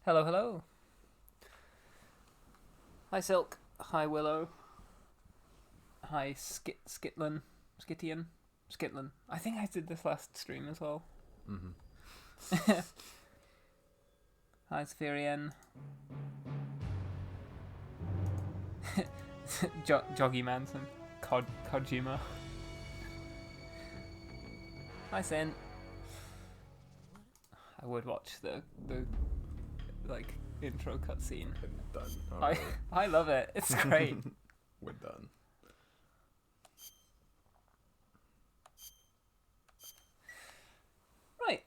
Hello, hello. Hi, Silk. Hi, Willow. Hi, Skittian, Skitlin. I think I did this last stream as well. Mm-hmm. Hi, Spherian. Joggy Manson. Kojima. Hi, Sin. I would watch the like intro cutscene. Done. I love it. It's great. We're done. Right.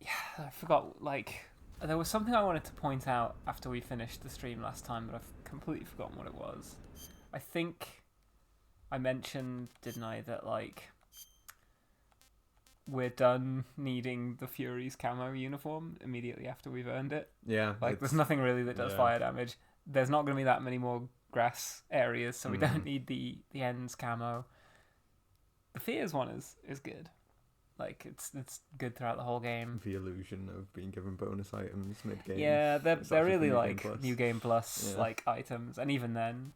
Yeah, I forgot. Like, there was something I wanted to point out after we finished the stream last time, but I've completely forgotten what it was. I think I mentioned, didn't I, that like we're done needing the Fury's camo uniform immediately after we've earned it. Yeah. Like, there's nothing really that does fire damage. There's not going to be that many more grass areas, so we don't need the ends camo. The Fears one is good. Like, it's good throughout the whole game. The illusion of being given bonus items mid game. Yeah, they're really like New Game Plus like items, and even then,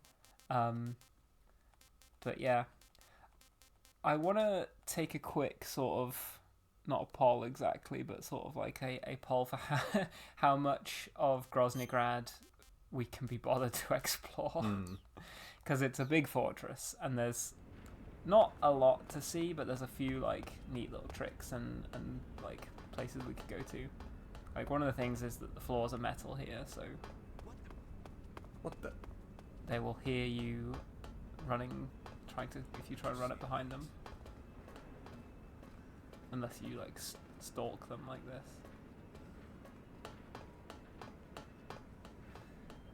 but yeah, I want to take a quick sort of, not a poll exactly, but sort of like a poll for how much of Groznygrad we can be bothered to explore, because it's a big fortress and there's not a lot to see, but there's a few like neat little tricks and like places we could go to. Like, one of the things is that the floors are metal here, so What the? they will hear you running, if you try to run it behind them, unless you like stalk them like this.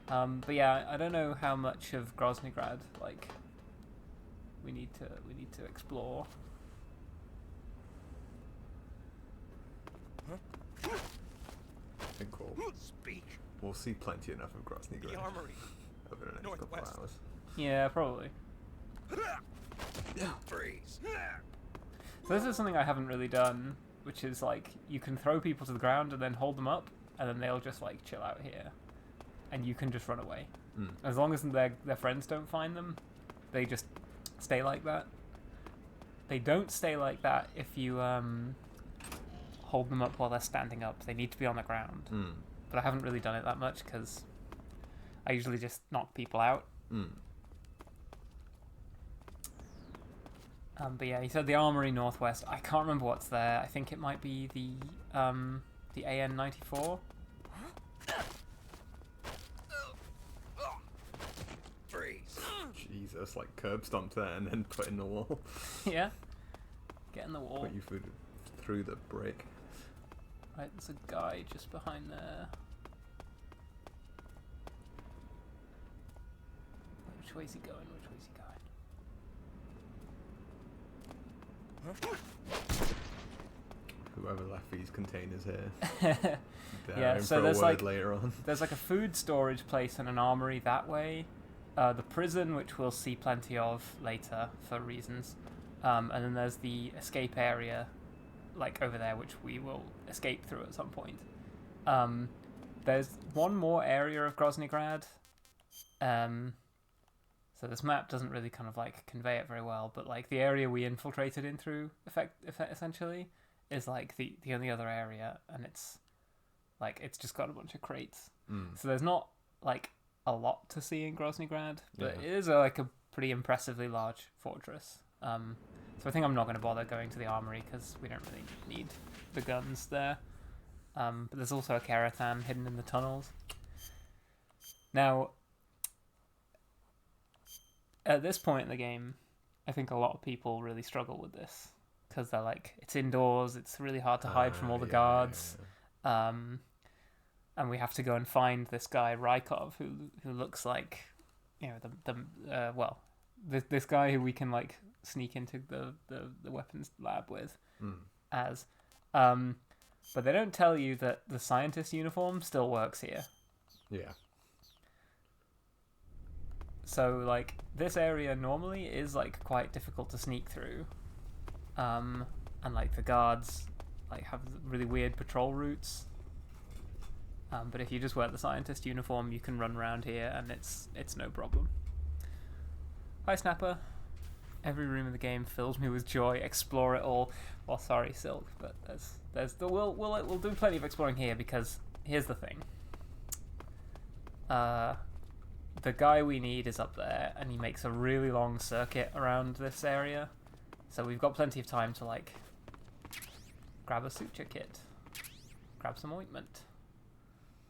But yeah, I don't know how much of Groznygrad like we need to explore. Good call. Speak. We'll see plenty enough of Groznygrad The armory. over the next couple of hours. Yeah, probably. Freeze. So this is something I haven't really done, which is like you can throw people to the ground and then hold them up, and then they'll just like chill out here, and you can just run away. As long as their friends don't find them, they just stay like that. They don't stay like that if you hold them up while they're standing up. They need to be on the ground. But I haven't really done it that much because I usually just knock people out. But yeah, he said the Armory Northwest. I can't remember what's there. I think it might be the AN-94. Freeze. Jesus, like curb stomped there and then put in the wall. Yeah. Get in the wall. Put you through the brick. Right, there's a guy just behind there. Which way's he going? Which way's he going? Whoever left these containers here. Yeah, so there's like later on. There's like a food storage place and an armory that way. The prison, which we'll see plenty of later for reasons. And then there's the escape area, like over there, which we will escape through at some point. There's one more area of Groznygrad. So this map doesn't really kind of like convey it very well, but like the area we infiltrated in through, essentially, is like the only other area, and it's like it's just got a bunch of crates. So there's not like a lot to see in Groznygrad, but it is like a pretty impressively large fortress. So I think I'm not going to bother going to the armory because we don't really need the guns there. But there's also a Keratan hidden in the tunnels. Now, at this point in the game, I think a lot of people really struggle with this because they're like, it's indoors, it's really hard to hide from all the guards. And we have to go and find this guy Rykov, who looks like, you know, this guy who we can like sneak into the weapons lab with, but they don't tell you that the scientist uniform still works here. Yeah. So like this area normally is like quite difficult to sneak through, and like the guards like have really weird patrol routes. But if you just wear the scientist uniform, you can run around here, and it's no problem. Hi, Snapper. Every room in the game fills me with joy. Explore it all. Well, sorry, Silk, but we'll do plenty of exploring here, because here's the thing. The guy we need is up there, and he makes a really long circuit around this area. So we've got plenty of time to, like, grab a suture kit, grab some ointment,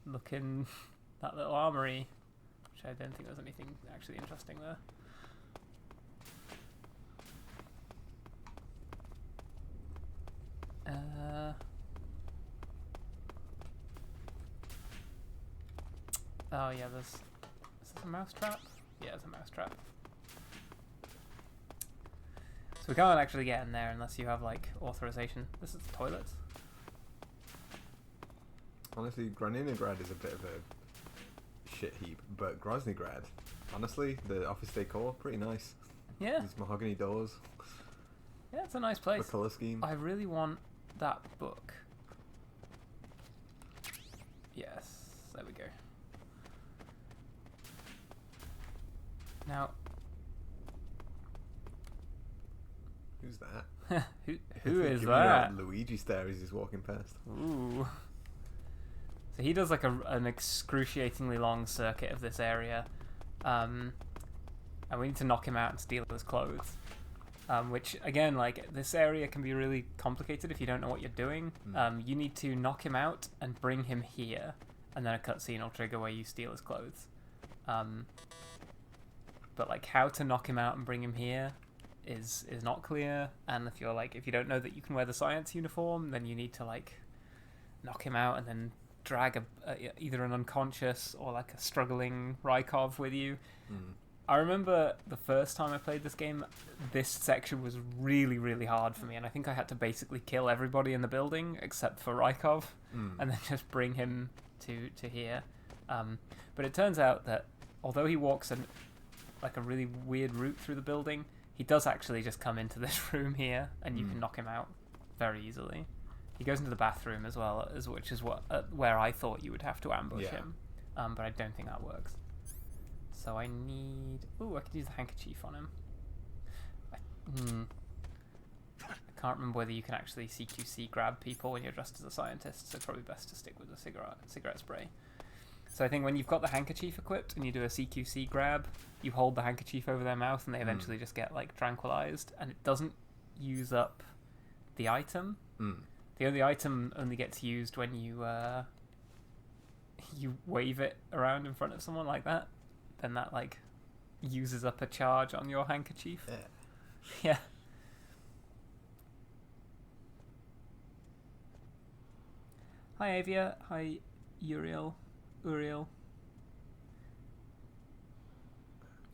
look in that little armory, which I don't think there's anything actually interesting there. Oh yeah, is this a mouse trap? Yeah, it's a mouse trap. So we can't actually get in there unless you have, like, authorization. This is the toilet. Honestly, Graninegrad is a bit of a shit heap, but Groznygrad, honestly, the office decor, pretty nice. Yeah. These mahogany doors. Yeah, it's a nice place. The colour scheme. I really want that book. Yes, there we go. Now, who's that? who is Give that? Me a Luigi stare as he's walking past. Ooh. So he does like an excruciatingly long circuit of this area, and we need to knock him out and steal his clothes. Which again, like, this area can be really complicated if you don't know what you're doing. You need to knock him out and bring him here, and then a cutscene will trigger where you steal his clothes. But like, how to knock him out and bring him here is not clear. And if you don't know that you can wear the science uniform, then you need to, like, knock him out and then drag either an unconscious or, like, a struggling Rykov with you. I remember the first time I played this game, this section was really, really hard for me, and I think I had to basically kill everybody in the building except for Rykov, and then just bring him to here. But it turns out that although he walks a really weird route through the building, he does actually just come into this room here, and you can knock him out very easily. He goes into the bathroom as well, which is where I thought you would have to ambush him, but I don't think that works. So I need... Ooh, I could use the handkerchief on him. I can't remember whether you can actually CQC grab people when you're dressed as a scientist, so probably best to stick with the cigarette spray. So I think when you've got the handkerchief equipped and you do a CQC grab, you hold the handkerchief over their mouth and they eventually just get, like, tranquilized, and it doesn't use up the item. The item only gets used when you wave it around in front of someone like that. Then that, like, uses up a charge on your handkerchief. Yeah. Hi Avia. Hi Uriel.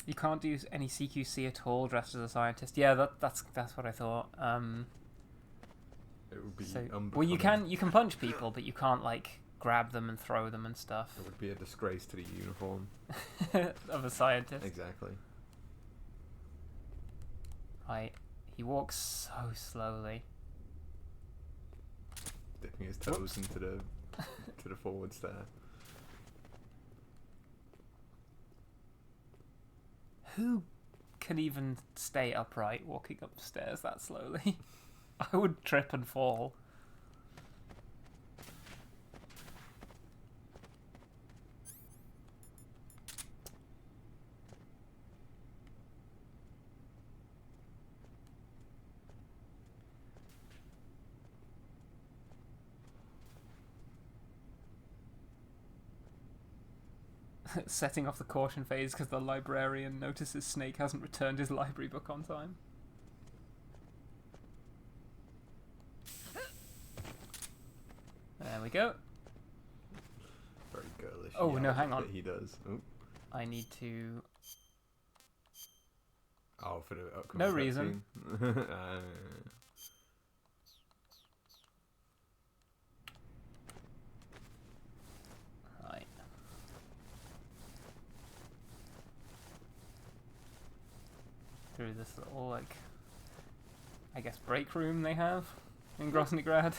You can't do any CQC at all dressed as a scientist. Yeah, that's what I thought. It would be well, you can punch people, but you can't, like, grab them and throw them and stuff. It would be a disgrace to the uniform of a scientist. Exactly. Right. He walks so slowly. Dipping his toes into the forward stair. Who can even stay upright walking up the stairs that slowly? I would trip and fall. Setting off the caution phase because the librarian notices Snake hasn't returned his library book on time. There we go. Very girlish. Oh, no, hang on. He does. Ooh. I need to... Oh, for the upcoming No reason. Right. Through this little, like, I guess, break room they have in Groznygrad.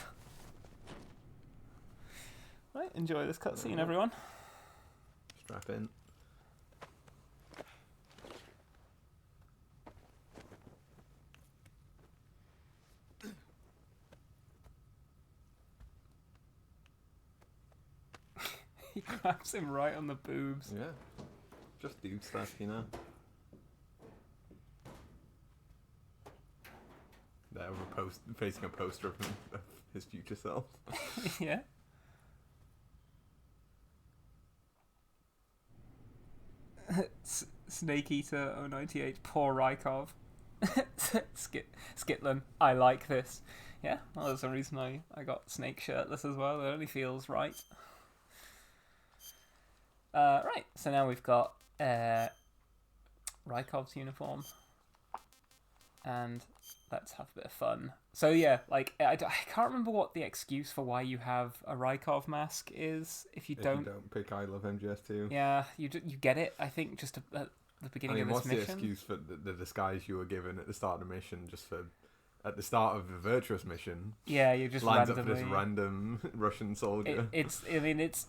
Enjoy this cutscene, Yeah. everyone. Strap in. He grabs him right on the boobs. Yeah. Just dude stuff, you know. There, we're facing a poster of him, of his future self. Yeah. Snake Eater 098, poor Rykov. Skitlin, I like this. Yeah, well, there's a reason I got Snake shirtless as well. It only feels right. Right, so now we've got Rykov's uniform. And let's have a bit of fun. So yeah, like, I can't remember what the excuse for why you have a Rykov mask is if you If don't... you don't pick I Love MGS2. Yeah, you get it, I think, just at the beginning I mean, of what's this mission. the excuse for the disguise you were given at the start of the mission, just for... At the start of the Virtuous mission, Yeah, you just lines randomly... up for this random Russian soldier. It's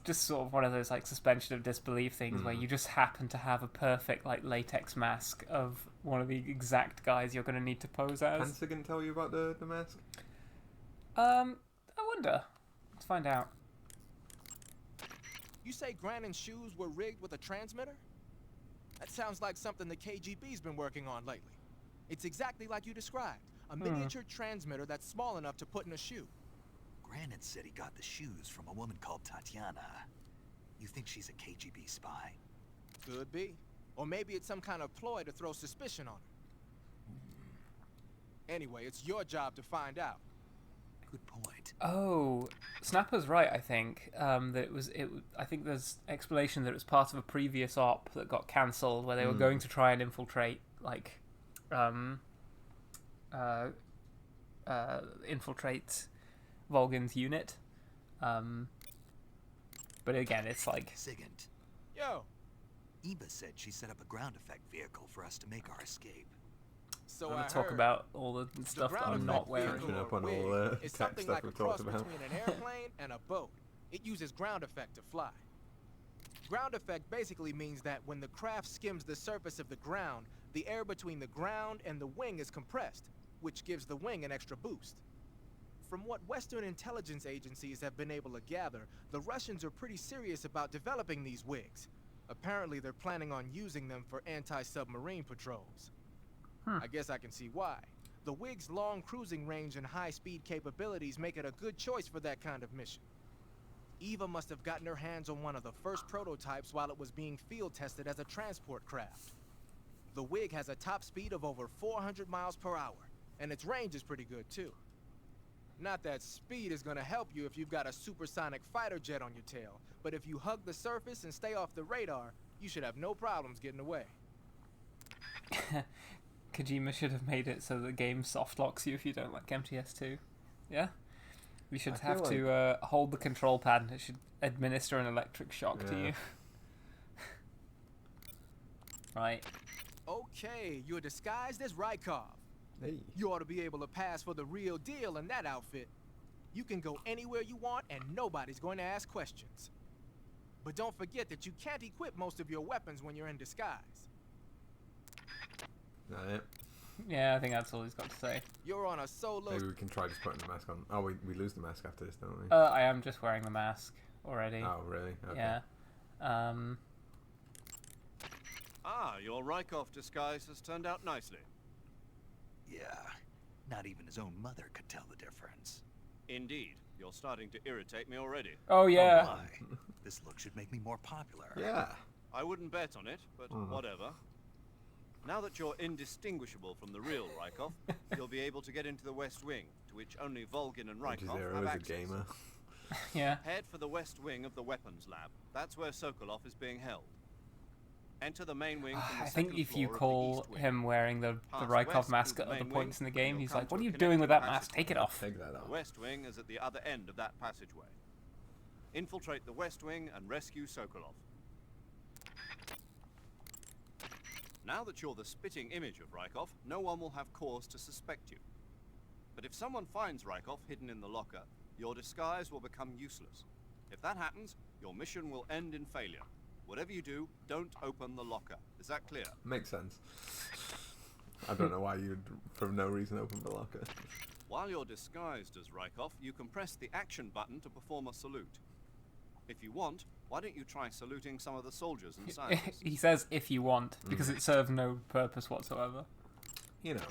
just sort of one of those like suspension of disbelief things where you just happen to have a perfect like latex mask of one of the exact guys you're going to need to pose as. Pansigan tell you about the mask? I wonder. Let's find out. You say Grannon's shoes were rigged with a transmitter? That sounds like something the KGB's been working on lately. It's exactly like you described. A miniature transmitter that's small enough to put in a shoe. Grannon said he got the shoes from a woman called Tatiana. You think she's a KGB spy? Could be. Or maybe it's some kind of ploy to throw suspicion on her. Anyway, it's your job to find out. Good point. Oh, Snapper's right. I think that I think there's explanation that it was part of a previous op that got cancelled, where they were going to try and infiltrate, like, infiltrate Volgin's unit. But again, it's like... Sigint, Yo, Eva said she set up a ground effect vehicle for us to make our escape. so I'm I going to talk heard. about all the The stuff that ground I'm effect not wearing. vehicle, Catching up or on all wig, the is tech something stuff like a we've talked cross about. between an airplane and a boat. It uses ground effect to fly. Ground effect basically means that when the craft skims the surface of the ground, the air between the ground and the wing is compressed, which gives the wing an extra boost. From what Western intelligence agencies have been able to gather, the Russians are pretty serious about developing these wigs. Apparently, they're planning on using them for anti-submarine patrols. I guess I can see why. The wig's long cruising range and high-speed capabilities make it a good choice for that kind of mission. Eva must have gotten her hands on one of the first prototypes while it was being field tested as a transport craft. The wig has a top speed of over 400 miles per hour, and its range is pretty good too. Not that speed is gonna help you if you've got a supersonic fighter jet on your tail, but if you hug the surface and stay off the radar, you should have no problems getting away. Kojima should have made it so the game soft locks you if you don't like MTS2. Yeah? You should I have feel to hold the control pad and it should administer an electric shock to Yeah. you. Right. Okay, you're disguised as Rykov. Hey. You ought to be able to pass for the real deal in that outfit. You can go anywhere you want and nobody's going to ask questions. But don't forget that you can't equip most of your weapons when you're in disguise. That it? Yeah, I think that's all he's got to say. You're on a solo... Maybe we can try just putting the mask on. Oh, we lose the mask after this, don't we? I am just wearing the mask already. Oh, really? Okay. Yeah. Ah, your Rykov disguise has turned out nicely. Yeah, not even his own mother could tell the difference. Indeed, you're starting to irritate me already. Oh, yeah. Oh my. This look should make me more popular. Yeah. I wouldn't bet on it, but whatever. Now that you're indistinguishable from the real Rykov, you'll be able to get into the West Wing, to which only Volgin and Rykov Zero have is a access. gamer. Yeah. Head for the West Wing of the weapons lab. That's where Sokolov is being held. Enter the main wing from the I think second if you floor of the call East Wing. him wearing the Pass Rykov west mask through at the other main points in wing, the game, you'll he's come like, to what are a you doing with connecting that mask? Take it off. Take that The off. West Wing is at the other end of that passageway. Infiltrate the West Wing and rescue Sokolov. Now that you're the spitting image of Rykov, no one will have cause to suspect you. But if someone finds Rykov hidden in the locker, your disguise will become useless. If that happens, your mission will end in failure. Whatever you do, don't open the locker. Is that clear? Makes sense. I don't know why you'd, for no reason, open the locker. While you're disguised as Rykov, you can press the action button to perform a salute. If you want, why don't you try saluting some of the soldiers and scientists? He says if you want, because it serves no purpose whatsoever. You know.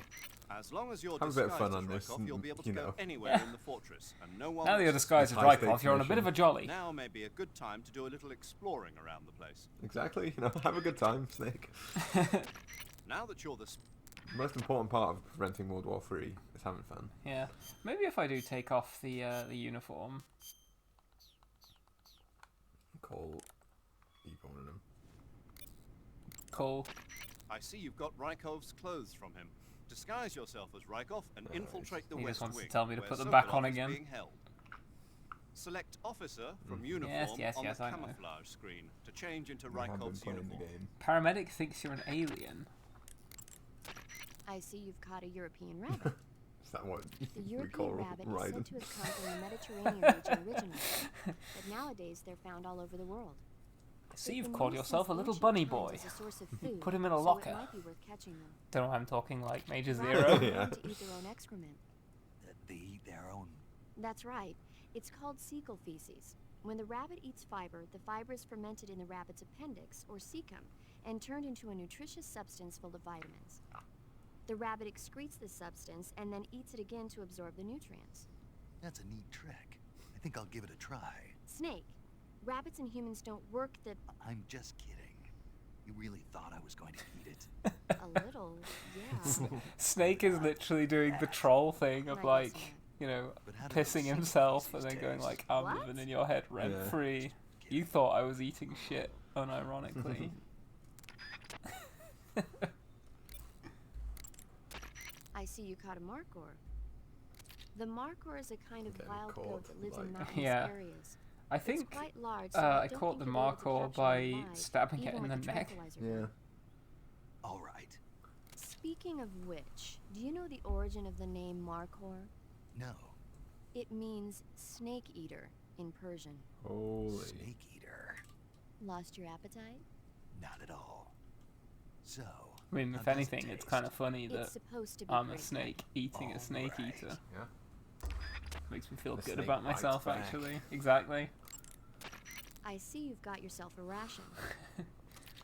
As long as you're Have a bit of disguised fun as on this, Rykov, you'll be able to you go know. anywhere Yeah. in the fortress, and no one Now that will you're disguised as High stakes Rykov, you're on a bit of a jolly. Now may be a good time to do a little exploring around the place. Exactly. You know, have a good time, Snake. Now that you're the The most important part of preventing World War III is having fun. Yeah. Maybe if I do take off the uniform. Call calling him. Cool. I see you've got Rykov's clothes from him. Disguise yourself as Rykov and Right. infiltrate the He West just wants to Wing, tell me to where put them back Sokolov on is again. being held. Select officer from Mm. uniform Yes, on yes, the I know. camouflage screen to change into I have been Rykov's playing uniform. the game. Paramedic thinks you're an alien. I see you've caught a European rabbit. Is that what The we call European rabbit is riding? said to have come from the Mediterranean region originally, but nowadays they're found all over the world. I see They've you've been called used yourself a since little ancient bunny times boy. as a source of food, Put him in a so locker. It might be worth catching them. Don't know why I'm talking like Major Rabbits Zero. are Yeah. known to eat their own excrement. They eat their own. That's right. It's called cecal feces. When the rabbit eats fiber, the fiber is fermented in the rabbit's appendix, or cecum, and turned into a nutritious substance full of vitamins. The rabbit excretes this substance and then eats it again to absorb the nutrients. That's a neat trick. I think I'll give it a try. Snake, rabbits and humans don't work the... I'm just kidding. You really thought I was going to eat it? A little, yeah. Snake is literally doing the troll thing of Right, like, that's you know, But how do pissing those himself and feces then going taste? like, I'm What? living in your head rent Yeah. free. You thought I was eating shit, unironically. I see you caught a markhor. The markhor is a kind of Getting wild caught, goat that lives in like- mountainous Yeah. areas. I It's think quite large, so I don't caught think the you'll be able to markhor capture by it alive, stabbing it even in with the a neck. tranquilizer Yeah. gun. All right. Speaking of which, do you know the origin of the name markhor? No. It means snake eater in Persian. Holy. Snake eater. Lost your appetite? Not at all. So. I mean, how if does it anything, it's taste? kind of funny It's that supposed to be I'm a great. snake eating a snake Alright. eater. Yeah. Makes me feel The good snake about bites myself, back. actually. Exactly. I see you've got yourself a ration.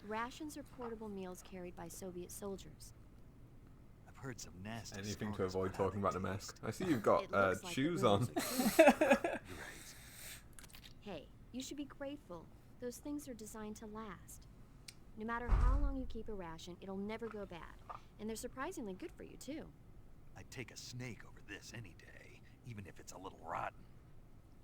Rations are portable meals carried by Soviet soldiers. I've heard some nasty Anything to stories avoid about how talking they about the taste. mask. I see you've got It looks like the shoes on. rumors are true. You're right. Hey, you should be grateful. Those things are designed to last. No matter how long you keep a ration, it'll never go bad. And they're surprisingly good for you, too. I'd take a snake over this any day, even if it's a little rotten.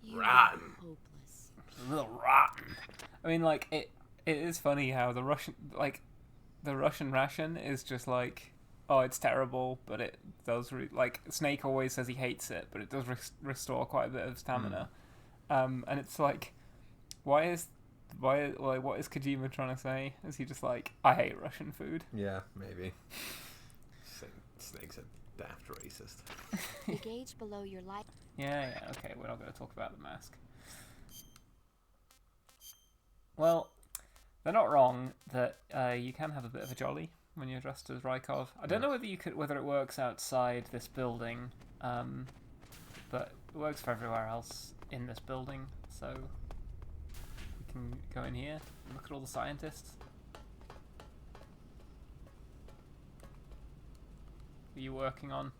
You Rotten. are hopeless. A little rotten. I mean, like, it is funny how the Russian ration is just like, oh, it's terrible, but it does, like, Snake always says he hates it, but it does restore quite a bit of stamina. And it's like, what is Kojima trying to say? Is he just like, I hate Russian food? Yeah, maybe. Snake's a daft racist. The gauge below your light. Yeah, okay, we're not going to talk about the mask. Well, they're not wrong that you can have a bit of a jolly when you're dressed as Rykov. I don't know whether it works outside this building, but it works for everywhere else in this building, so we can go in here and look at all the scientists. What are you working on?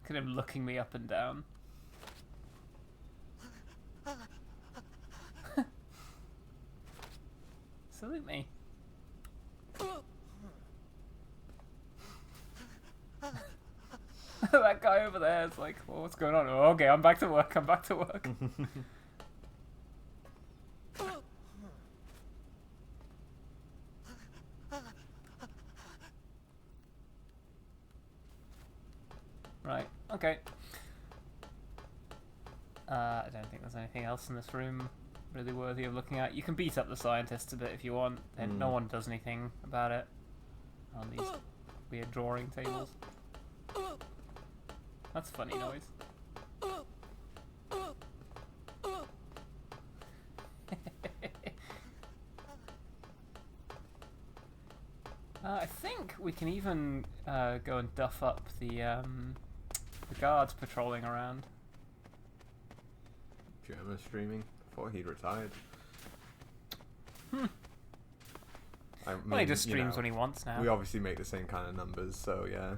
Look at him looking me up and down. Salute me. That guy over there is like, well, what's going on? Oh, okay, I'm back to work. Right, okay. I don't think there's anything else in this room really worthy of looking at. You can beat up the scientists a bit if you want. And no one does anything about it on these weird drawing tables. That's a funny noise. I think we can even go and duff up the guards patrolling around. German streaming before he'd retired. I mean, Well, he just streams when he wants now. We obviously make the same kind of numbers, so yeah.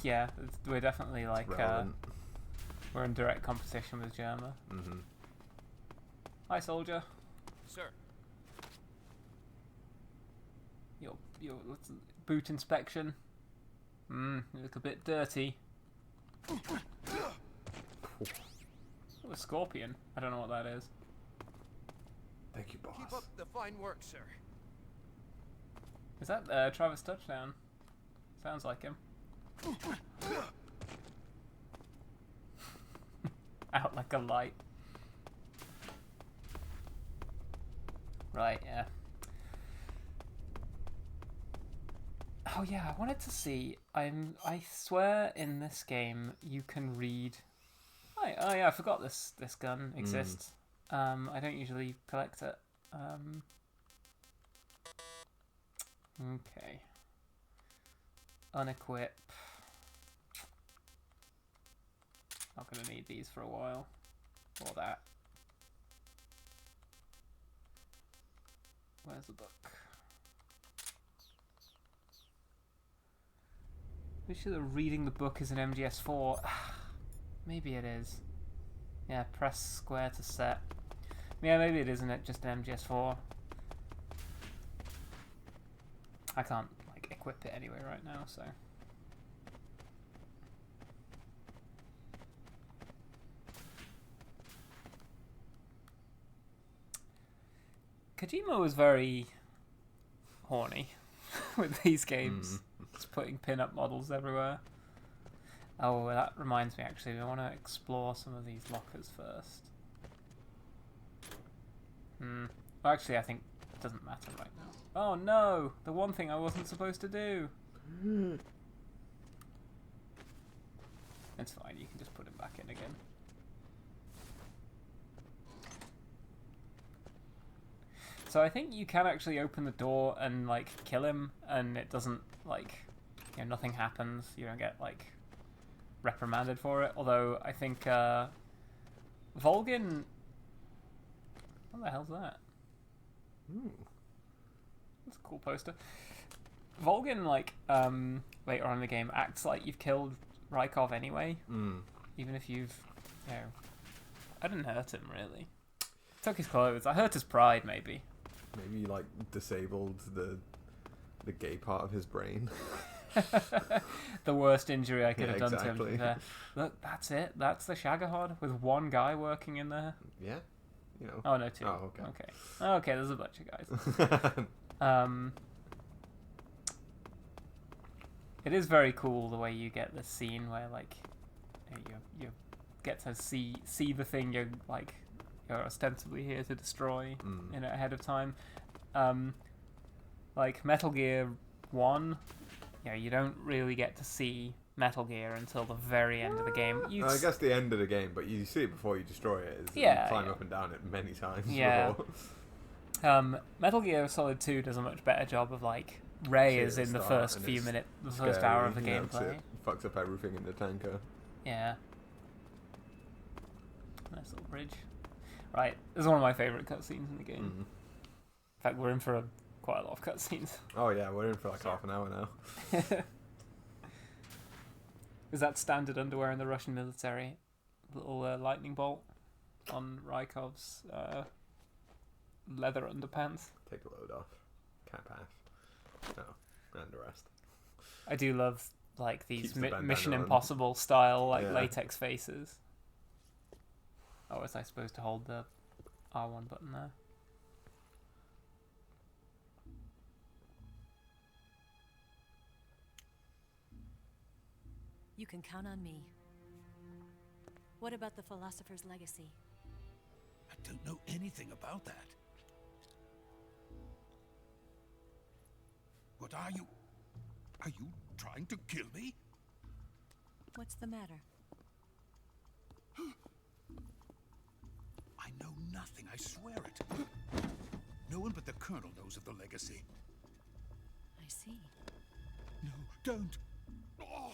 Yeah, we're definitely like relevant. we're in direct competition with Germa. Mm-hmm. Hi, soldier. Sir. Your boot inspection. You look a bit dirty. Oh, a scorpion. I don't know what that is. Thank you, boss. Keep up the fine work, sir. Is that Travis Touchdown? Sounds like him. Out like a light. Right, yeah. Oh yeah, I wanted to see. I swear in this game you can read. Oh yeah, I forgot this gun exists. I don't usually collect it. Okay. Unequip. Not gonna need these for a while. Or that. Where's the book? Are you sure that reading the book is an MGS4? Maybe it is. Yeah, press square to set. Yeah, maybe it isn't it just an MGS4. I can't like equip it anyway right now, so. Kojima was very horny with these games. Just putting pin-up models everywhere. Oh, that reminds me actually, I want to explore some of these lockers first. Well, actually, I think it doesn't matter right now. Oh no! The one thing I wasn't supposed to do! It's fine, you can just put him back in again. So I think you can actually open the door and like kill him, and it doesn't like, you know, nothing happens. You don't get like reprimanded for it. Although I think Volgin, what the hell's that? That's a cool poster. Volgin like later on in the game acts like you've killed Rykov anyway, even if you've, you know, I didn't hurt him really. Took his clothes. I hurt his pride maybe. Maybe like disabled the gay part of his brain. The worst injury I could have done exactly. to him. Look, that's it. That's the Shagohod with one guy working in there. Yeah, you know. Oh no, two. Oh, okay. Okay, there's a bunch of guys. It is very cool the way you get this scene where like you get to see the thing you're like you're ostensibly here to destroy ahead of time. Like Metal Gear 1, you don't really get to see Metal Gear until the very end of the game. I guess the end of the game, but you see it before you destroy it. You climb up and down it many times. Yeah. Before. Metal Gear Solid 2 does a much better job of like Ray is in the first few minutes, the first hour of the gameplay. It fucks up everything in the tanker. Yeah. Nice little bridge. Right, this is one of my favourite cutscenes in the game. In fact, we're in for quite a lot of cutscenes. Oh yeah, we're in for like half an hour now. Is that standard underwear in the Russian military? Little lightning bolt on Rykov's leather underpants. Take the load off. Can't pass. No, and the rest. I do love like these Mission on. Impossible style like latex faces. Oh, was I supposed to hold the R1 button there? You can count on me. What about the philosopher's legacy? I don't know anything about that. What are you? Are you trying to kill me? What's the matter? I know nothing, I swear it. No one but the Colonel knows of the legacy. I see. Don't. Oh.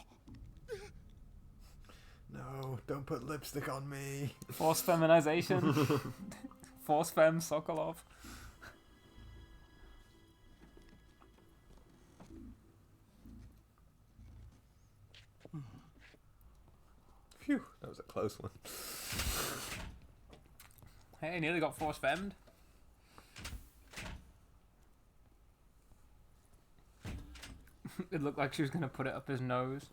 No, don't put lipstick on me. Force feminization. Force fem Sokolov. Phew, that was a close one. Hey, nearly got force femmed. It looked like she was gonna put it up his nose.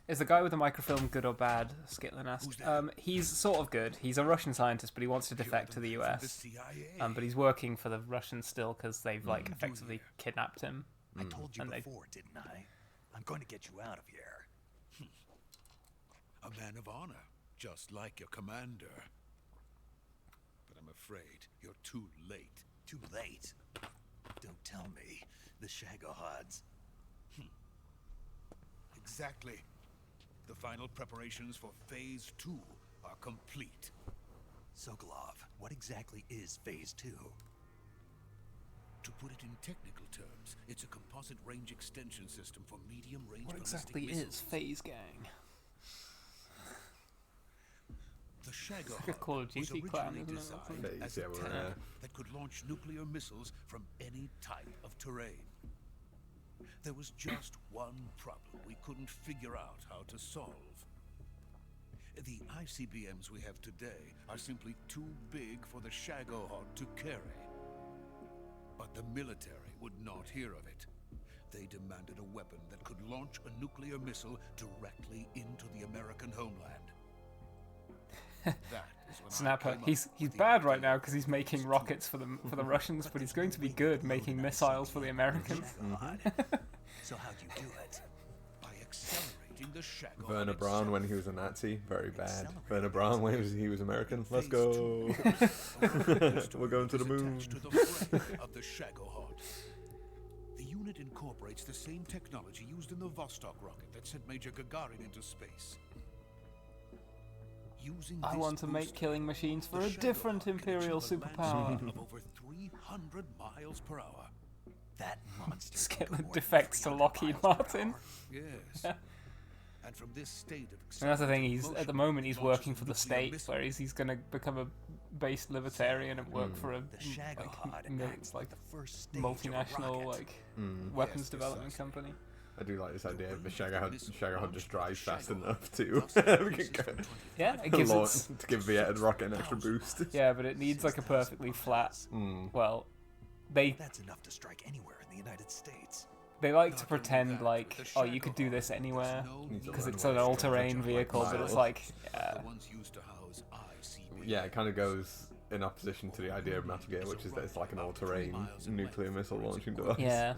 Is the guy with the microfilm good or bad? Skitlin asked. He's sort of good. He's a Russian scientist, but he wants to defect to the US. But he's working for the Russians still because they've like effectively kidnapped him. I told you And before, didn't I? I'm going to get you out of here. A man of honor, just like your commander. But I'm afraid you're too late. Too late? Don't tell me. The Shagohods. Exactly. The final preparations for Phase 2 are complete. Sokolov, what exactly is Phase 2? To put it in technical terms, it's a composite range extension system for medium-range What ballistic exactly missiles. is Phase Gang? The Shagohod like a Call of was Duty clan, originally isn't it? designed Yeah, as a yeah, well, tank yeah. that could launch nuclear missiles from any type of terrain. There was just one problem we couldn't figure out how to solve. The ICBMs we have today are simply too big for the Shagohod to carry. But the military would not hear of it. They demanded a weapon that could launch a nuclear missile directly into the American homeland. That is when I Snapper. came up He's with the bad right idea now because he's making of rockets for the Russians, but he's going to be good making missiles for the Americans. So how'd you do it? by accelerating the Shagohod Werner Braun itself. when he was a Nazi, very bad. Werner Braun when he was American, let's Phase go. 2 We're going to the is moon. attached to the frame of the Shagohod. The unit incorporates the same technology used in the Vostok rocket that sent Major Gagarin into space. Using I this want to make booster, killing machines for the a different Shagohod can Imperial achieve a superpower. land speed of over 300 miles per hour. That monster. Skitler defects to Lockheed Martin. Yes. And from this state of And that's the thing, he's accelerated at the motion, moment he's it launches working a for the nuclear state, missile. whereas he's going to become a based libertarian and work for a The Shagohod acts like the first stage of a multinational rocket. like weapons Yes, development precisely. company. I do like this idea of the Shagohod Shagohod just drives fast enough to Yeah, it gives launch- it. to give the rocket an extra boost. Yeah, but it needs like a perfectly flat. Well, they That's enough to strike anywhere in the United States. like to pretend like, oh, you could do this anywhere because it's an all-terrain vehicle, but it's like, yeah, The ones used to house ICBMs. Yeah, it kind of goes in opposition to the idea of Metal Gear, which is that it's like an all-terrain nuclear missile launching device. yeah.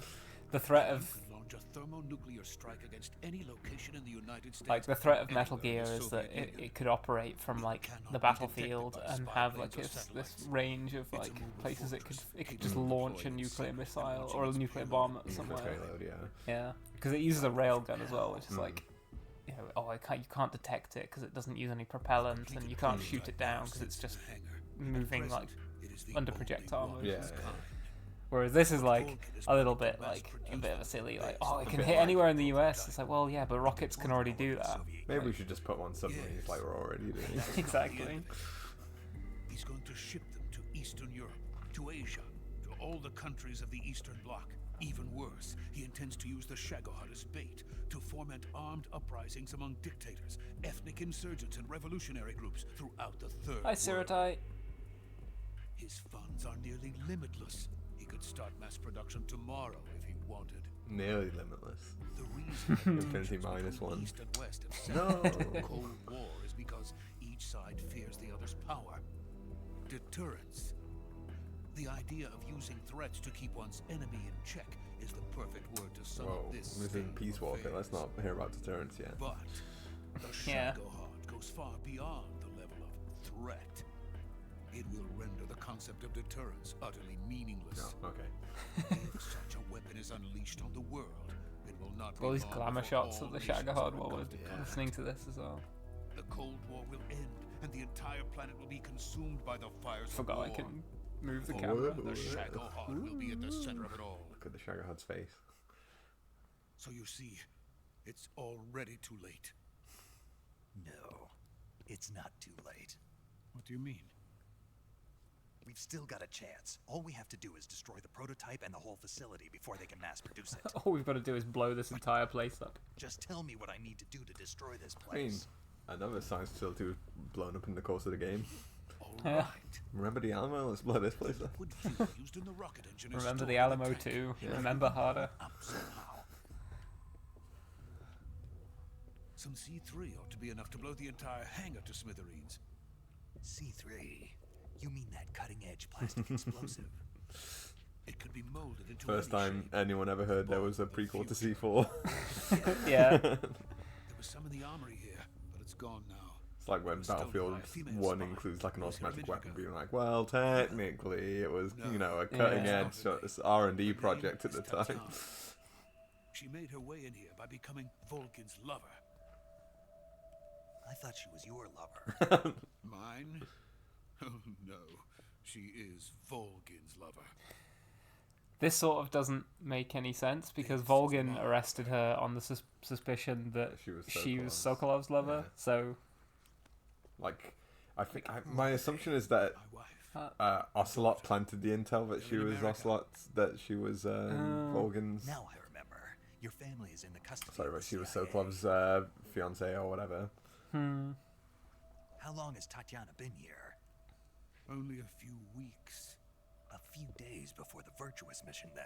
The threat of Could launch a thermonuclear strike against any location in the United States. like the threat of Metal anywhere Gear in the is that Soviet Union. it could operate from like the battlefield and have like this range of like places it could just launch a nuclear missile or a nuclear bomb at somewhere. Payload, yeah. Yeah, because it uses a railgun as well, which is like, you know, oh, you can't detect it because it doesn't use any propellant, and you can't shoot it down because it's just moving like under projectile motion. Yeah, yeah. Whereas this is like a little bit like a bit of a silly like, oh, it can hit anywhere in the US. It's like, well, yeah, but rockets can already do that. Maybe we should just put one submarines like we're already doing. Exactly. He's going to ship them to Eastern Europe, to Asia, to all the countries of the Eastern Bloc. Even worse, he intends to use the Shagohod as bait to foment armed uprisings among dictators, ethnic insurgents, and revolutionary groups throughout the Third Hi, World. Sirotite. His funds are nearly limitless. He could start mass production tomorrow if he wanted. Nearly limitless. The reason that Infinity tensions minus between one. East and West have No. settled into a Cold War is because each side fears the other's power. Deterrence. The idea of using threats to keep one's enemy in check is the perfect word to sum Whoa, up this. this is state of Peace Walker. affairs. Let's not hear about deterrence yet. But the Yeah. Shagohod goes far beyond the level of threat. It will render the concept of deterrence utterly meaningless. No, okay. If such a weapon is unleashed on the world, it will not All be these long glamour before shots all of the nations Shagohod are while we're engulfed. listening to this as well. The Cold War will end, and the entire planet will be consumed by the fires Forgot I of war. can Move the Oh, camera. the Shagohod will be at the center of it all. Look at the Shaggerhod's face. So you see, it's already too late. No, it's not too late. What do you mean? We've still got a chance. All we have to do is destroy the prototype and the whole facility before they can mass produce it. All we've got to do is blow this entire place up. Just tell me what I need to do to destroy this I mean, place. another science facility was blown up in the course of the game. All Yeah. right. Remember the Alamo? Let's blow this place up. Liquid fuel used in the rocket engine is Remember stored the in Alamo tank. too. Yeah. Remember harder. Up somehow. Some C3 ought to be enough to blow the entire hangar to smithereens. C3? You mean that cutting-edge plastic explosive? It could be molded into First any time shape. anyone ever heard there was a prequel to C4. Yeah. There was some in the armory here, but it's gone now. It's like when It was stolen Battlefield by a female 1 spy. includes like an It was automatic Herminia weapon, Girl. being like, well, technically it was, you know, a cutting Yeah. edge sort of R&D project at the time. Tatiana. She made her way in here by becoming Volkin's lover. I thought she was your lover. Mine? Oh no, she is Volgin's lover. This sort of doesn't make any sense because Volgin arrested her on the suspicion that She was Sokolov's lover. Yeah. So Like, my assumption is that My wife. Ocelot planted the intel that she was Ocelot's, that she was Volgan's. Now I remember. Your family is in the custody Sorry, of but the she was CIA. Sokolov's fiance or whatever. How long has Tatiana been here? Only a few weeks. A few days before the Virtuous mission, then.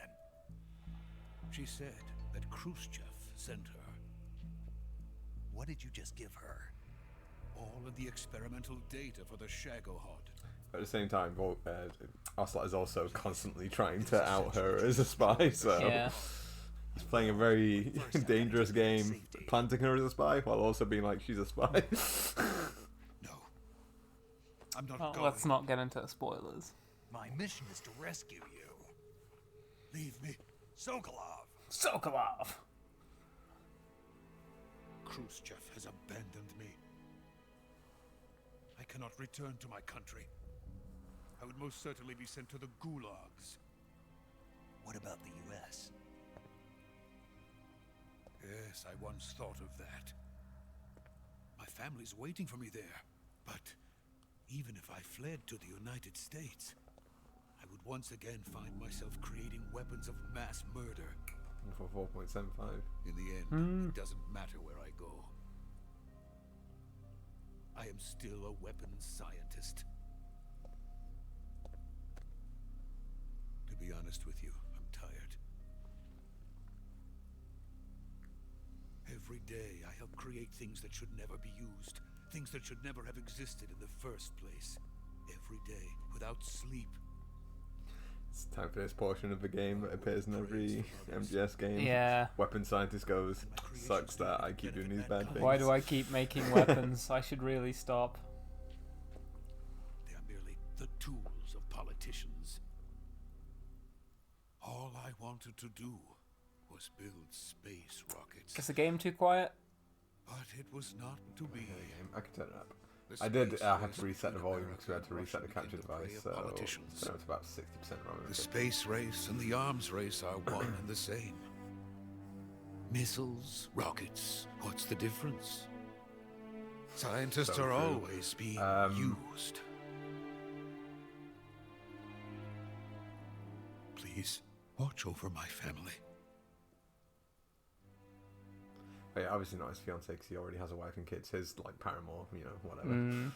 She said that Khrushchev sent her. What did you just give her? All of the experimental data for the Shagohod. At the same time, Ocelot is also constantly trying to out her as a spy, so yeah. he's playing a very dangerous game, planting her as a spy while also being like she's a spy. No. I'm not Well, going. let's not get into spoilers. My mission is to rescue you. Leave me. Sokolov! Sokolov! Khrushchev has abandoned me. I cannot return to my country. I would most certainly be sent to the gulags. What about the U.S.? Yes, I once thought of that. My family's waiting for me there. But even if I fled to the United States, I would once again find myself creating weapons of mass murder. For 4.75. In the end, it doesn't matter where I go. I am still a weapons scientist. To be honest with you, I'm tired. Every day I help create things that should never be used, things that should never have existed in the first place. Every day, without sleep. It's time for this portion of the game that appears in every MGS game. Yeah. Weapon scientist goes, sucks that I keep doing these bad things. Why do I keep making weapons? I should really stop. They are merely the tools of politicians. All I wanted to do was build space rockets. Is the game too quiet? But it was not to be. I can turn it up. The I did space have race to reset the between volume America because we had to and reset the Russia capture became the prey device, of so politicians. it's about 60% rather than The 50%. space race and the arms race are one and the same. Missiles, rockets, what's the difference? Scientists So are true. always being used. Please, watch over my family. But yeah, obviously not his fiance because he already has a wife and kids. His like paramour, you know, whatever.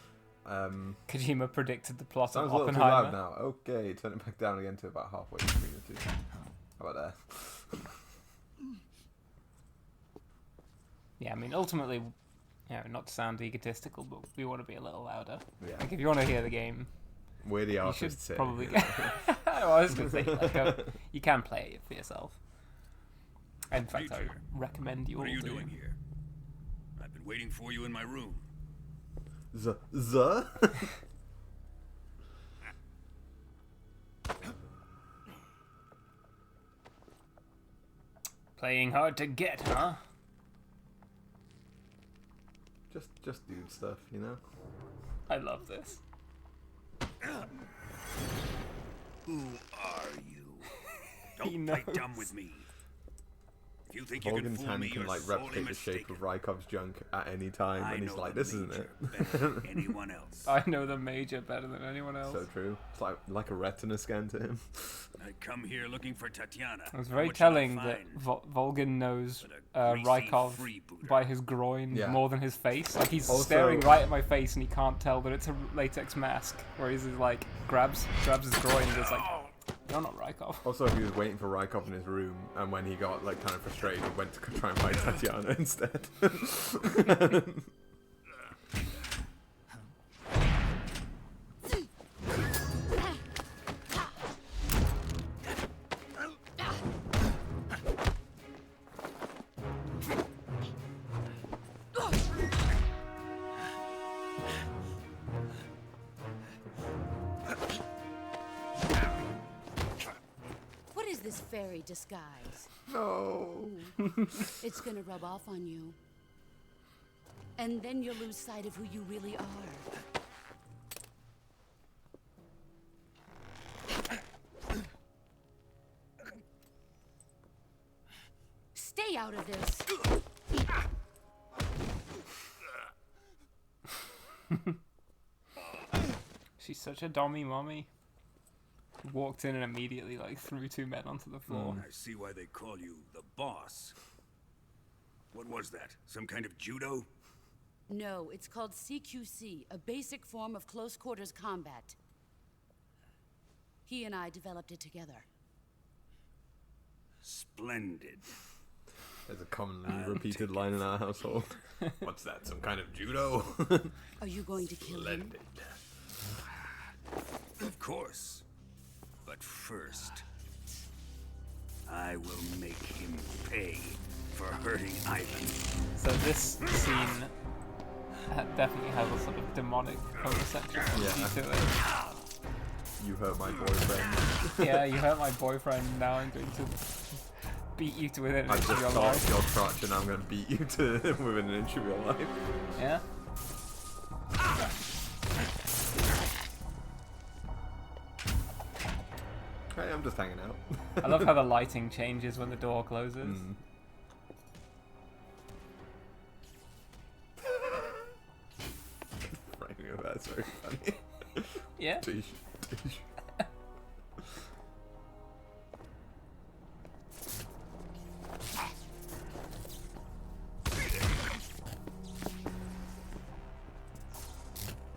Kojima predicted the plot Sounds of a little too Oppenheimer. loud now. Okay, turn it back down again to about halfway between the two. How about that? Yeah, I mean, ultimately, you know, not to sound egotistical, but we want to be a little louder. Yeah. Like, if you want to hear the game, We're the you should artists here. probably. you know. I was going to say, like, you can play it for yourself. In fact, I Creature, recommend you all What are you do. doing here? I've been waiting for you in my room. The? Playing hard to get, huh? Just dude stuff, you know? I love this. Who are you? He Don't play knows. dumb with me. If you think you can Volgan's fool hand me, can you're like sorely replicate the shape mistaken. of Rykov's junk at any time, I and he's know like, the "This isn't Major it." better than anyone else. I know the Major better than anyone else. So true. It's like a retina scan to him. I come here looking for Tatiana. It was very What shall I telling that find? Volgan knows But a greasy Rykov freebooter. by his groin Yeah. more than his face. Like he's Also- staring right at my face and he can't tell that it's a latex mask. Where he's like grabs his groin and is like, "You're not Rykov." Also, he was waiting for Rykov in his room, and when he got like kind of frustrated, he went to try and fight Tatiana instead. What is this fairy disguise? No. It's gonna rub off on you. And then you'll lose sight of who you really are. Stay out of this. She's such a dommy mommy. Walked in and immediately like threw two men onto the floor. I see why they call you the boss. What was that? Some kind of judo? No, it's called CQC, a basic form of close quarters combat. He and I developed it together. Splendid. There's a commonly repeated line in our household. What's that? Some kind of judo? Are you going to kill him? Splendid. Of course. But first, I will make him pay for hurting Ivan. So this scene definitely has a sort of demonic homosexuality to it. You hurt my boyfriend. Yeah, you hurt my boyfriend. Now I'm going to beat you to within an I inch just of your thought life. your crotch, and I'm gonna beat you to within an inch of your life. Yeah. Hey, I'm just hanging out. I love how the lighting changes when the door closes. Mm. Framing of that's very funny. Yeah. Tish, tish.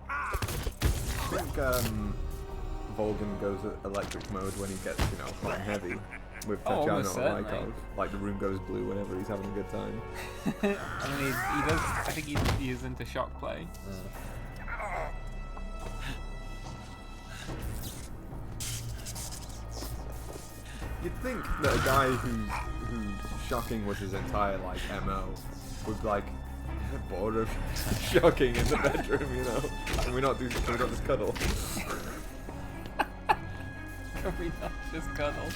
I think Volgan goes electric mode when he gets, hot and heavy with Oh, Tatiana almost or certainly. Rykov. Like the room goes blue whenever he's having a good time. I mean, he does. I think he is into shock play. You'd think that a guy who's shocking was his entire MO would get bored of shocking in the bedroom, Can we not just cuddle? Can we not just cuddle?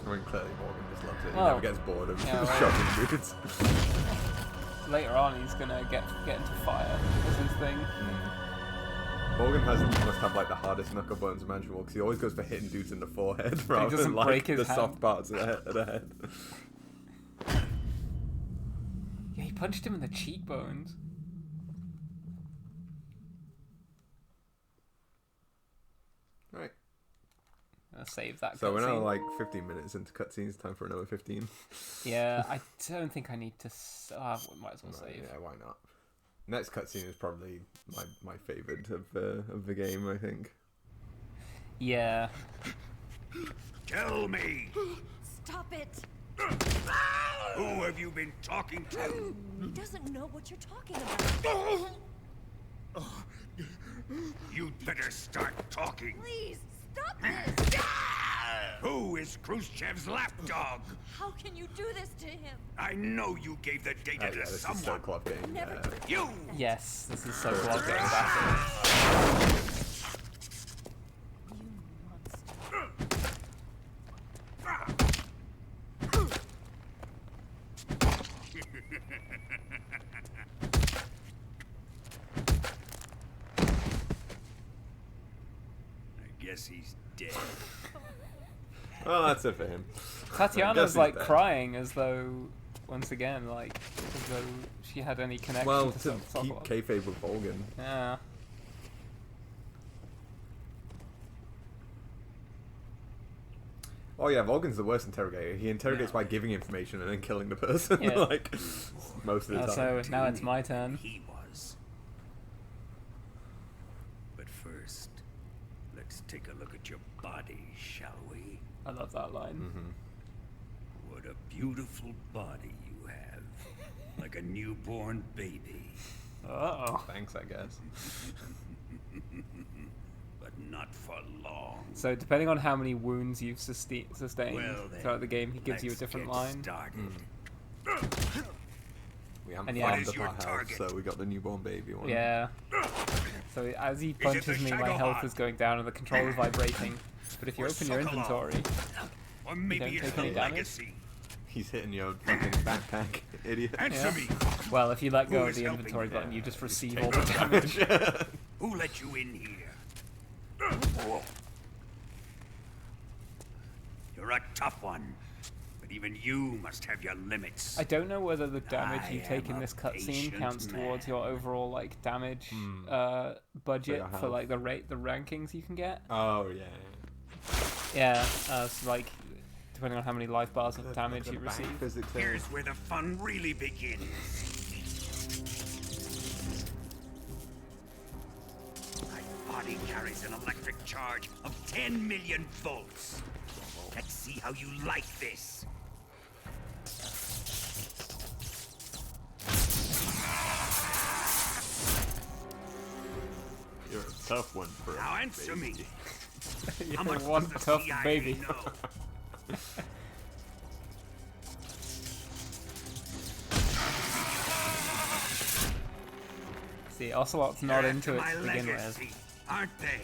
I mean, clearly Morgan just loves it. He Oh. never gets bored of Yeah, right. shocking dudes. Later on, he's gonna get into fire. Is his thing. Morgan must have the hardest knuckle bones imaginable because he always goes for hitting dudes in the forehead he rather doesn't than break his the hand. soft parts of the head. Yeah, he punched him in the cheekbones. Right. I'll save that. So we're now cutscene. 15 minutes into cutscenes. Time for another 15. Yeah, I don't think I need to. Might as well save. Yeah, why not? Next cutscene is probably my favorite of the game. I think. Yeah. Tell me, Stop it! who have you been talking to? He doesn't know what you're talking about. You'd better start talking. Please, stop this! Who is Khrushchev's lapdog? How can you do this to him? I know you gave the data Yeah, to this is someone. so club game. Never You! Yes, this is so glad getting back. You monster. guess he's dead. Well, that's it for him. Tatiana's he's like dead. crying as though, once again, like as though she had any connection Well, to to keep Sokolov. kayfabe with Volgin. Yeah. Oh yeah, Volgin's the worst interrogator. He interrogates by giving information and then killing the person. Yeah. Like most of the time. So now it's my turn. He was. But first, let's take a look at your body, shall we? I love that line. Mm-hmm. What a beautiful body you have. Like a newborn baby. Uh-oh. Thanks, I guess. But not for long. So depending on how many wounds you've sustained Well, then, throughout the game, he gives you a let's different get line. started. We haven't And yeah. farmed What is up your our health, target? so we got the newborn baby one. Yeah. So as he it punches the me, my health Shagohod? is going down and the controller's vibrating. But if you Or open your Sokolov? inventory, Or maybe don't it's take the any damage? legacy. He's hitting your fucking backpack, idiot. Answer Yeah. me. well, if you let go Who of is the helping inventory you? button, you just receive Take all the damage. Who let you in here? You're a tough one, but even you must have your limits. I don't know whether the damage you I take am in a this cutscene patient counts towards man. your overall like damage For budget your for health. like the rankings you can get. Oh yeah. Yeah, so like depending on how many life bars of damage you Back receive. physics there. Here's where the fun really begins. My body carries an electric charge of 10 million volts. Let's see how you like this. You're a tough one for Now a answer me. baby. You're How much one does the tough CIA baby. know? See, Ocelot's not They're into after it to my begin legacy, aren't they?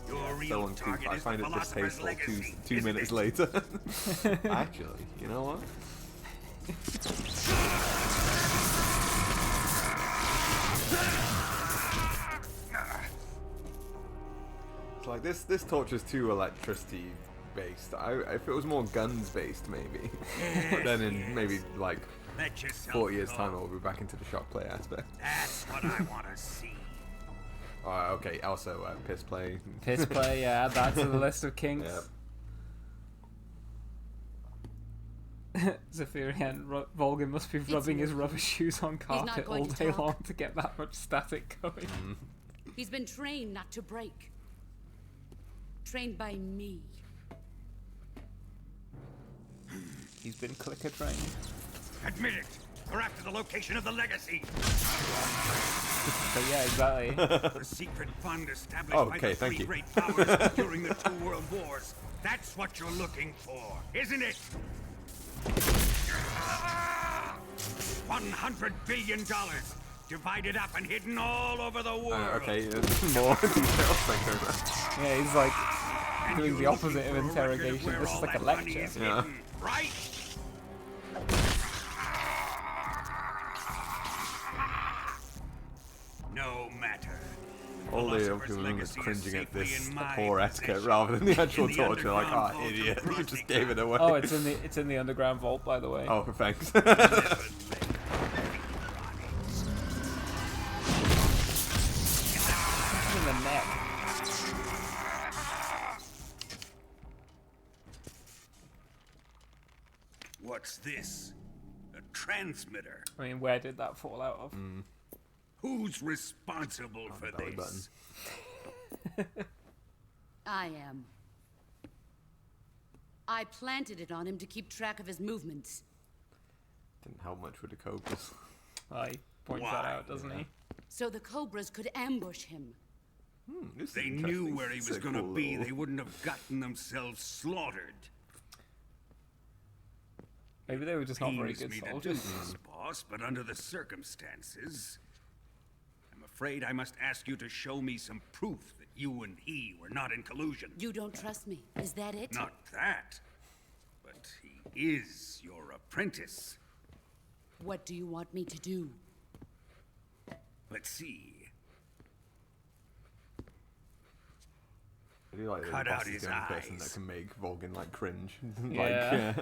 Your real So long too. target I is find the it philosopher's distasteful legacy, two isn't minutes it? later. Actually, you know what? It's like this torture's too electricity based. If it was more guns based, maybe. But then in maybe like Let yourself 40 years go. time, we'll be back into the shock play aspect. That's what I want to see. Okay. Also, piss play. Piss play, yeah, add that to the list of kinks. Zephyrian, Volgin must be rubbing his rubber shoes on not carpet going all to day talk. long to get that much static going. He's been trained not to break. Trained by me. He's been clicker trained. Admit it. We're after the location of the legacy. So yeah, exactly. The secret fund established by Okay, the thank three you. great powers during the 2 world wars. That's what you're looking for, isn't it? $100 billion divided up and hidden all over the world. Okay, more details. Thank you very much. Yeah, he's like And doing you're the opposite looking of for a record interrogation. where This is all like a that money lecture. is Yeah. hidden, right? No matter. All the Philosopher's people are legacy is cringing at safely this in my poor etiquette possession. rather than the actual In the torture. Like, underground ah, vault of idiot, you just Krosny gave it away. Oh, it's in the underground vault, by the way. Oh, thanks. Never let anything In the neck. What's this? A transmitter. I mean, where did that fall out of? Who's responsible for belly this? I am. I planted it on him to keep track of his movements. Didn't help much with the cobras. He points that out, doesn't he? So the Cobras could ambush him. This is They knew interesting. where he It's was a gonna cool be. little- They wouldn't have gotten themselves slaughtered. Maybe they were just not very Pains good me to do soldiers. this, boss, but under the circumstances, I'm afraid I must ask you to show me some proof that you and he were not in collusion. You don't trust me. Is that it? Not that, but he is your apprentice. What do you want me to do? Let's see. I do like that Cut the boss out is his the only person eyes. that can make Vulcan like cringe. Yeah.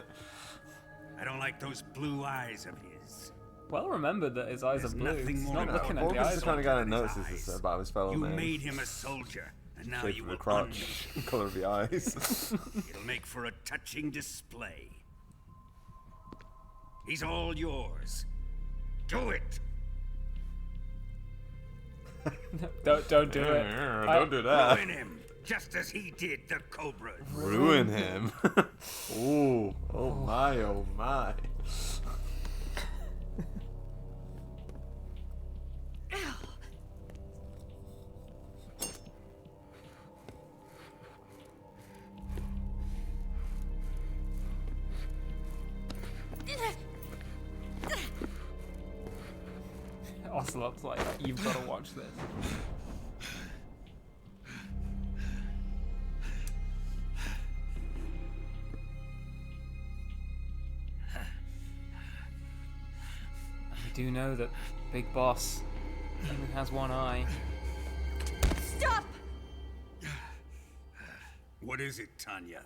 I don't like those blue eyes of his. Well remembered that his eyes There's are blue. nothing He's more not looking at the Vulcan's eyes. the kind of guy that His notices eyes. this about his fellow You man. made him a soldier, and now Shape you of will the crotch, colour of the eyes. It'll make for a touching display. He's all yours. Do it. Don't do it. Don't do that. Ruin him, just as he did the Cobras. Ruin him. Ooh, oh my, oh my. Ocelot's like, you've got to watch this. We do know that Big Boss only has one eye. Stop! What is it, Tanya?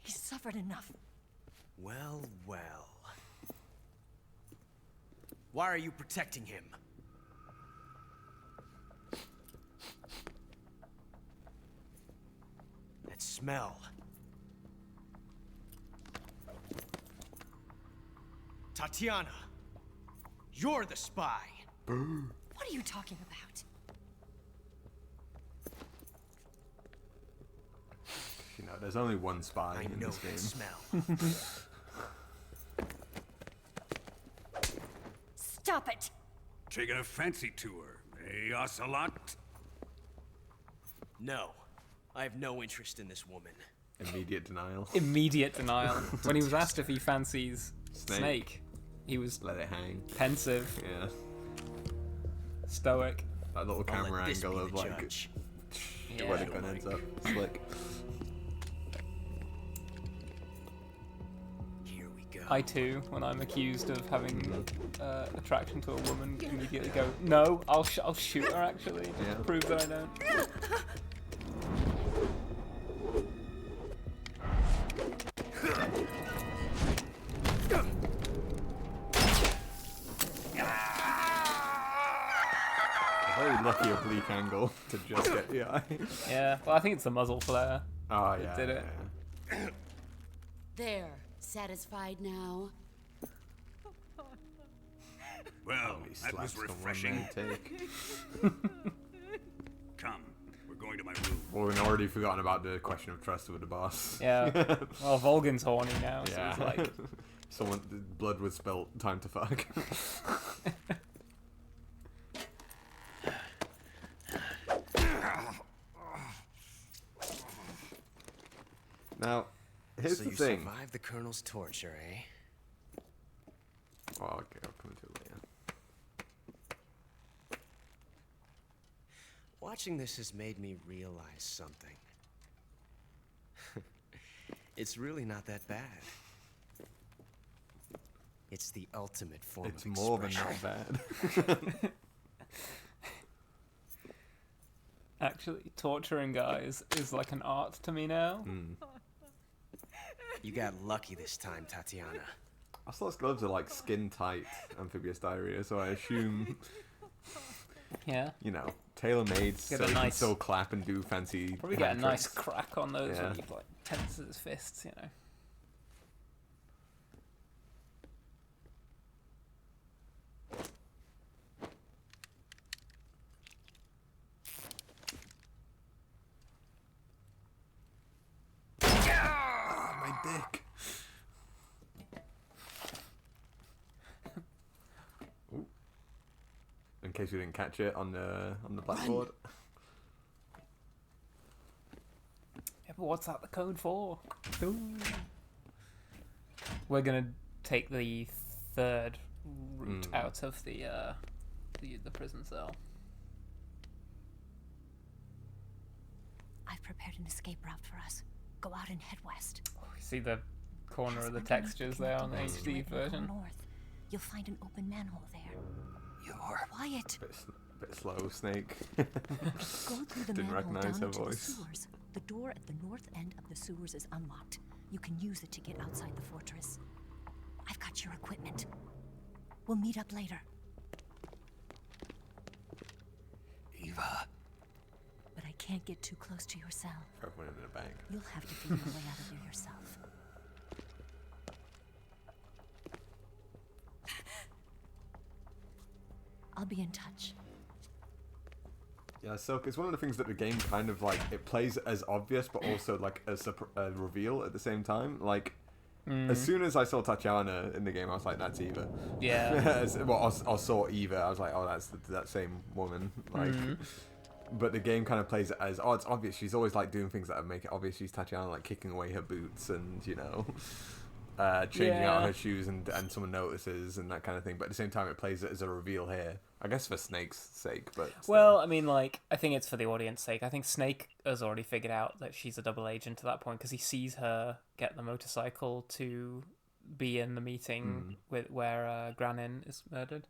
He's suffered enough. Well, well. Why are you protecting him? That smell. Tatiana, you're the spy. What are you talking about? You know, there's only one spy I in know this that game. smell. Stop it! Taking a fancy to her, eh, Ocelot? No, I have no interest in this woman. Immediate denial. Immediate denial. When he was asked if he fancies Snake. Snake, he was Let it hang. pensive, Yeah. stoic. That little I'll camera let this angle be of the like judge. where the Yeah. gun ends up. Slick. Here we go. I too, when I'm accused of having attraction to a woman, immediately go, no, I'll shoot her actually, to Yeah. prove that I don't. A very lucky oblique angle to just get the eye. Yeah, well I think it's the muzzle flare. Oh yeah. did it. yeah. There. Satisfied now? Well, He that was slaps the one refreshing. man take. Come, we're going to my room. Well, we've already forgotten about the question of trust with the boss. Yeah. Well, Volgan's horny now, so Yeah. it's like, Someone, blood was spilt. Time to fuck. Now, here's So the you thing. survived the Colonel's torture, eh? Oh, okay, I'll come to it later. Watching this has made me realize something. It's really not that bad. It's the ultimate form It's of more than expression. not bad. actually, torturing guys is like an art to me now. You got lucky this time, Tatiana. Ocelot's gloves are like skin tight amphibious diarrhea, so I assume, Yeah. you know, tailor made so Get a he can nice- still clap and do fancy. Probably get a hand nice tricks. crack on those Yeah. when you like tense his fists, you know. Ah, my dick. Ooh. In case we didn't catch it on the blackboard. Yeah, but what's that the code for? Ooh. We're gonna take the third route out of the prison cell. I've prepared an escape route for us. Go out and head west. You see the corner Pass of the under textures there on the connecting HD passageway and go version. north. You'll find an open manhole there. You're Quiet. Bit slow, Snake. Go through the Didn't manhole recognize down her into the voice. sewers. The door at the north end of the sewers is unlocked. You can use it to get outside the fortress. I've got your equipment. We'll meet up later. Eva. But I can't get too close to your cell. Everyone in the bank. You'll have to figure a way out of there yourself. I'll be in touch. Yeah, Silk, it's one of the things that the game kind of like, it plays as obvious, but also like as a reveal at the same time. Like, as soon as I saw Tatiana in the game, I was like, that's Eva. Yeah. Well, I saw Eva, I was like, oh, that's that same woman. Like, but the game kind of plays it as, oh, it's obvious. She's always like doing things that make it obvious she's Tatiana, like kicking away her boots and, you know, changing out her shoes and someone notices and that kind of thing. But at the same time, it plays it as a reveal here. I guess for Snake's sake, but still. Well, I mean, like, I think it's for the audience sake. I think Snake has already figured out that she's a double agent to that point because he sees her get the motorcycle to be in the meeting with where Granin is murdered.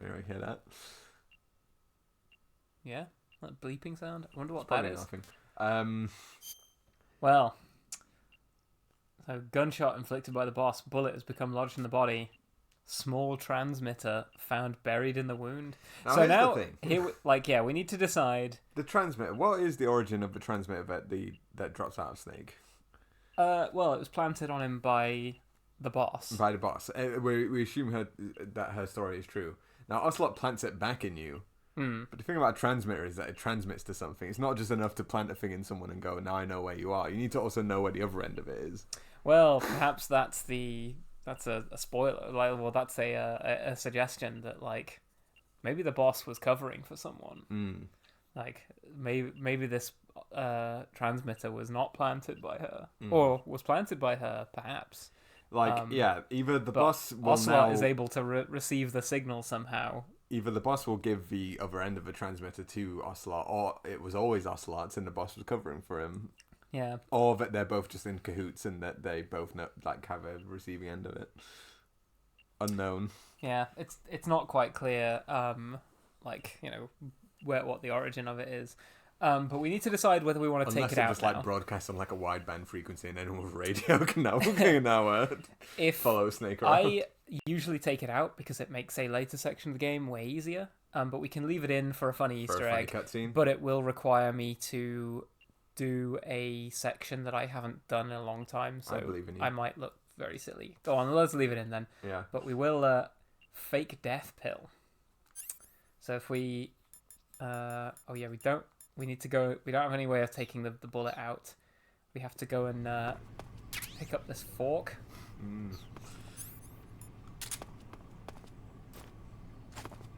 Anyway, hear that? Yeah, that bleeping sound. I wonder what It's that probably is. nothing. Well, so gunshot inflicted by the boss. Bullet has become lodged in the body. Small transmitter found buried in the wound. Now, so here's now, the thing. here, we need to decide. The transmitter. What is the origin of the transmitter that drops out of Snake? Well, it was planted on him by the boss. By the boss. We assume that her story is true. Now, Ocelot plants it back in you. But the thing about a transmitter is that it transmits to something. It's not just enough to plant a thing in someone and go, now I know where you are. You need to also know where the other end of it is. Well, perhaps that's a spoiler. Like, well, that's a suggestion that like maybe the boss was covering for someone. Like maybe this transmitter was not planted by her, or was planted by her, perhaps. Like, either the boss will Ocelot is able to receive the signal somehow. Either the boss will give the other end of the transmitter to Ocelot, or it was always Ocelot's and the boss was covering for him. Yeah. Or that they're both just in cahoots and that they both know, like, have a receiving end of it. Unknown. Yeah, it's not quite clear, like, you know, what the origin of it is. But we need to decide whether we want to take it out just now. like broadcast on like a wideband frequency and anyone with radio can now follow Snake around. I usually take it out because it makes a later section of the game way easier. But we can leave it in for a funny Easter egg. Cutscene. But it will require me to do a section that I haven't done in a long time, so I believe in you. I might look very silly. Go on, let's leave it in then. Yeah. But we will fake death pill. So if we we need to go. We don't have any way of taking the bullet out. We have to go and pick up this fork.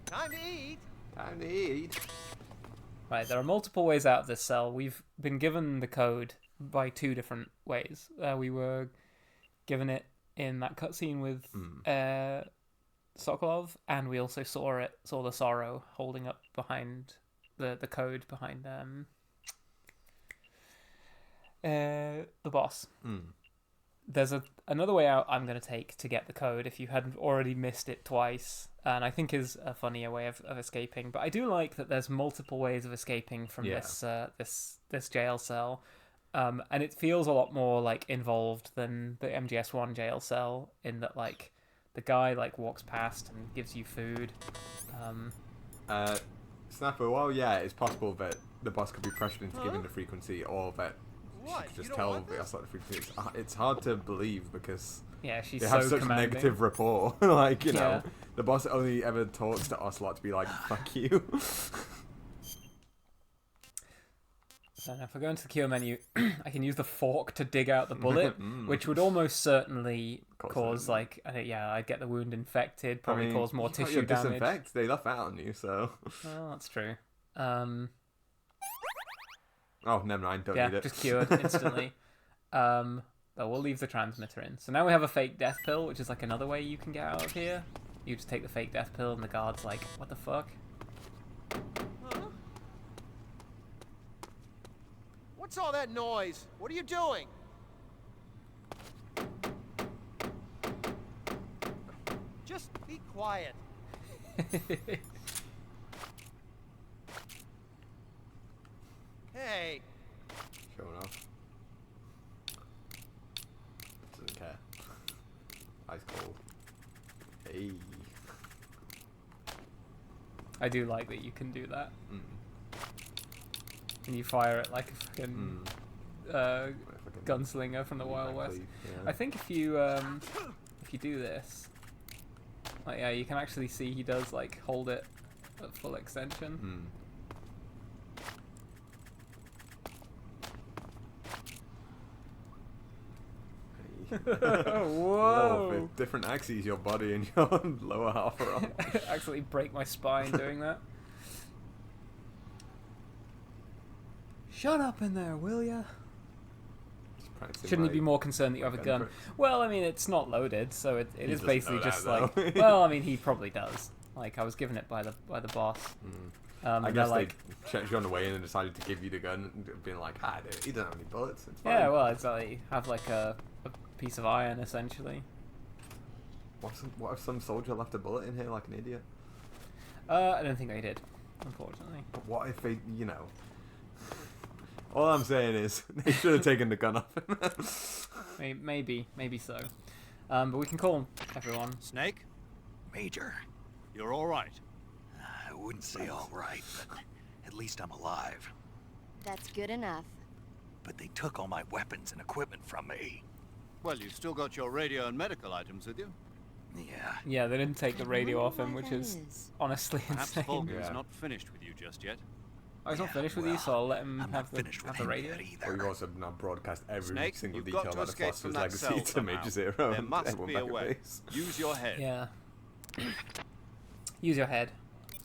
Time to eat. Time to eat. Right, there are multiple ways out of this cell. We've been given the code by two different ways. We were given it in that cutscene with Sokolov, and we also saw the Sorrow holding up behind the code behind the boss. There's another way out I'm going to take to get the code if you hadn't already missed it twice, and I think is a funnier way of escaping. But I do like that there's multiple ways of escaping from this jail cell, and it feels a lot more like involved than the MGS1 jail cell in that like the guy like walks past and gives you food. Snapper, well, yeah, it's possible that the boss could be pressured into giving the frequency, or that she could just tell the Ocelot the frequency. It's hard to believe because she's they have so such commanding. negative rapport. Like, you know, Yeah. the boss only ever talks to Ocelot to be like, fuck you. So now if I go into the cure menu, I can use the fork to dig out the bullet, which would almost certainly cause like, I'd get the wound infected, probably cause more tissue damage. Disinfect. They left that on you, so. Well, that's true. Oh, never mind. Don't need it. Just cured instantly. But we'll leave the transmitter in. So now we have a fake death pill, which is like another way you can get out of here. You just take the fake death pill, and the guard's like, "What the fuck?" What's all that noise? What are you doing? Just be quiet. I do like that you can do that. Mm. And you fire it like a fucking gunslinger from the Wild West. Yeah. I think if you do this, like, yeah, you can actually see he does like hold it at full extension. Mm. Whoa! With different axes, your body and your lower half are on. Actually break my spine doing that. Shut up in there, will ya? Shouldn't he be more concerned that you have a gun? Well, I mean, it's not loaded, so it is basically just like. Well, I mean, he probably does. Like, I was given it by the boss. I guess they checked you on the way in and decided to give you the gun, being like, "Ah, dude, you don't have any bullets. It's fine." Yeah, well, it's like have like a piece of iron essentially. What if some soldier left a bullet in here like an idiot? I don't think they did, unfortunately. But what if they, you know? All I'm saying is they should have taken the gun off him. maybe so. But we can call everyone. Snake? Major. You're all right. I wouldn't say all right, but at least I'm alive. That's good enough. But they took all my weapons and equipment from me. Well, you've still got your radio and medical items with you. Yeah. Yeah, they didn't take the radio off him, which is honestly Perhaps insane. Volgin's not finished with you just yet. Oh, he's not finished with you, so I'll let him have the radio. Well, you also now broadcast every Snake, single you've detail got to about the escape from Philosopher's that Legacy cell to Major somehow. Zero. There and must everyone be a back at way. base. Use your head. Yeah. Use your head.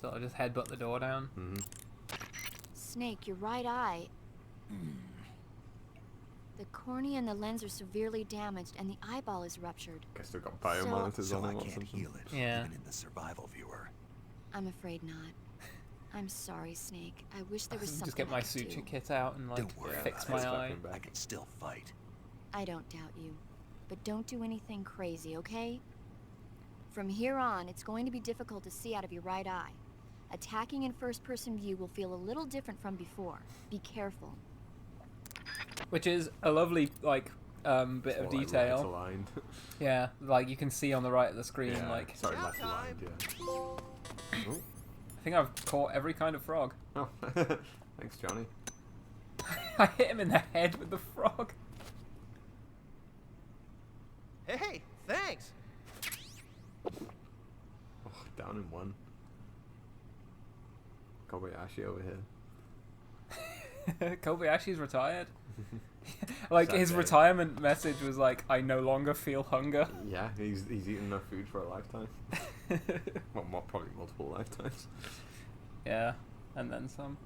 So I'll just headbutt the door down. Snake, your right eye. The cornea and the lens are severely damaged, and the eyeball is ruptured. Guess they've got biomonitors So on I them or can't something. heal it, Yeah. even in the survival viewer. I'm afraid not. I'm sorry, Snake. I wish there was something Just get my I could suture do. kit out and like Don't worry fix about my it. eye. I can still fight. I don't doubt you. But don't do anything crazy, okay? From here on, it's going to be difficult to see out of your right eye. Attacking in first-person view will feel a little different from before. Be careful. Which is a lovely like bit of More like detail. right aligned. Yeah, like you can see on the right of the screen. Yeah, Like sorry, left aligned. Yeah. Ooh. I think I've caught every kind of frog. Oh, thanks, Johnny. I hit him in the head with the frog. Hey, thanks. Oh, down in one. Kobayashi over here. Kobayashi's retired. Like Sad his day. retirement message was like, "I no longer feel hunger." Yeah, he's eaten enough food for a lifetime. Well, probably multiple lifetimes. Yeah, and then some.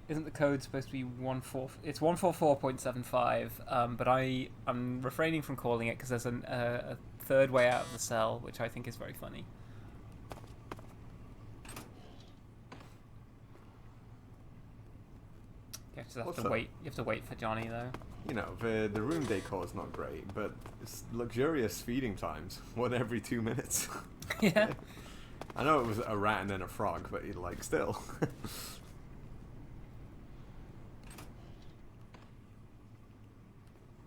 Isn't the code supposed to be 14? It's 144.75. But I'm refraining from calling it because there's a third way out of the cell, which I think is very funny. You just have to wait. You have to wait for Johnny though. You know, the room decor is not great, but it's luxurious feeding times. 1 every 2 minutes. Yeah. I know it was a rat and then a frog, but like still.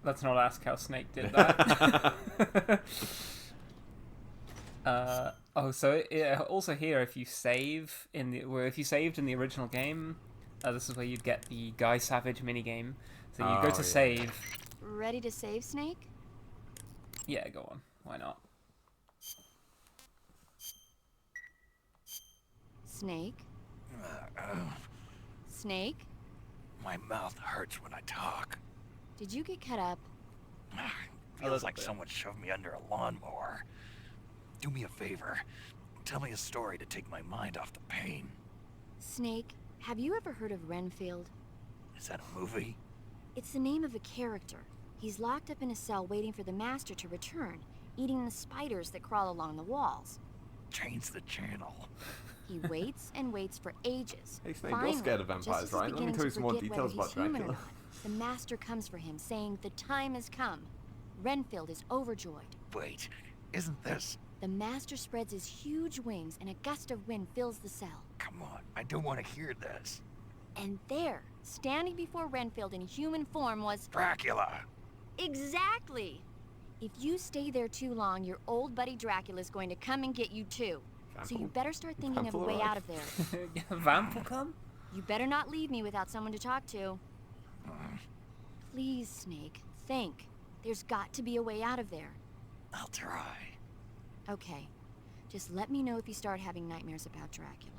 Let's not ask how Snake did that. So also here, if you save if you saved in the original game, this is where you'd get the Guy Savage minigame. So you go to save. Ready to save, Snake? Yeah, go on. Why not? Snake? Snake? My mouth hurts when I talk. Did you get cut up? Feels like someone shoved me under a lawnmower. Do me a favor. Tell me a story to take my mind off the pain. Snake, have you ever heard of Renfield? Is that a movie? It's the name of a character. He's locked up in a cell waiting for the master to return, eating the spiders that crawl along the walls. Change the channel. He waits and waits for ages. Hey Snake, Finally, you're scared of just vampires, as he's right? Let me beginning tell you to some more forget details whether about he's human or Dracula. not, the master comes for him, saying the time has come. Renfield is overjoyed. Wait, isn't this... The master spreads his huge wings and a gust of wind fills the cell. Come on, I don't want to hear this. And there, standing before Renfield in human form was... Dracula! Exactly! If you stay there too long, your old buddy Dracula's going to come and get you too. So you better start thinking of a way out of there. Vamp will come? You better not leave me without someone to talk to. Please, Snake, think. There's got to be a way out of there. I'll try. Okay. Just let me know if you start having nightmares about Dracula.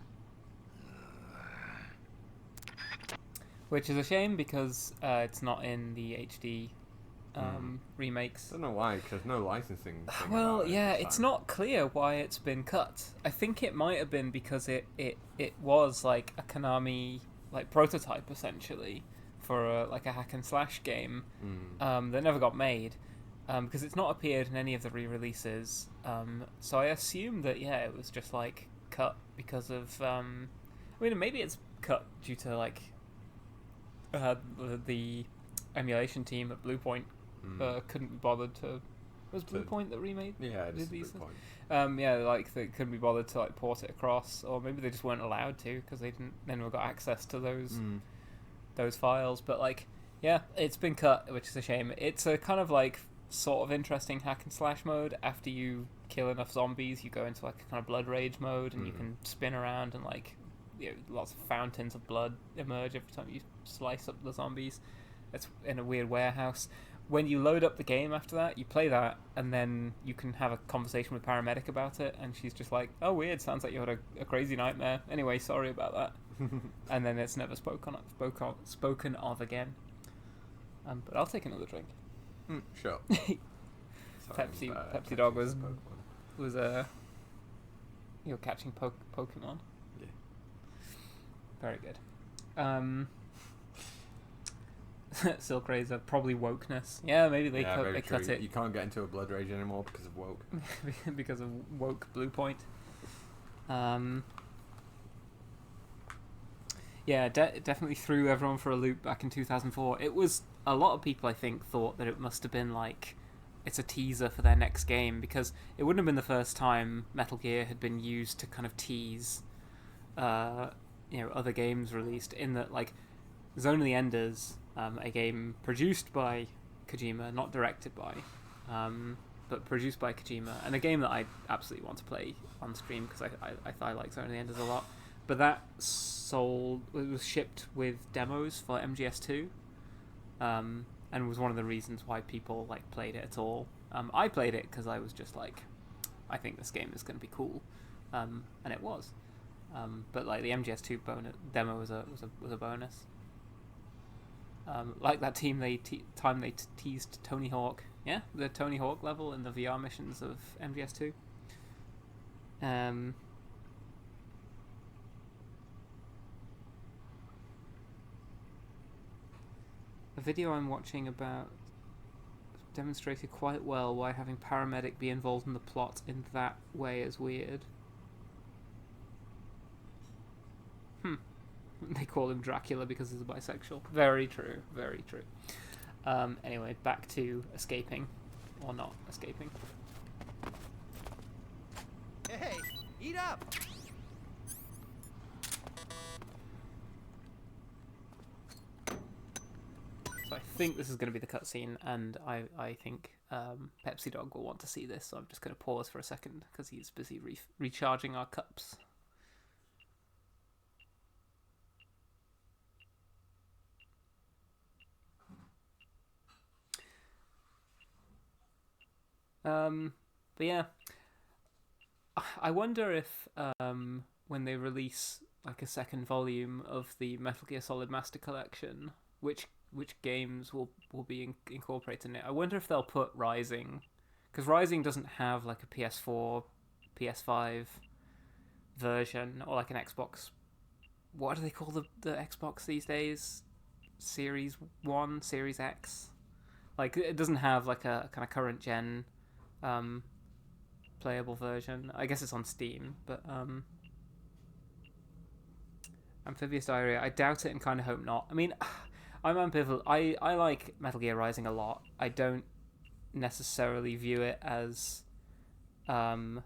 Which is a shame because it's not in the HD remakes. I don't know why, because no licensing thing Well, about it yeah, this it's time. not clear why it's been cut. I think it might have been because it was like a Konami like prototype essentially for a hack and slash game that never got made because it's not appeared in any of the re-releases. So I assume that it was just like cut because of I mean maybe it's cut due to like the emulation team at Bluepoint couldn't be bothered to. Was Bluepoint that remade? Yeah, it's these? Bluepoint. Like they couldn't be bothered to like port it across, or maybe they just weren't allowed to because they never got access to those files. But like, yeah, it's been cut, which is a shame. It's a kind of like sort of interesting hack and slash mode. After you kill enough zombies, you go into like a kind of blood rage mode, and you can spin around and like lots of fountains of blood emerge every time you slice up the zombies. It's in a weird warehouse. When you load up the game after that, you play that, and then you can have a conversation with Paramedic about it, and she's just like, oh, weird, sounds like you had a crazy nightmare. Anyway, sorry about that. And then it's never spoken of again. But I'll take another drink. Sure. Pepsi Dog was you're catching Pokemon. Yeah. Very good. Silk Razor, probably wokeness. Yeah, maybe they cut it. You can't get into a blood rage anymore because of woke. Because of woke Bluepoint. Yeah, definitely threw everyone for a loop back in 2004. It was a lot of people I think thought that it must have been like it's a teaser for their next game because it wouldn't have been the first time Metal Gear had been used to kind of tease other games released, in that like Zone of the Enders, a game produced by Kojima, not directed by, but produced by Kojima, and a game that I absolutely want to play on stream because I like Zone of the Enders a lot. But that was shipped with demos for MGS2, and was one of the reasons why people like played it at all. I played it because I was just like, I think this game is going to be cool, and it was. But like the MGS2 demo was a bonus. Like that time they teased Tony Hawk. Yeah, the Tony Hawk level in the VR missions of MGS2. A video I'm watching about demonstrated quite well why having Paramedic be involved in the plot in that way is weird. They call him Dracula because he's a bisexual. Very true, very true. Anyway, back to escaping. Or not escaping. Hey, eat up! So I think this is going to be the cutscene, and I think Pepsi Dog will want to see this, so I'm just going to pause for a second because he's busy recharging our cups. But yeah, I wonder if when they release like a second volume of the Metal Gear Solid Master Collection, which games will be incorporated in it. I wonder if they'll put Rising, because Rising doesn't have like a PS4, PS5 version, or like an Xbox. What do they call the Xbox these days? Series 1, Series X. Like it doesn't have like a kind of current gen playable version. I guess it's on Steam, but Amphibious Diarrhea, I doubt it and kind of hope not. I mean, I'm ambivalent. I like Metal Gear Rising a lot. I don't necessarily view it as in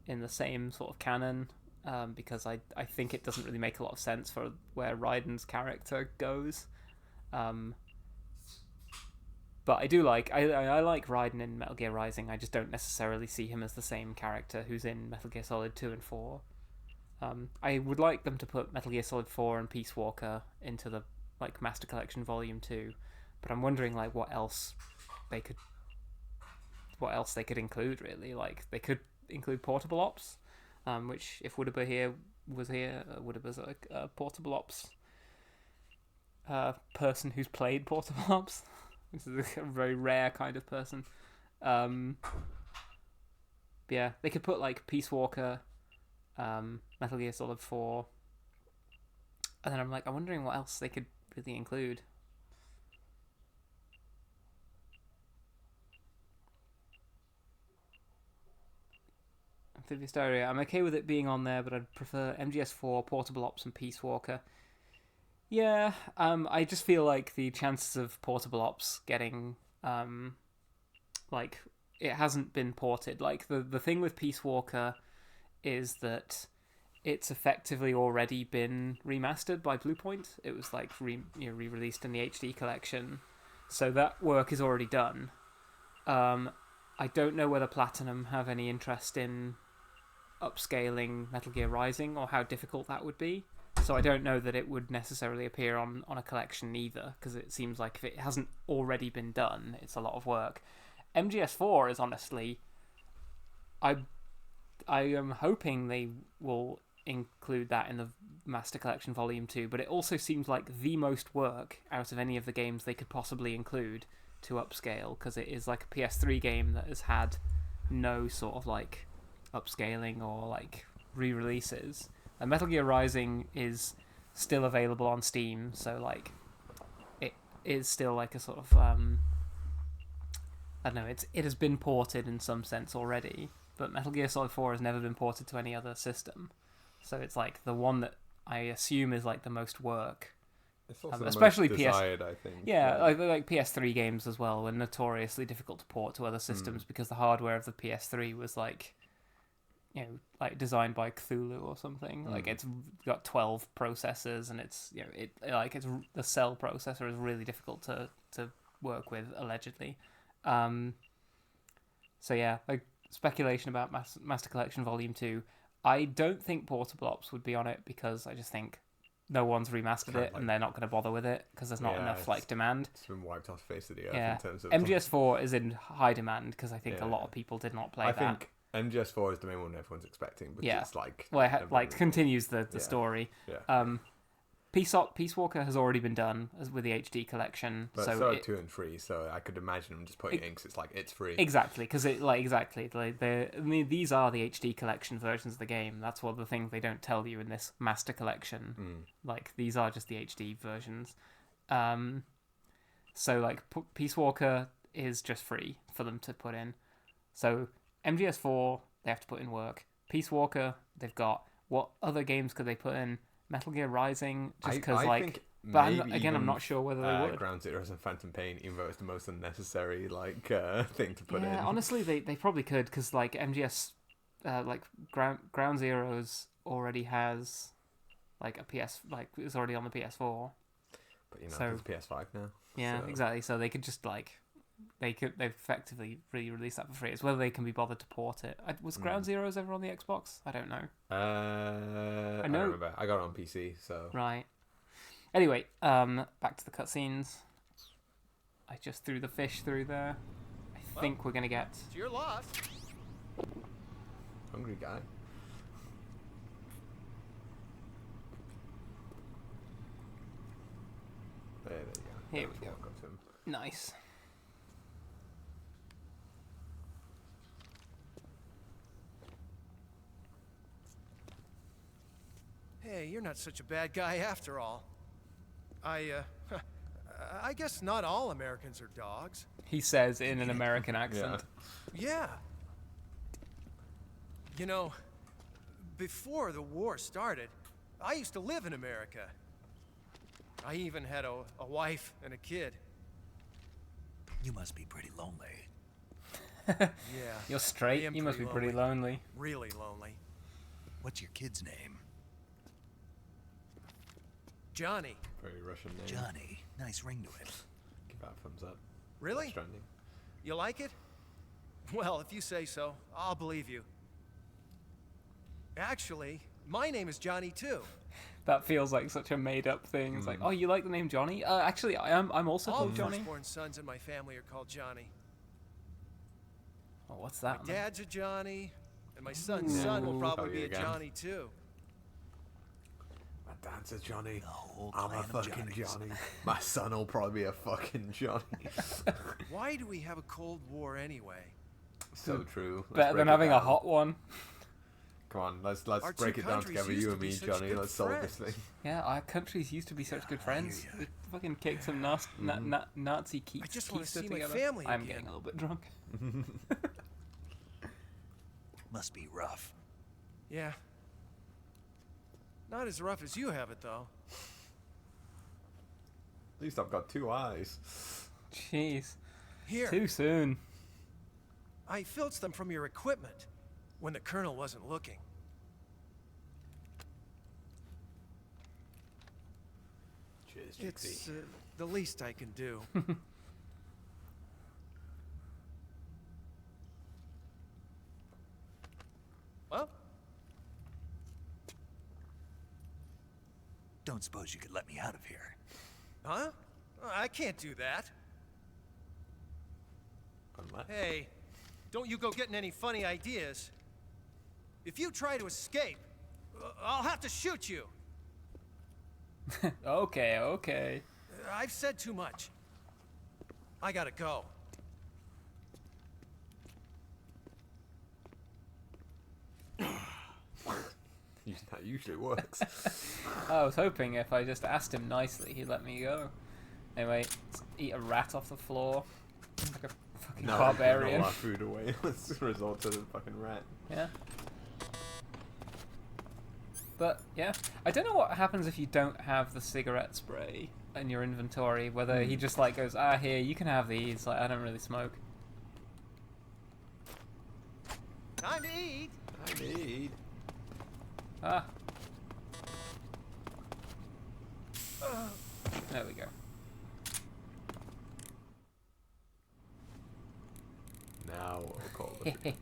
the same sort of canon because I think it doesn't really make a lot of sense for where Raiden's character goes. But I do like I like Raiden in Metal Gear Rising. I just don't necessarily see him as the same character who's in Metal Gear Solid 2 and 4. I would like them to put Metal Gear Solid 4 and Peace Walker into the like Master Collection Volume 2, but I'm wondering like what else they could include really. Like they could include Portable Ops, which if Woodaber was here, Woodaber's a Portable Ops person who's played Portable Ops. This is a very rare kind of person. Yeah, they could put like Peace Walker, Metal Gear Solid 4, and then I'm wondering what else they could really include. Amphibious Diarrhea, I'm okay with it being on there, but I'd prefer MGS4, Portable Ops, and Peace Walker. Yeah, I just feel like the chances of Portable Ops getting, it hasn't been ported. Like, the thing with Peace Walker is that it's effectively already been remastered by Bluepoint. It was, re-released in the HD collection. So that work is already done. I don't know whether Platinum have any interest in upscaling Metal Gear Rising or how difficult that would be. So I don't know that it would necessarily appear on a collection either, because it seems like if it hasn't already been done, it's a lot of work. MGS4 is honestly... I am hoping they will include that in the Master Collection Volume 2, but it also seems like the most work out of any of the games they could possibly include to upscale, because it is like a PS3 game that has had no sort of like upscaling or like re-releases. And Metal Gear Rising is still available on Steam, so like it is still like a sort of I don't know, it has been ported in some sense already, but Metal Gear Solid 4 has never been ported to any other system. So it's like the one that I assume is like the most work. It's also especially most desired, I think. Yeah, like PS3 games as well were notoriously difficult to port to other systems because the hardware of the PS3 was like, you know, like designed by Cthulhu or something. Like it's got 12 processors, and it's, you know, the Cell processor is really difficult to work with, allegedly. So yeah, like speculation about Master Collection Volume 2. I don't think Portable Ops would be on it because I just think no one's remastered it, and they're not going to bother with it because there's not enough like demand. It's been wiped off the face of the earth in terms of MGS4 is in high demand because I think a lot of people did not play that. I think MGS4 is the main one everyone's expecting, but it's like... Well, it continues the story. Yeah. Peace Walker has already been done with the HD collection. But so 2 and 3, so I could imagine them just putting inks. It's like, it's free. Exactly, because these are the HD collection versions of the game. That's one of the things they don't tell you in this Master Collection. Like, these are just the HD versions. So, like, Peace Walker is just free for them to put in. So, MGS4, they have to put in work. Peace Walker, they've got... What other games could they put in? Metal Gear Rising, just because, like... But I'm not sure whether they would. Ground Zeroes and Phantom Pain, even though it's the most unnecessary, like, thing to put in. Yeah, honestly, they probably could, because, like, MGS... Ground Zeroes already has, like, a PS... Like, it's already on the PS4. But, you know, there's PS5 now. Yeah, so. Exactly. So they could just, like... They've effectively re-released that for free. It's whether they can be bothered to port it. Was Ground Zeroes ever on the Xbox? I don't know. I don't remember. I got it on PC, so... Right. Anyway, back to the cutscenes. I just threw the fish through there. I think we're going to get... It's your loss. Hungry guy. There you go. Here we go. Nice. Hey, you're not such a bad guy after all. I guess not all Americans are dogs. He says in an American accent. Yeah. You know, before the war started, I used to live in America. I even had a wife and a kid. You must be pretty lonely. Yeah. You're straight. You must be pretty lonely. Really lonely. What's your kid's name? Johnny. Very Russian name. Johnny. Nice ring to it. Give that a thumbs up. Really? Stranding. You like it? Well, if you say so, I'll believe you. Actually, my name is Johnny too. That feels like such a made-up thing. It's like, oh, you like the name Johnny? Actually, I'm also All called Johnny. firstborn sons in my family are called Johnny. Oh, what's that? My dad's a Johnny, and my son's son will probably be a Johnny too. My dad's a Johnny. whole I'm a clan of fucking Johnnies. Johnny. My son will probably be a fucking Johnny. Why do we have a Cold War anyway? So true. Let's Better break than it having a down. hot one. Come on, let's Our break two it down countries together, used you to and be me, such Johnny. good Let's solve this friends. thing. Yeah, our countries used to be such good friends. ya. We fucking kicked some Nazi keys. I just wanna keister see my together. family I'm again. getting a little bit drunk. Must be rough. Yeah. Not as rough as you have it, though. At least I've got 2 eyes. Jeez. Here, Too soon. I filched them from your equipment when the Colonel wasn't looking. Cheers, It's the least I can do. Well, Don't suppose you could let me out of here? huh? I can't do that. Hey, don't you go getting any funny ideas. If you try to escape, I'll have to shoot you. Okay, okay. I've said too much. I gotta go. That usually works. I was hoping if I just asked him nicely, he'd let me go. Anyway, let's eat a rat off the floor. Like a fucking No, barbarian. all our food away. Let's resort to the fucking rat. Yeah. But, yeah. I don't know what happens if you don't have the cigarette spray in your inventory. Whether he just, like, goes, here, you can have these. Like, I don't really smoke. Time to eat. I need. Ah. There we go. Now we'll call it.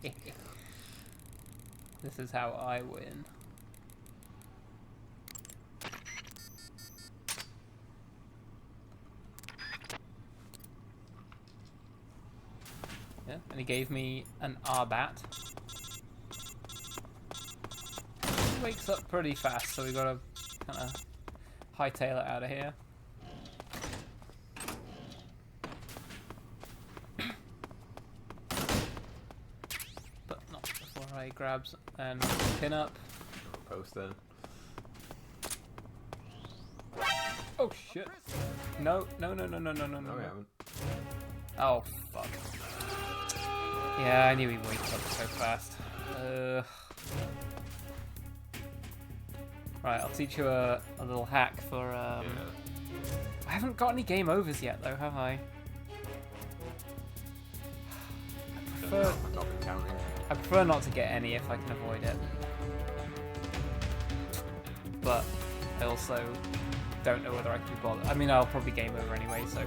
This is how I win. Yeah, and he gave me an R-Bat. He wakes up pretty fast, so we gotta kind of hightail it out of here. But not before I grabs and pin up. Post then. Oh shit! No, no, no, no, no, no, no, No, no. we haven't. Oh fuck. Yeah, I knew he'd wake up so fast. Right, I'll teach you a little hack for. I haven't got any game overs yet, though, have I? I prefer not to get any if I can avoid it. But I also don't know whether I can be bothered. I mean, I'll probably game over anyway, so.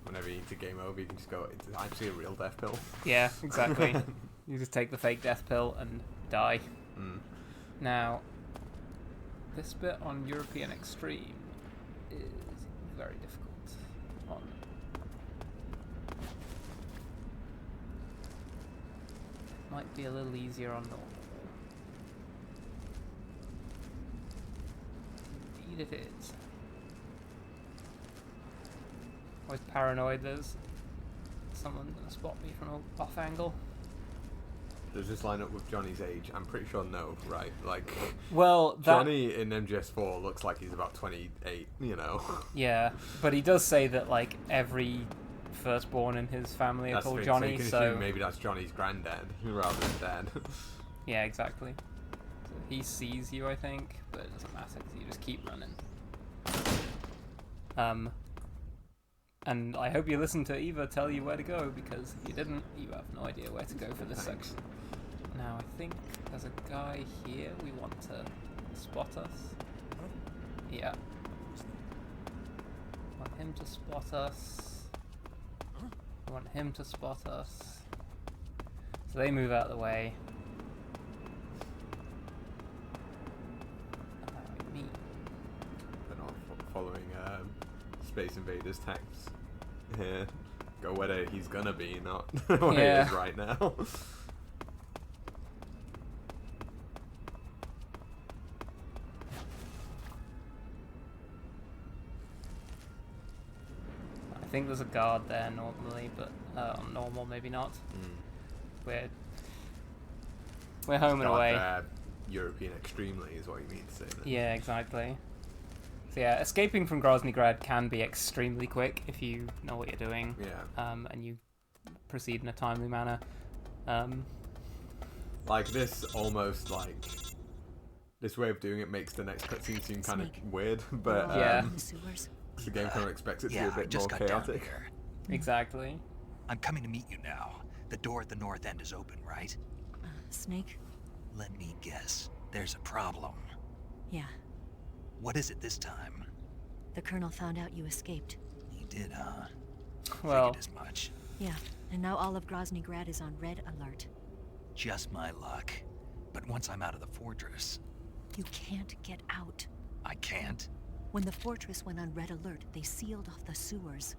Whenever you need to game over, you can just go, it's actually a real death pill. Yeah, exactly. You just take the fake death pill and die. Mm. Now, this bit on European Extreme is very difficult. On might be a little easier on normal. Indeed it is. Always paranoid there's someone gonna spot me from an off angle. Does this line up with Johnny's age? I'm pretty sure no, right? Like, well, that... Johnny in MGS4 looks like he's about 28, you know? Yeah, but he does say that, like, every firstborn in his family are called Johnny, so you can assume maybe that's Johnny's granddad rather than dad. Yeah, exactly. So he sees you, I think, but it doesn't matter because you just keep running. And I hope you listened to Eva tell you where to go, because if you didn't, you have no idea where to go for this section. Now I think there's a guy here we want to spot us. Yeah. Want him to spot us. Want him to spot us. So they move out of the way. Me. They're not following Space Invaders tax. Yeah. Go where he's gonna be, not where he is right now. I think there's a guard there normally, but on normal maybe not. We're home and away. European extremely is what you mean to say. Then. Yeah, exactly. So yeah, escaping from Grozny Grad can be extremely quick if you know what you're doing. Yeah. And you proceed in a timely manner. Like this, almost like this way of doing it makes the next cutscene seem kind of weird, but the game kind of expects it to be a bit more chaotic. Exactly. I'm coming to meet you now. The door at the north end is open, right? Snake? Let me guess. There's a problem. Yeah. What is it this time? The Colonel found out you escaped. He did, huh? Well, figured as much. Yeah, and now all of Grozny Grad is on red alert. Just my luck. But once I'm out of the fortress... You can't get out. I can't? When the fortress went on red alert, they sealed off the sewers.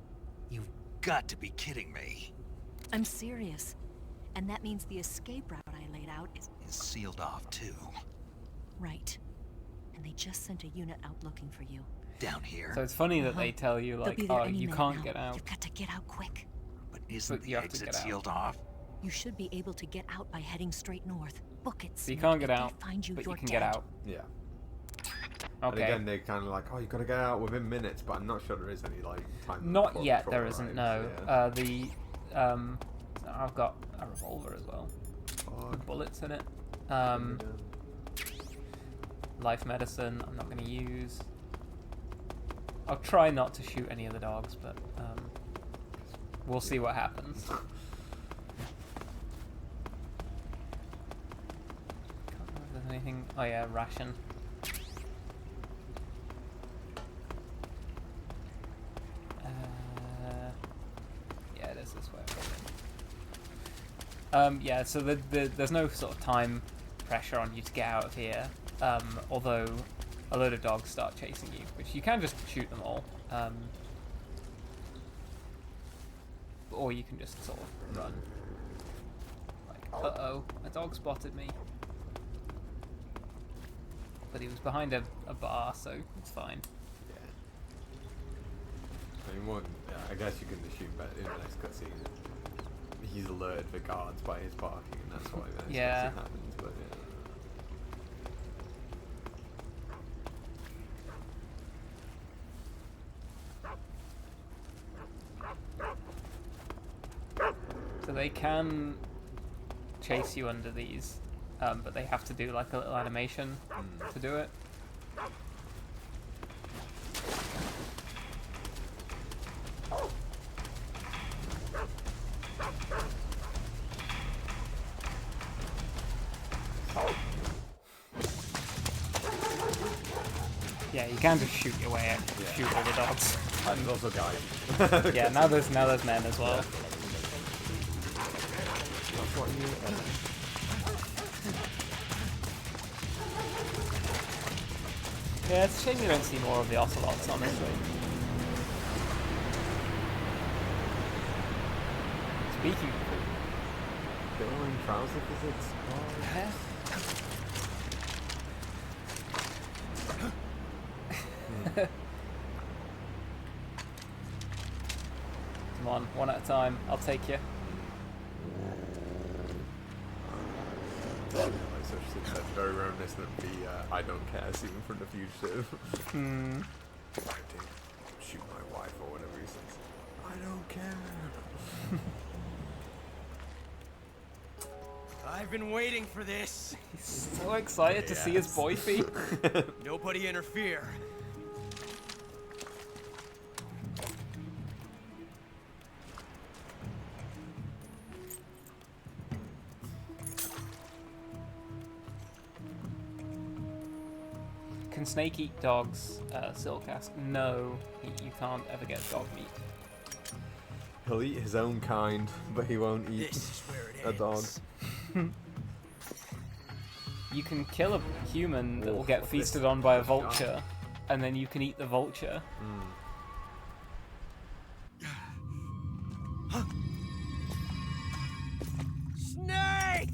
You've got to be kidding me. I'm serious. And that means the escape route I laid out is sealed off, too. Right. And they just sent a unit out looking for you. Down here? So it's funny that they tell you, like, oh, you can't get out. You've got to get out quick. But isn't the exit sealed off? You should be able to get out by heading straight north. Book it, So you can't get out, find you, but you're you can dead. get out. Yeah. Okay. And again, they're kind of like, oh, you got to get out within minutes, but I'm not sure there is any like time. Not yet. There isn't. Arrives, No. yeah. I've got a revolver as well. With bullets in it. Life medicine. I'm not going to use. I'll try not to shoot any of the dogs, but we'll see what happens. Can't remember if there's anything. Oh yeah, ration. Yeah, it is this way. Yeah, so there's no sort of time pressure on you to get out of here. Although a load of dogs start chasing you, which you can just shoot them all. Or you can just sort of run. Like, uh-oh, a dog spotted me. But he was behind a bar, so it's fine. Yeah. I mean, I guess you can assume that in the next cutscene, he's alerted for guards by his parking, and that's why the next cutscene happens, but yeah. So they can chase you under these, but they have to do like a little animation to do it. Yeah, you can just shoot your way out, shoot all the dogs. And also guys. Yeah, now there's men as well. That's what you. Yeah, it's a shame you don't see more of the ocelots, honestly. Speaking of They're wearing trouser physics. Come on, one at a time. I'll take you. That's very reminiscent of the I don't care scene from The Fugitive. Shoot my wife or whatever he says. I don't care. I've been waiting for this. He's so excited to see his boy feet. Nobody interfere. Snake eat dogs, Silcask? No, you can't ever get dog meat. He'll eat his own kind, but he won't eat This is where it a dog. ends. You can kill a human that will get this- feasted on by a vulture, and then you can eat the vulture. Snake!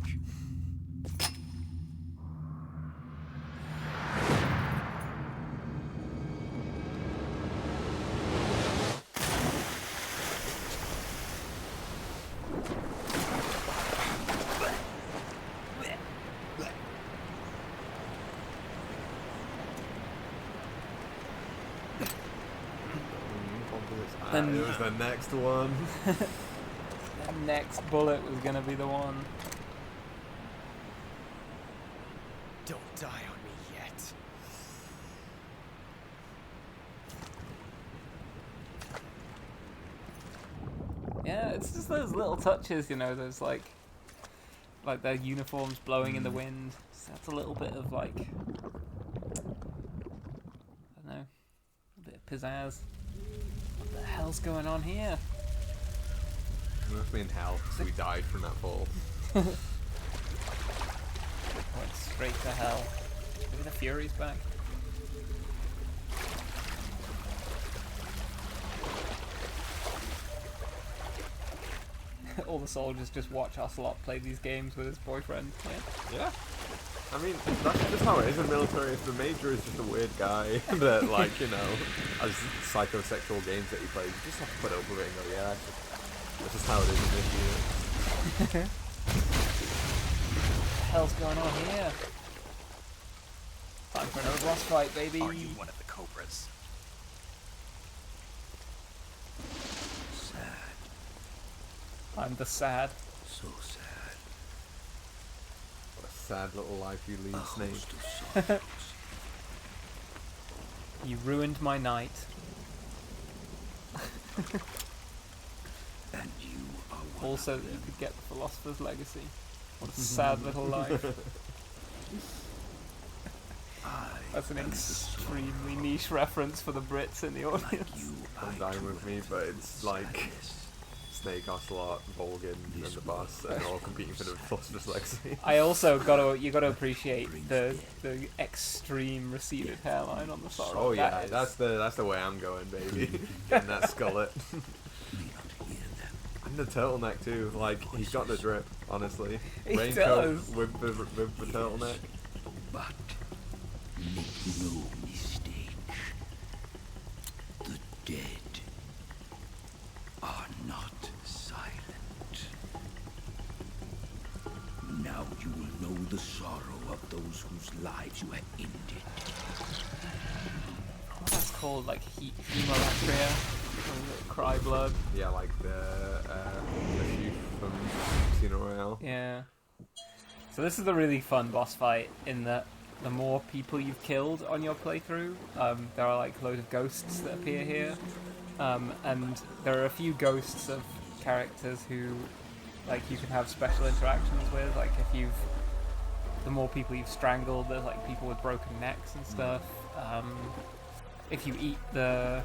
It was the next one. The next bullet was gonna be the one. Don't die on me yet. Yeah, it's just those little touches, you know, those like their uniforms blowing in the wind. So that's a little bit of like, I don't know, a bit of pizzazz. What the hell's going on here? We must be in hell because we died from that fall. Went straight to hell. Maybe the Fury's back. All the soldiers just watch Ocelot play these games with his boyfriend. Yeah. I mean, that's just how it is in military. If the major is just a weird guy that, like, you know, has psychosexual games that he plays, you just have to put up with it and go, yeah, that's just how it is in this unit. What the hell's going on here? Time for another boss fight, baby. Are you one of the Cobras? Sad. I'm the sad. So sad. What a sad little life you lead, A Snake. host of sorrows. You ruined my night. And you are one Also, of that you them. could get the Philosopher's Legacy. What a sad little life. That's an extremely niche reference for the Brits in the audience. Come dine with me, but it's like Snake, Ocelot, Volgin, and the boss, and they're all competing for the Philosopher's Legacy. I also you gotta appreciate the extreme receded hairline on the Sorrow. Oh yeah, That is- that's the way I'm going, baby. Getting that skullet. And the turtleneck too. Like he's got the drip, honestly. He Raincoat does. with the turtleneck. But make no mistake, the dead are not silent. Now you will know the sorrow of those whose lives you have ended. What that's called, like Hemolatria? Cry blood. Yeah, like the chief from Casino Royale. Yeah. So this is a really fun boss fight in that the more people you've killed on your playthrough, there are like loads of ghosts that appear here, and there are a few ghosts of characters who, like, you can have special interactions with. Like the more people you've strangled, there's like people with broken necks and stuff. If you eat the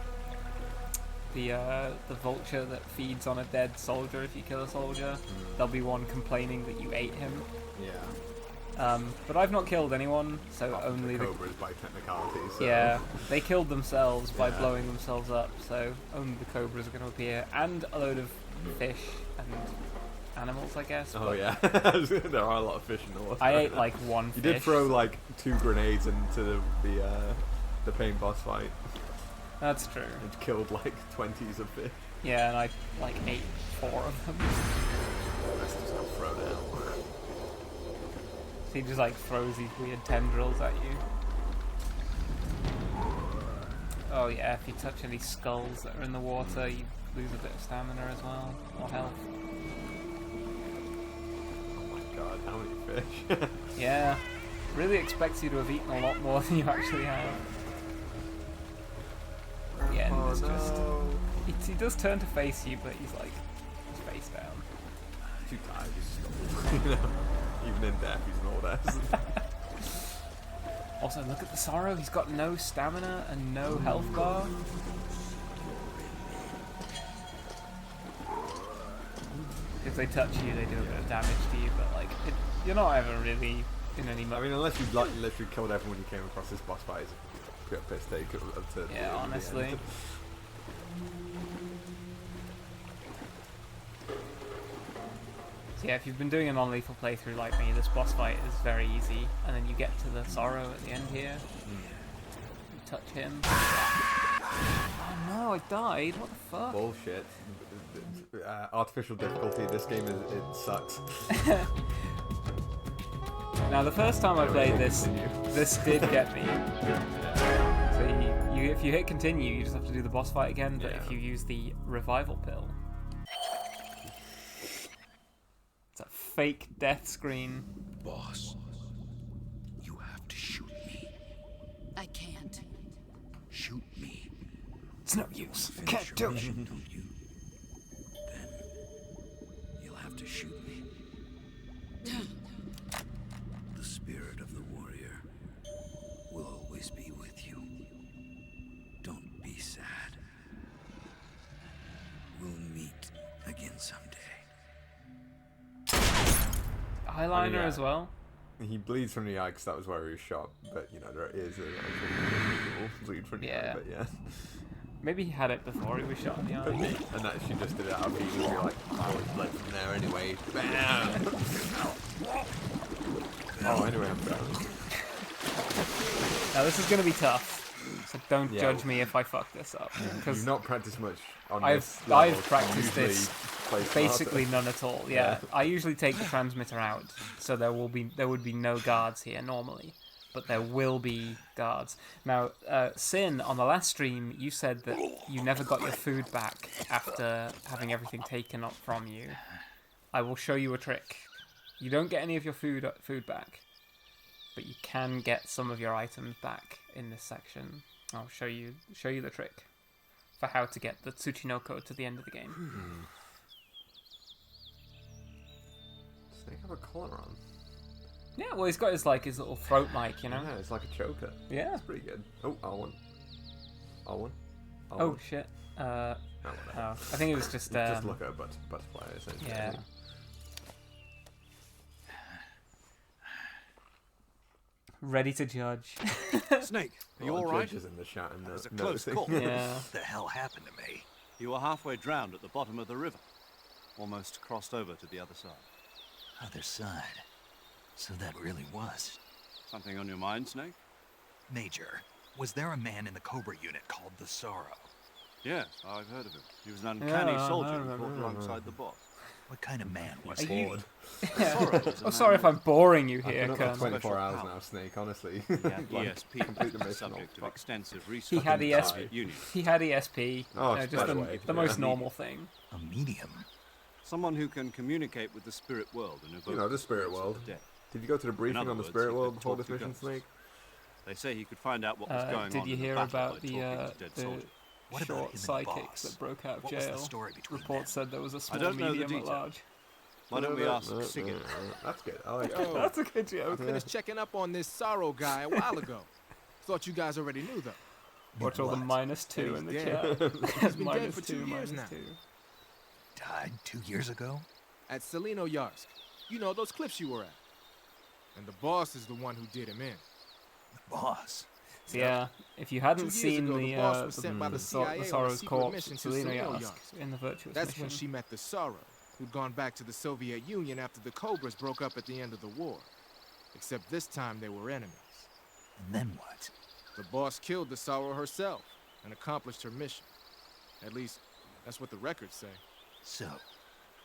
vulture that feeds on a dead soldier, if you kill a soldier, there'll be one complaining that you ate him. Yeah. But I've not killed anyone, so only the the Cobras by technicality. So. yeah, they killed themselves by Yeah. blowing themselves up, so only the Cobras are going to appear, and a load of fish and animals, I guess. Oh but yeah, there are a lot of fish in the water. I ate like one You fish. did throw like 2 grenades into the pain boss fight. That's true. It killed like 20s of fish. Yeah, and I like ate 4 of them. The rest just got thrown out. So he just like throws these weird tendrils at you. Oh yeah, if you touch any skulls that are in the water, you lose a bit of stamina as well, or health. Oh my god, how many fish? Yeah, really expects you to have eaten a lot more than you actually have. Yeah, and it's just he does turn to face you, but he's like face down. Too tired, he's just you know, even in death, he's an old ass. Also, look at the Sorrow. He's got no stamina and no health bar. If they touch you, they do a bit of damage to you, but like, you're not ever really in any. I mean, unless you've like literally killed everyone you came across this boss fight, it's a pure piss take up to Yeah, honestly. So yeah, if you've been doing a non-lethal playthrough like me, this boss fight is very easy, and then you get to the Sorrow at the end here. You touch him. Oh no, I died. What the fuck? Bullshit. Artificial difficulty. This game it sucks. Now the first time I played this did get me. So if you hit continue, you just have to do the boss fight again. But if you use the revival pill, it's a fake death screen. Boss, you have to shoot me. I can't. Shoot me. It's no use. I can't do it. Don't you? Then you'll have to shoot me. The spirit of the warrior will always be with you. Don't be sad. We'll meet again someday. Eyeliner yeah. as well. He bleeds from the eye because that was where he was shot. But you know there is a bleed from the eye. But yeah. Maybe he had it before he was shot in the eye. Could be. And that she just did it out of heat and be like, oh, it's bled from there anyway. Bam! Oh, anyway, I'm down. Now this is going to be tough. So don't judge me if I fuck this up. You've not practiced much on I've this level. I've practiced this basically none at all. Yeah. I usually take the transmitter out, so there would be no guards here normally, but there will be guards. Now, Sin, on the last stream, you said that you never got your food back after having everything taken up from you. I will show you a trick. You don't get any of your food back, but you can get some of your items back in this section. I'll show you the trick for how to get the Tsuchinoko to the end of the game. Snake have a collar on. Yeah, well, he's got his little throat mic, you know. Yeah, it's like a choker. Yeah, it's pretty good. Oh, R1. Oh shit. I think it was just. Just look at a butterfly, essentially. Yeah. Ready to judge. Snake, are you all right? Judges in the chat and That was a noticing. close call. Yeah. What the hell happened to me? You were halfway drowned at the bottom of the river. Almost crossed over to the other side. Other side. So that really was. Something on your mind, Snake? Major, was there a man in the Cobra unit called the Sorrow? Yes, I've heard of him. He was an uncanny soldier who fought alongside the boss. What kind of man was Are he? you... I'm sorry if I'm boring you I've here, been up Colonel. for 24 hours now, Snake, honestly. He had Like, ESP, complete the mission. subject of extensive research. He had in the ESP. Soviet Union. He had ESP. Oh, just by the way, the most yeah. normal thing. A medium? Someone who can communicate with the spirit world and evoke You know, the spirit spirits of world. the dead. Did you go to the briefing other on the words, spirit he world could before talk this to mission, ghosts. Snake? They say he could find out what was going Did on you in the hear battle about by the talking to dead soldiers. What about short him and the psychics boss? that broke out of What was jail? the story between Reports said there was a small don't know the medium at details. large. Why don't we ask Sigurd? That's good. I like Yo, That's a good joke. I finished checking up on this Sorrow guy a while ago. Thought you guys already knew, though. Watch all the -2 in the He's chat. He's been dead for 2 -2, years now. -2. Died 2 years ago? At Selino-Yarsk. You know, those cliffs you were at. And the boss is the one who did him in. The boss? So yeah, if you hadn't 2 years seen ago, the the boss was sent by the CIA on a Sorrow's secret corpse mission at to Selino-Yarsk Selino-Yarsk. in the Virtuous That's mission. when she met the Sorrow, who'd gone back to the Soviet Union after the Cobras broke up at the end of the war. Except this time they were enemies. And then what? The boss killed the Sorrow herself and accomplished her mission. At least, that's what the records say. So,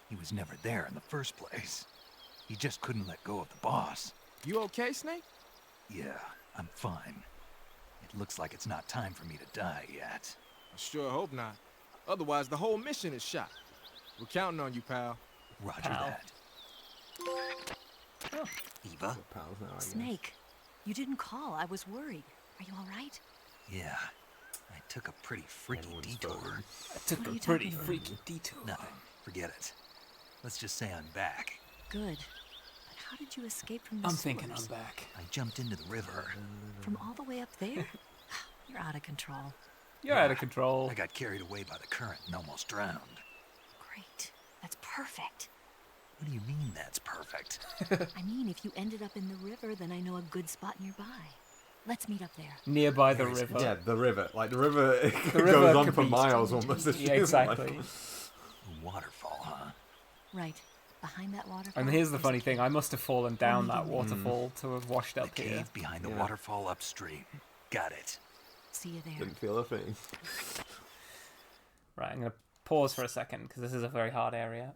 he was never there in the first place. He just couldn't let go of the boss. You okay, Snake? Yeah, I'm fine. It looks like it's not time for me to die yet. I sure hope not. Otherwise, the whole mission is shot. We're counting on you, pal. Roger Pal. that. Eva? pals now, I guess. Snake, you didn't call. I was worried. Are you all right? Yeah, I took a pretty freaky Everyone's detour. spoken. I took What are a you pretty talking about? freaky detour. Nothing. Forget it. Let's just say I'm back. Good. But How did you escape from the I'm thinking I'm sewers? back. I jumped into the river. From all the way up there? You're out of control. You're out of control. I got carried away by the current and almost drowned. Great. That's perfect. What do you mean that's perfect? I mean, if you ended up in the river, then I know a good spot nearby. Let's meet up there. Nearby the river. Yeah, the river. Like the river, it The river goes on could for be- miles almost. it Yeah, feels like. exactly. Waterfall, huh? Right. Behind that waterfall. And here's the there's funny a thing, I must have fallen down that waterfall to have washed The up here. cave behind the Yeah. waterfall upstream. Got it. See you there. Didn't feel a thing. Right, I'm going to pause for a second, because this is a very hard area.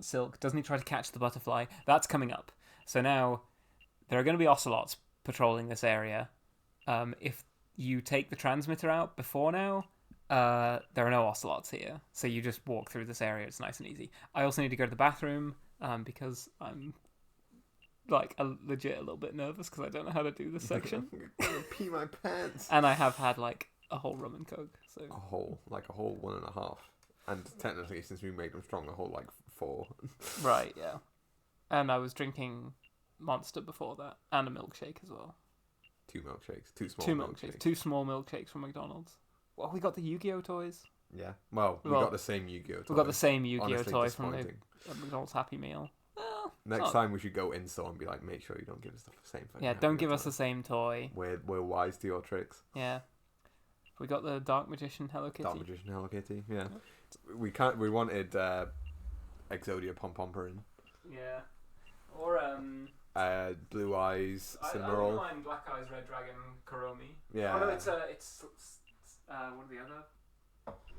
Silk, doesn't he try to catch the butterfly? That's coming up. So now, there are going to be ocelots patrolling this area. If you take the transmitter out before now, there are no ocelots here. So you just walk through this area, it's nice and easy. I also need to go to the bathroom, because I'm like legit a little bit nervous because I don't know how to do this section. I'm gonna pee my pants. And I have had like a whole rum and coke. So A whole 1.5. And technically, since we made them strong, a whole 4. right, yeah. And I was drinking Monster before that, and a milkshake as well. 2 milkshakes. 2 small Two milkshakes. 2 small milkshakes from McDonald's. Well, we got the Yu-Gi-Oh toys. Yeah. Well, we Well, got the same Yu-Gi-Oh toy. We got the same Yu-Gi-Oh Honestly, toy from the disappointing. McDonald's Happy Meal. Well, Next not- time we should go in store and be like, make sure you don't give us the same thing. Yeah, don't give us the same toy. We're wise to your tricks. Yeah. We got the Dark Magician Hello Kitty. Dark Magician Hello Kitty. Yeah. We wanted Exodia Pom-Pomperin. Yeah. Or Blue Eyes I don't Cimarol. mind Black Eyes Red Dragon Kuromi. Yeah. Oh no, it's one of the other.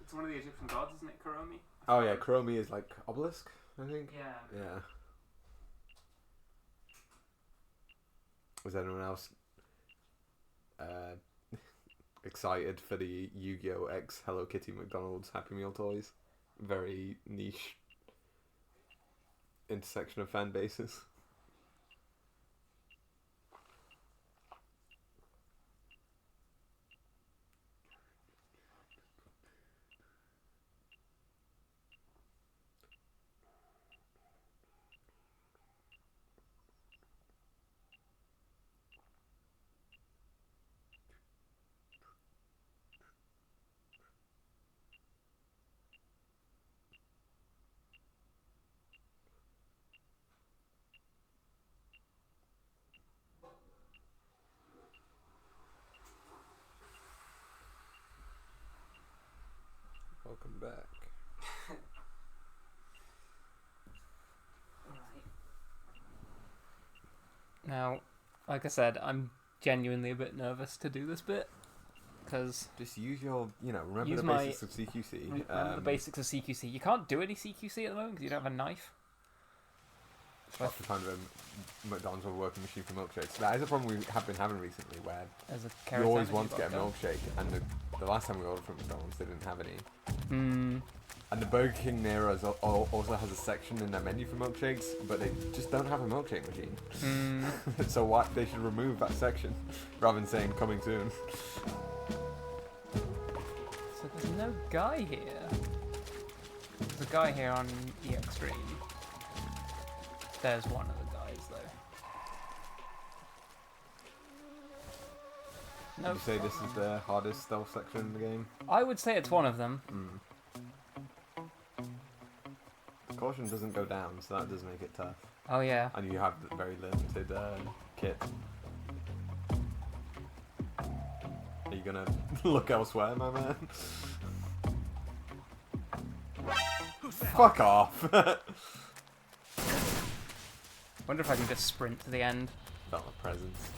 It's one of the Egyptian gods, isn't it? Kuromi. Oh yeah, Kuromi is like obelisk, I think. Yeah. Yeah. Was anyone else excited for the Yu-Gi-Oh! X Hello Kitty McDonald's Happy Meal toys? Very niche intersection of fan bases. Welcome back. Now, like I said, I'm genuinely a bit nervous to do this bit because Just use your, remember Use the my- basics of CQC. remember the basics of CQC. You can't do any CQC at the moment because you don't have a knife. Have to find a McDonald's or working machine for milkshakes. That is a problem we have been having recently, where As a you carrot always sandwich want to you've get a got milkshake, and the last time we ordered from McDonald's, they didn't have any. Hmm. And the Burger King near us also has a section in their menu for milkshakes, but they just don't have a milkshake machine. Hmm. So what? They should remove that section rather than saying coming soon. So there's no guy here. There's a guy here on EXtreme. There's one of the guys though. Would you say this is the hardest stealth section in the game? I would say it's one of them. Caution doesn't go down, so that does make it tough. Oh yeah. And you have the very limited kit. Are you gonna look elsewhere, my man? Fuck off! Wonder if I can just sprint to the end. Felt a presence.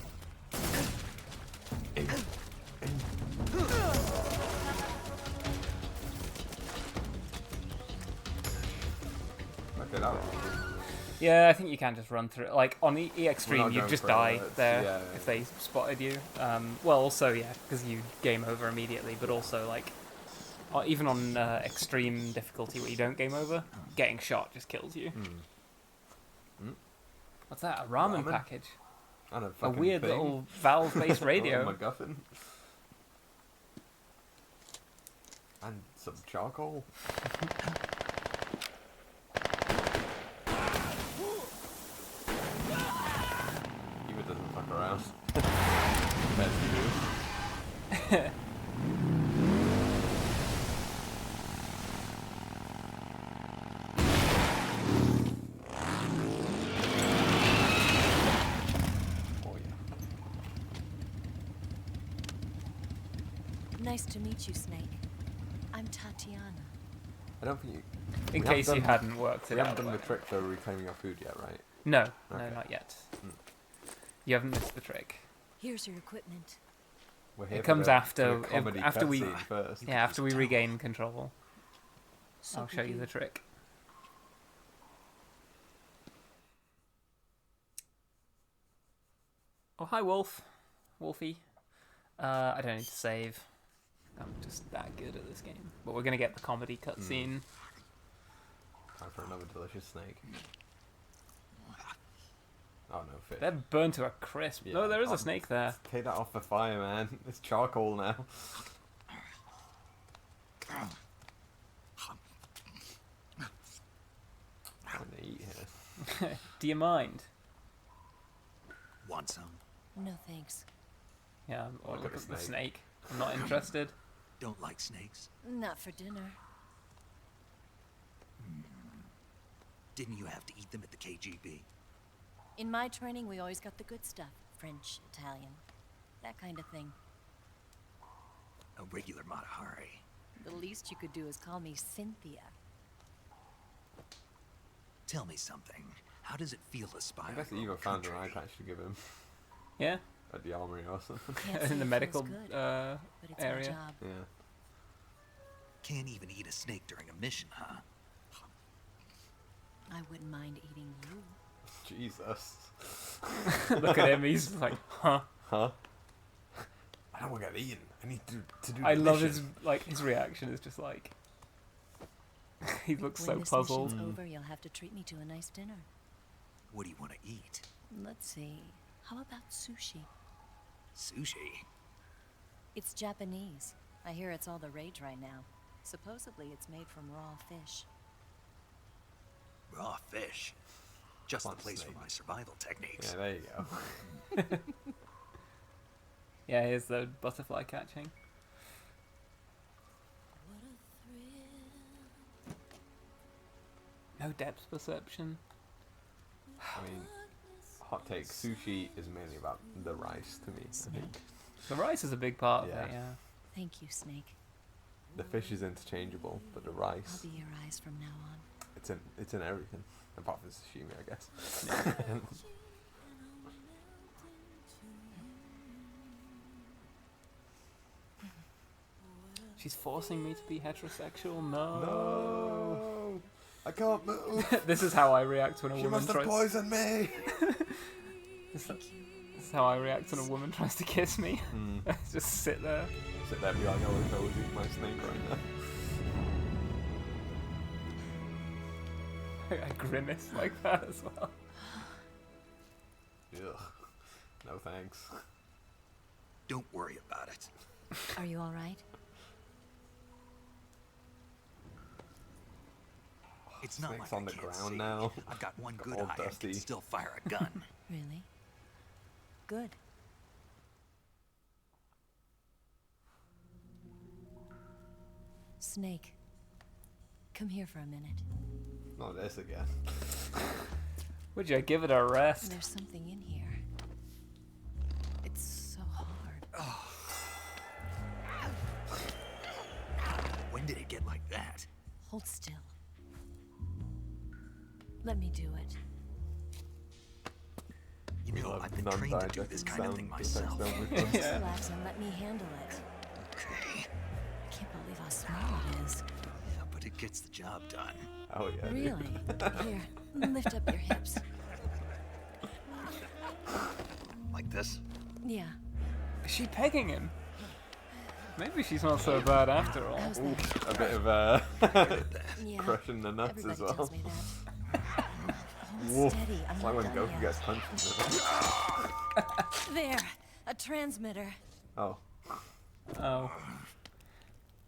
Okay, that was easy. Yeah, I think you can just run through it. Like on the We're EXtreme, not you'd going just for die alerts. there Yeah, if they spotted you. Well, also yeah, because you game over immediately. But also like, even on extreme difficulty where you don't game over, getting shot just kills you. What's that? A ramen package? And A fucking weird thing. little valve-based radio. Oh, MacGuffin. And some charcoal. Nice to meet you, Snake. I'm Tatiana. I don't think you... In we case you haven't hadn't worked it We out. haven't done the by trick for reclaiming our food yet, right? now. No, Okay. no, not yet. You haven't missed the trick. Here's your equipment. We're here It for comes the- after for the comedy after we cutscene first. yeah after we regain control. I'll show you Super the trick. Oh hi Wolf, Wolfie. I don't need to save. I'm just that good at this game. But we're gonna get the comedy cutscene. Time for another delicious snake. Oh no, fish. They're burned to a crisp. Yeah. No, there is Oh, a snake there. Take that off the fire, man. It's charcoal now. Trying to eat here. Do you mind? Want some? No thanks. Yeah, or Look at look the at the snake. snake. I'm not interested. Don't like snakes? Not for dinner. Didn't you have to eat them at the KGB? In my training, we always got the good stuff. French, Italian, that kind of thing. A regular Matahari. The least you could do is call me Cynthia. Tell me something. How does it feel to spy I on guess your Eva own found an country? eye patch to give him Yeah, at the armory or something. Can't say in the it medical feels good, but it's my area. job. Yeah. Can't even eat a snake during a mission, huh? I wouldn't mind eating you. Jesus. Look at him. He's just like, huh? Huh? I don't want to get eaten. I need to do. I the love mission. his reaction is just like he looks When so this puzzled. mission's over, you'll have to treat me to a nice dinner. What do you want to eat? Let's see. How about sushi? Sushi? It's Japanese. I hear it's all the rage right now. Supposedly, it's made from raw fish. Raw fish. Just the Want place snake. for my survival techniques. Yeah, there you go. Yeah, here's the butterfly catching. No depth perception. I mean, hot take: sushi is mainly about the rice to me. I think The rice is a big part Yeah. of it. Yeah. Thank you, Snake. the fish is interchangeable, but the I'll rice, be your eyes from now on. it's in everything, apart from sashimi, I guess. She's forcing me to be heterosexual. No. No, I can't move. This is how I react when a She woman must have tries. poisoned me. This is how I react when a woman tries to kiss me. I just sit there. Sit there and be like, I wish I was eating my snake right now. I grimace like that as well. Ugh. No thanks. Don't worry about it. Are you all right? It's not Snake's like on I the can't ground see. now. I've got one good All eye and dusty. can still fire a gun. Really? Good. Snake, come here for a minute. Not this again. Would you give it a rest? There's something in here. It's so hard. When did it get like that? Hold still. Let me do it. You know, I've been trained to do this kind of thing myself. Just relax and let me handle it. Okay. I can't believe how small it is. Yeah, but it gets the job done. Oh yeah. dude. Really? Here, lift up your hips. Like this? Yeah. Is she pegging him? Maybe she's not so bad after all. How's Ooh, that? a bit of Yeah. crushing the nuts Everybody as well. tells me that. Hold Woof. steady. I'm It's like not when done Goku yet. gets punched. There, a transmitter. Oh. Oh.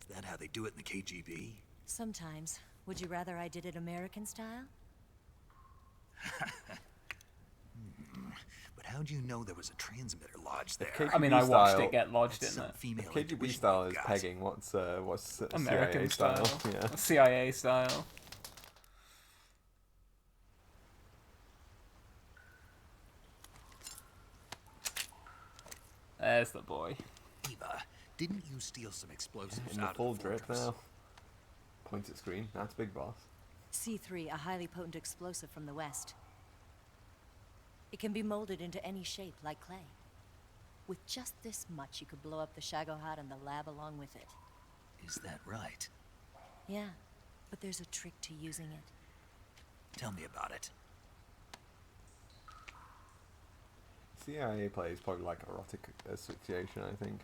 Is that how they do it in the KGB? Sometimes. Would you rather I did it American style? But how'd you know there was a transmitter lodged there? KGB I mean, I watched style- it get lodged in Some it. female KGB intuition style you is got. pegging. What's American CIA style. Yeah. CIA style. There's the boy. Eva, didn't you steal some explosives In the out full of the drip fortress? now. Point at screen. That's big boss. C3, a highly potent explosive from the west. It can be molded into any shape, like clay. With just this much, you could blow up the Shagohod and the lab along with it. Is that right? Yeah, but there's a trick to using it. Tell me about it. CIA play is probably like erotic asphyxiation, I think.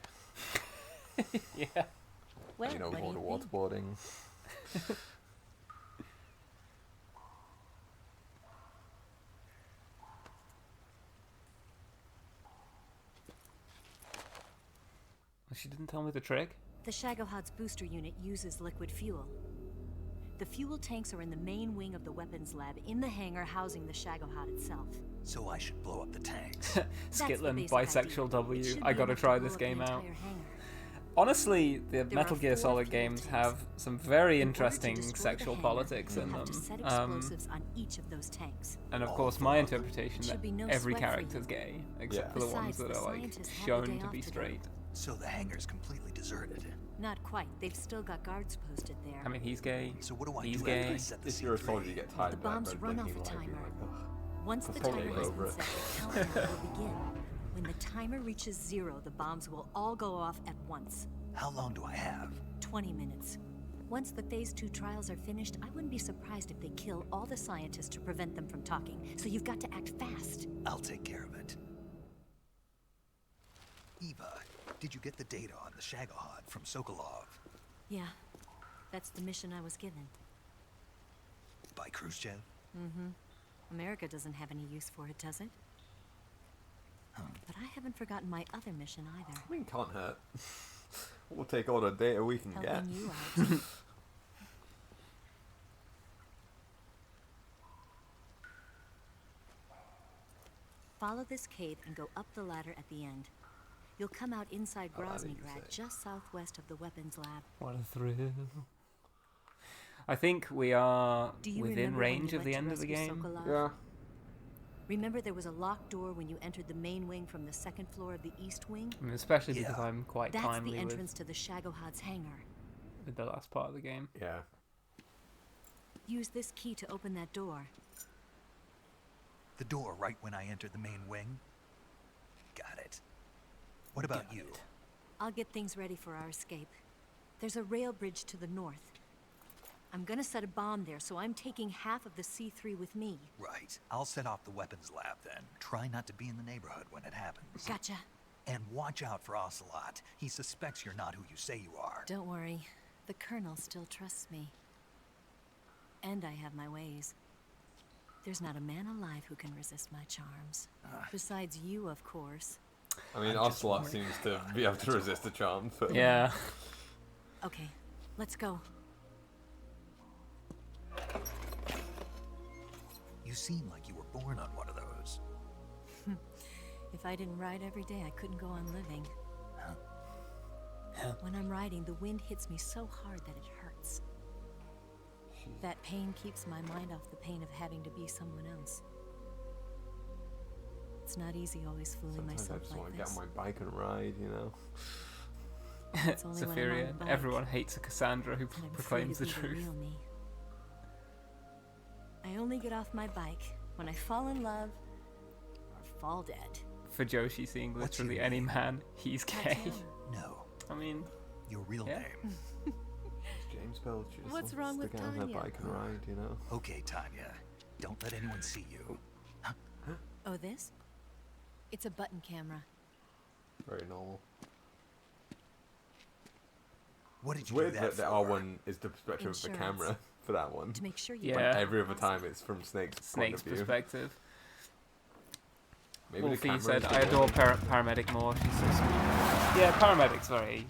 Yeah. Well, You know, what do you think? waterboarding. She didn't tell me the trick. The Shagohod's booster unit uses liquid fuel. The fuel tanks are in the main wing of the weapons lab in the hangar housing the Shagohod itself. So I should blow up the tanks. Skitlin, basic bisexual idea. W. It should I be gotta enough to try blow this up the game out. entire hangar. Honestly, the There Metal are Gear 4 Solid fuel games tanks. have some very In order to interesting destroy the sexual hangar, politics you in have them. to set explosives on each of those tanks. And of course, my interpretation Should that be no every sweat for character's you. gay, except Yeah. for the ones Besides, that the are like scientists have the shown day to off be today. straight. So the hangar's completely deserted. Not quite. They've still got guards posted there. I mean, he's gay. So what do I He's do after I gay. set the If you're a C3? soldier, you get tired The of that bombs red run blinking off a light, you're timer. like, ugh. Once the Let's totally timer get has over been it. set, the countdown will begin. When the timer reaches 0, the bombs will all go off at once. How long do I have? 20 minutes. Once the Phase 2 trials are finished, I wouldn't be surprised if they kill all the scientists to prevent them from talking. So you've got to act fast. I'll take care of it. Eva, did you get the data on the Shagohod from Sokolov? Yeah, that's the mission I was given. By Khrushchev? Mm-hmm. America doesn't have any use for it, does it? But I haven't forgotten my other mission either. I mean, can't hurt. We'll take all the data we can get. Helping you out. Follow this cave and go up the ladder at the end. You'll come out inside Oh, that is Groznygrad, just southwest of the weapons lab. What a thrill. I think we are Do you within remember when range you of went the to end of the rescue game. Sokolov? Yeah. Remember there was a locked door when you entered the main wing from the second floor of the east wing? I mean, especially because I'm quite That's timely the with, entrance to the Shagohod's hangar. with the last part of the game. Yeah. Use this key to open that door. The door right when I entered the main wing? Got it. What about you? I'll get things ready for our escape. There's a rail bridge to the north. I'm gonna set a bomb there, so I'm taking half of the C3 with me. Right. I'll set off the weapons lab then. Try not to be in the neighborhood when it happens. Gotcha. And watch out for Ocelot. He suspects you're not who you say you are. Don't worry. The Colonel still trusts me. And I have my ways. There's not a man alive who can resist my charms. Besides you, of course. I mean, Ocelot seems to be able to resist the charm. But Yeah. Okay, let's go. You seem like you were born on one of those. If I didn't ride every day, I couldn't go on living. When I'm riding, the wind hits me so hard that it hurts. That pain keeps my mind off the pain of having to be someone else. It's not easy always fooling sometimes I myself just want like to get this. on my bike and ride, you know. It's only when I'm on Zephyria. the bike Everyone hates a Cassandra who that I'm free proclaims to the be truth. real me. I only get off my bike when I fall in love or fall dead. For Joshi, seeing What's literally your any name? man, he's gay. No. I mean, Your real yeah. name. James Belch just What's wants wrong to with get on her Tanya? bike and ride, you know. Okay, Tanya. Don't let anyone see you. Oh, this? It's a button camera. Very normal. What did It's you weird do that that the for? R1 is the perspective of the Insurance. camera for that one. To make sure you Yeah. But don't every other pass. time it's from Snake's point Snake's of view. perspective. Maybe the Wolfie camera said, is "I the adore one." paramedic more. She's so sweet." Yeah, paramedic's very,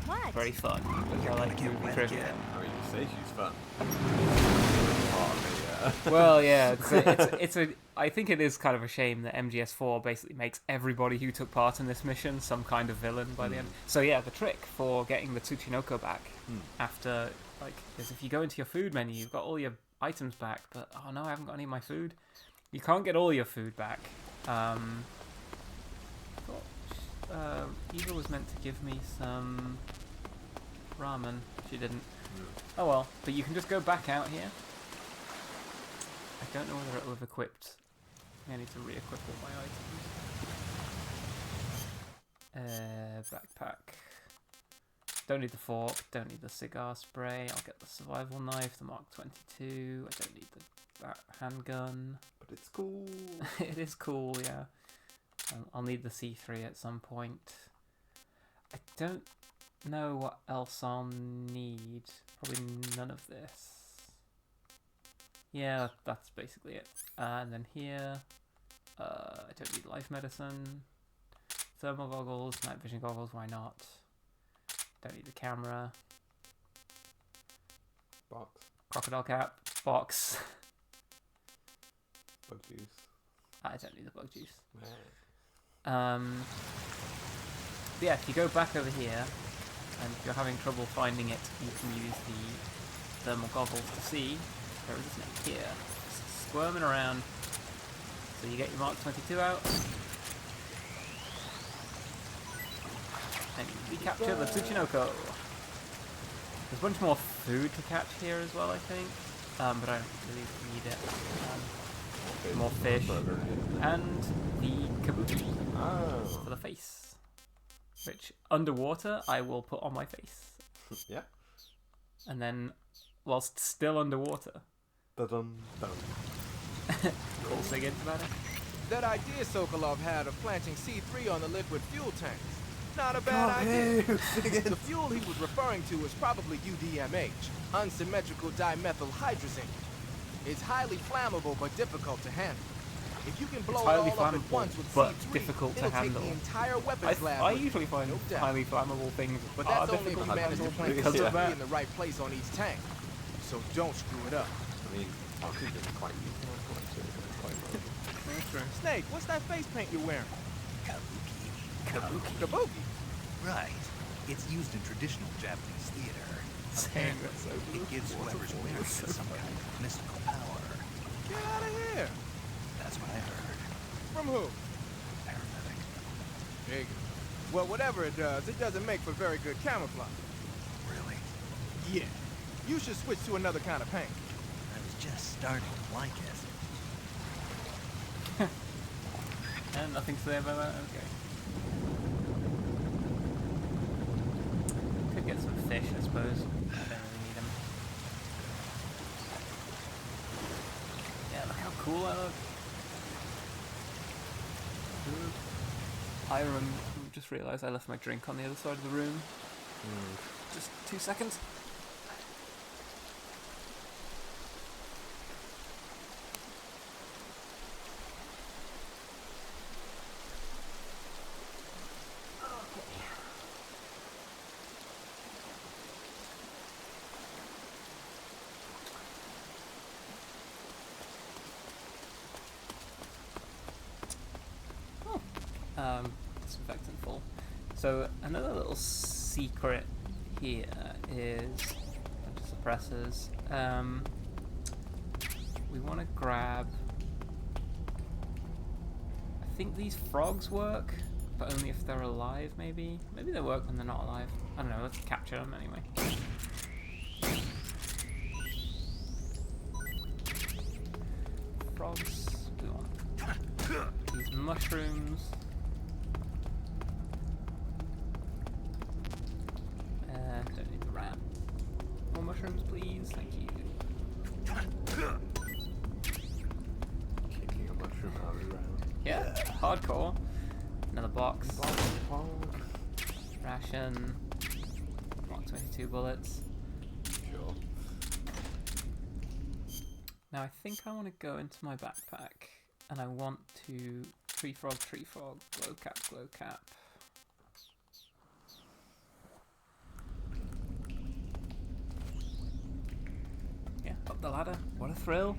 What? very fun. I like movie trivia. I mean, you say she's fun. Part of Well, yeah, it's a. I think it is kind of a shame that MGS4 basically makes everybody who took part in this mission some kind of villain by the end. So yeah, the trick for getting the Tsuchinoko back after, like, is if you go into your food menu, you've got all your items back, but oh no, I haven't got any of my food. You can't get all your food back. I thought Eva was meant to give me some ramen. She didn't. Oh well, but you can just go back out here. I don't know whether it'll have equipped. I need to re-equip all my items. Backpack. Don't need the fork. Don't need the cigar spray. I'll get the survival knife, the Mark 22. I don't need that handgun. But it's cool. It is cool, yeah. I'll need the C3 at some point. I don't know what else I'll need. Probably none of this. Yeah, that's basically it. And then here, I don't need life medicine. Thermal goggles, night vision goggles, why not? Don't need the camera. Box. Crocodile cap, box. Bug juice. I don't need the bug juice. Yeah, if you go back over here, and if you're having trouble finding it, you can use the thermal goggles to see. There is a snake here, squirming around. So you get your Mark 22 out, and you recapture the Tsuchinoko. There's a bunch more food to catch here as well, I think, but I don't really need it. More fish, and the kabuki for the face, which underwater I will put on my face. Yeah. And then, whilst still underwater. Dun-dun. Cool thing about it. That idea Sokolov had of planting C3 on the liquid fuel tanks. Not a bad idea. The fuel he was referring to is probably UDMH, unsymmetrical dimethyl hydrazine. It's highly flammable but difficult to handle. If you can blow it all up at once with C3, difficult to it'll handle. take the entire weapons lab. I usually find highly flammable things but are that's only if difficult you to manage to handle plant because of C3 that. in the right place on each tank. So don't screw it up. I mean, oxygen is quite useful. Snake, what's that face paint you're wearing? Kabuki. Kabuki? Right. It's used in traditional Japanese theater. Apparently, it gives whoever's wearing it some kind of mystical power. Get out of here! That's what I heard. From who? Paramedic. Figure. Well, whatever it doesn't make for very good camouflage. Really? Yeah. You should switch to another kind of paint. I was just starting to like it. And nothing to say about that? Okay. Could get some fish, I suppose. I don't really need them. Yeah, look how cool I look. I just realised I left my drink on the other side of the room. Just 2 seconds. Disinfectant full. So another little secret here is a bunch of suppressors. We want to grab. I think these frogs work, but only if they're alive. Maybe they work when they're not alive. I don't know. Let's capture them anyway. Frogs. We want these mushrooms. Don't need the rat. More mushrooms, please. Thank you. Kicking a mushroom out of the ground. Yeah, hardcore. Another box. Ration. Mark 22 bullets. Sure. Now I think I want to go into my backpack and I want to tree frog, glow cap. Yeah, up the ladder. What a thrill.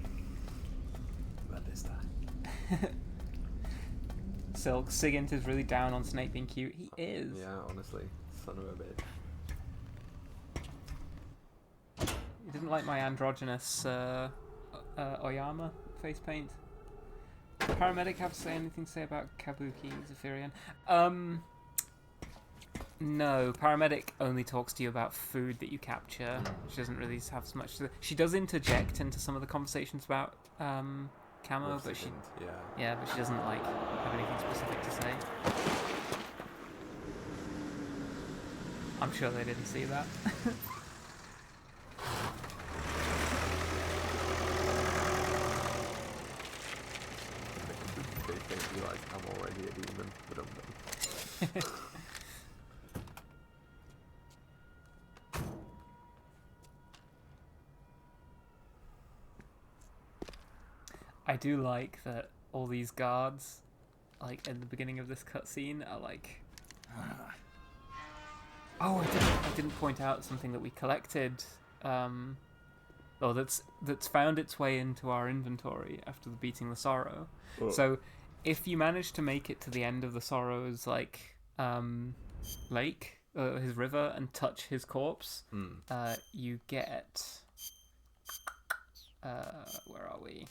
Silk, Sigint is really down on Snape being cute. He is. Yeah, honestly, son of a bitch. He didn't like my androgynous Oyama face paint. Does Paramedic have to say anything to say about Kabuki Zephyrian? No, Paramedic only talks to you about food that you capture. She doesn't really have so much to... She does interject into some of the conversations about Camo, but she... Yeah, but she doesn't, like, have anything specific to say. I'm sure they didn't see that. They think like I'm already a demon, but I'm not. I do like that all these guards, like in the beginning of this cutscene, are like. Oh, I didn't point out something that we collected. Or that's found its way into our inventory after beating the Sorrow. Oh. So, if you manage to make it to the end of the Sorrow's like lake, his river, and touch his corpse, you get. Where are we?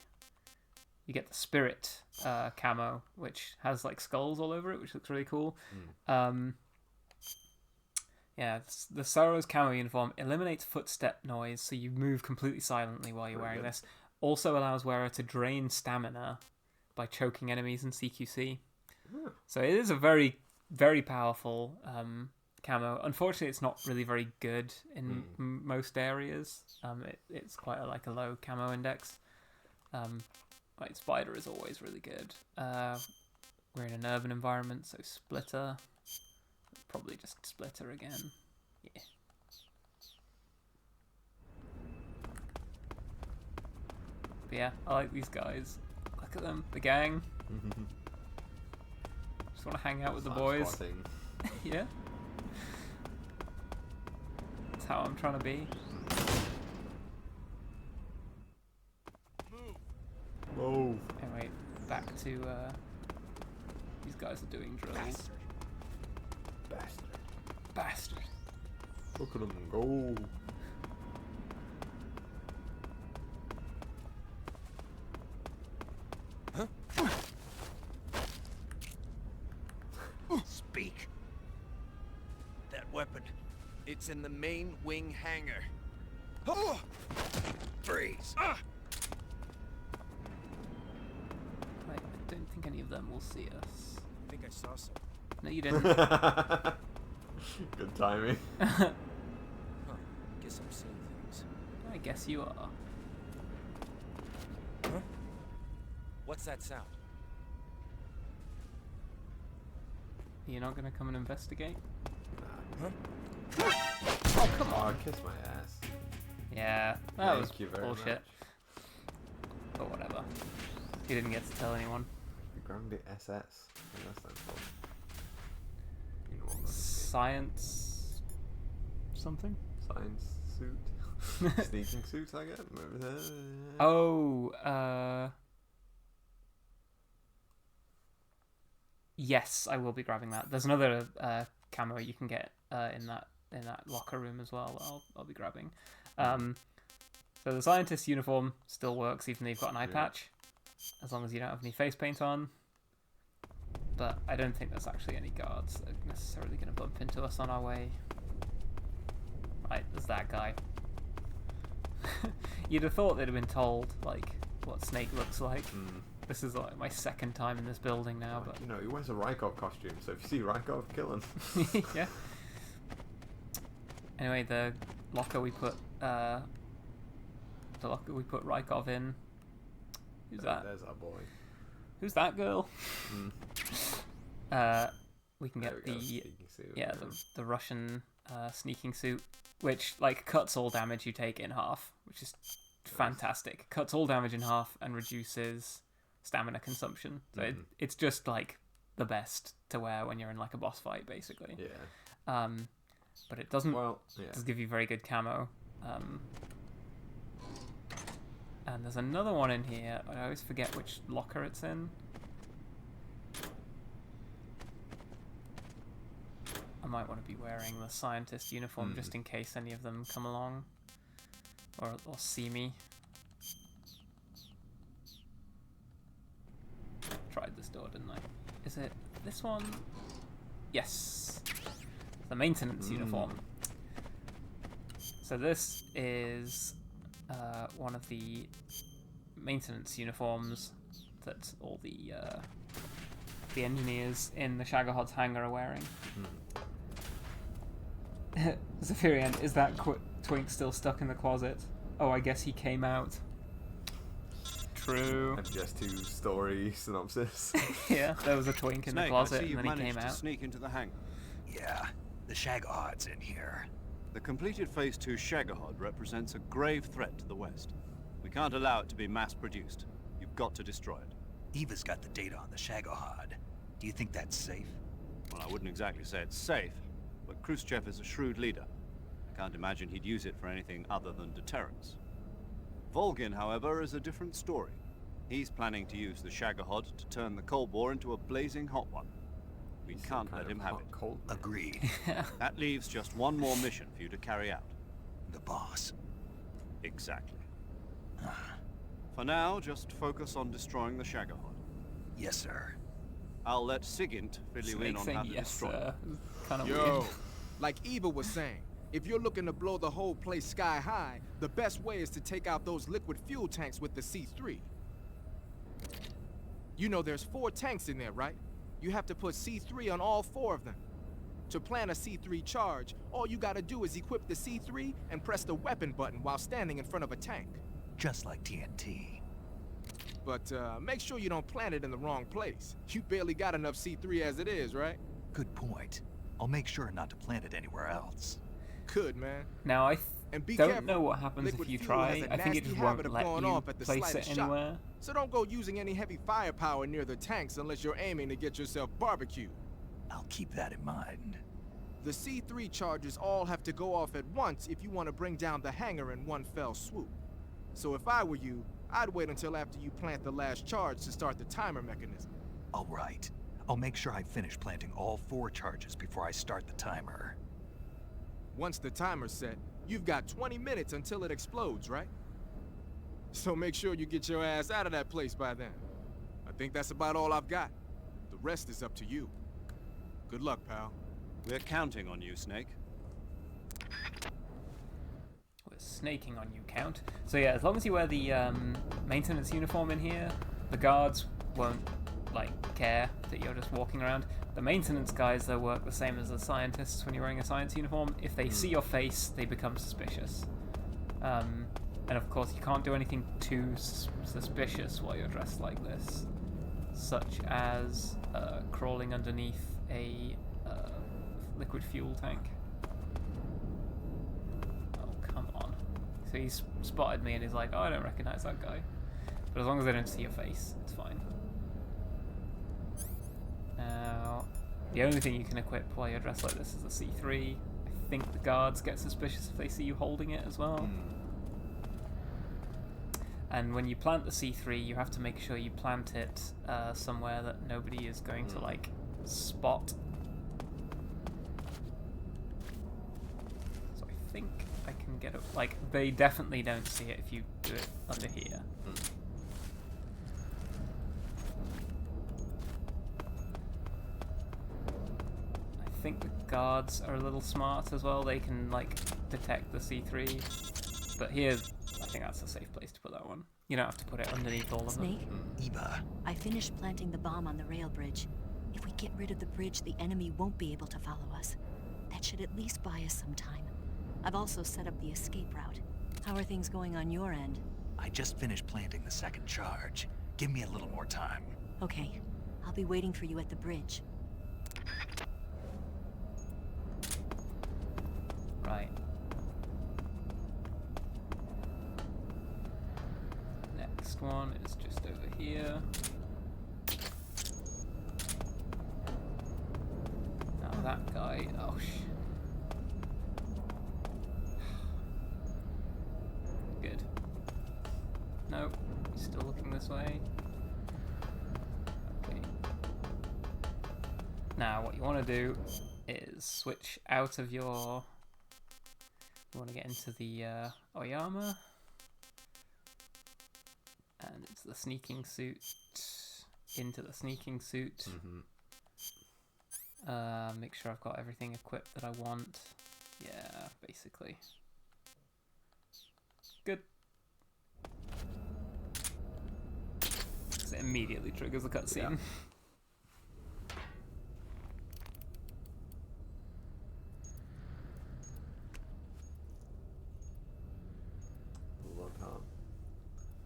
You get the spirit camo, which has like skulls all over it, which looks really cool. Yeah, the Sorrow's camo uniform eliminates footstep noise, so you move completely silently while you're wearing this. Also allows wearer to drain stamina by choking enemies in CQC. So it is a very, very powerful camo. Unfortunately, it's not really very good in most areas. It's quite a low camo index. Like Spider is always really good. We're in an urban environment, so Splitter. Probably just Splitter again. Yeah. But yeah, I like these guys. Look at them, the gang. Just want to hang out with the boys. Yeah. That's how I'm trying to be. Move. Anyway, back to these guys are doing drills. Bastard. Look at them go. Speak. That weapon. It's in the main wing hangar. Freeze. I don't think any of them will see us. I think I saw some. No, you didn't. Good timing. Huh. Guess I'm seeing things. I guess you are. Huh? What's that sound? You're not gonna come and investigate? Huh? Oh, come on. Kiss my ass. Yeah, that was Thank you very bullshit. much. But whatever. You didn't get to tell anyone. The Grande SS. What does that stand for? You know what that is. Science... something? Science suit. Sneaking suits, I guess. Oh, yes, I will be grabbing that. There's another camo you can get in that locker room as well that I'll be grabbing. So the scientist uniform still works even though you've got an eye patch, as long as you don't have any face paint on. But I don't think there's actually any guards that are necessarily going to bump into us on our way. Right, there's that guy. You'd have thought they'd have been told, like, what Snake looks like. This is like my second time in this building now, but... You know, he wears a Rykov costume, so if you see Rykov, kill him. Yeah. Anyway, the locker we put Rykov in. Who's that? There's our boy. Who's that girl? We can get the Russian sneaking suit, which like cuts all damage you take in half, which is fantastic. Cuts all damage in half and reduces stamina consumption. So it's just like the best to wear when you're in like a boss fight, basically. Yeah. But it doesn't Well, yeah. does give you very good camo. And there's another one in here. I always forget which locker it's in. I might want to be wearing the scientist uniform just in case any of them come along or see me. Tried this door, didn't I? Is it this one? Yes. The maintenance uniform. So this is one of the maintenance uniforms that all the engineers in the Shaggohod's hangar are wearing. Zephyrian, is that Twink still stuck in the closet? Oh, I guess he came out. True. MGS2 story synopsis. Yeah, there was a Twink in the closet and then he came to out. Sneak into the hangar. Yeah, the Shaggohod's in here. The completed Phase 2 Shaggohod represents a grave threat to the West. We can't allow it to be mass-produced. You've got to destroy it. Eva's got the data on the Shaggohod. Do you think that's safe? Well, I wouldn't exactly say it's safe, but Khrushchev is a shrewd leader. I can't imagine he'd use it for anything other than deterrence. Volgin, however, is a different story. He's planning to use the Shaggohod to turn the Cold War into a blazing hot one. We can't let him have it. Agreed. That leaves just one more mission for you to carry out. The boss. Exactly. For now, just focus on destroying the Shaggohod. Yes, sir. I'll let Sigint fill you in on how to destroy it. Kind of Yo, weird. like Eva was saying, if you're looking to blow the whole place sky high, the best way is to take out those liquid fuel tanks with the C3. You know there's 4 tanks in there, right? You have to put C3 on all 4 of them. To plant a C3 charge, all you gotta do is equip the C3 and press the weapon button while standing in front of a tank. Just like TNT. But make sure you don't plant it in the wrong place. You barely got enough C3 as it is, right? Good point. I'll make sure not to plant it anywhere else. Good, man. Now, I And be don't careful. know what happens Liquid if you fuel has try. a I think it nasty just habit won't of let going you off at the place it slightest shock. anywhere. So don't go using any heavy firepower near the tanks unless you're aiming to get yourself barbecued. I'll keep that in mind. The C3 charges all have to go off at once if you want to bring down the hangar in one fell swoop. So if I were you, I'd wait until after you plant the last charge to start the timer mechanism. All right. I'll make sure I finish planting all 4 charges before I start the timer. Once the timer's set, you've got 20 minutes until it explodes, right? So make sure you get your ass out of that place by then. I think that's about all I've got. The rest is up to you. Good luck, pal. We're counting on you, Snake. We're snaking on you, Count. So yeah, as long as you wear the maintenance uniform in here, the guards won't care that you're just walking around. The maintenance guys, though, work the same as the scientists when you're wearing a science uniform. If they see your face, they become suspicious. And of course, you can't do anything too suspicious while you're dressed like this, such as crawling underneath a liquid fuel tank. Oh, come on. So he's spotted me and he's like, oh, I don't recognize that guy. But as long as they don't see your face, it's fine. Now, the only thing you can equip while you're dressed like this is the C3. I think the guards get suspicious if they see you holding it as well. And when you plant the C3, you have to make sure you plant it somewhere that nobody is going to spot. So I think I can get it. They definitely don't see it if you do it under here. I think the guards are a little smart as well. They can detect the C3. But here, I think that's a safe place to put that one. You don't have to put it underneath all of them. Snake? Eva. I finished planting the bomb on the rail bridge. If we get rid of the bridge, the enemy won't be able to follow us. That should at least buy us some time. I've also set up the escape route. How are things going on your end? I just finished planting the 2nd charge. Give me a little more time. Okay. I'll be waiting for you at the bridge. Right. Next one is just over here. Now that guy, oh Good. No, still looking this way. Okay. Now, what you want to do is switch out of your... You want to get into the Oyama. And it's the sneaking suit. Into the sneaking suit. Make sure I've got everything equipped that I want. Yeah, basically. Good. So it immediately triggers the cutscene. Yeah. Love that.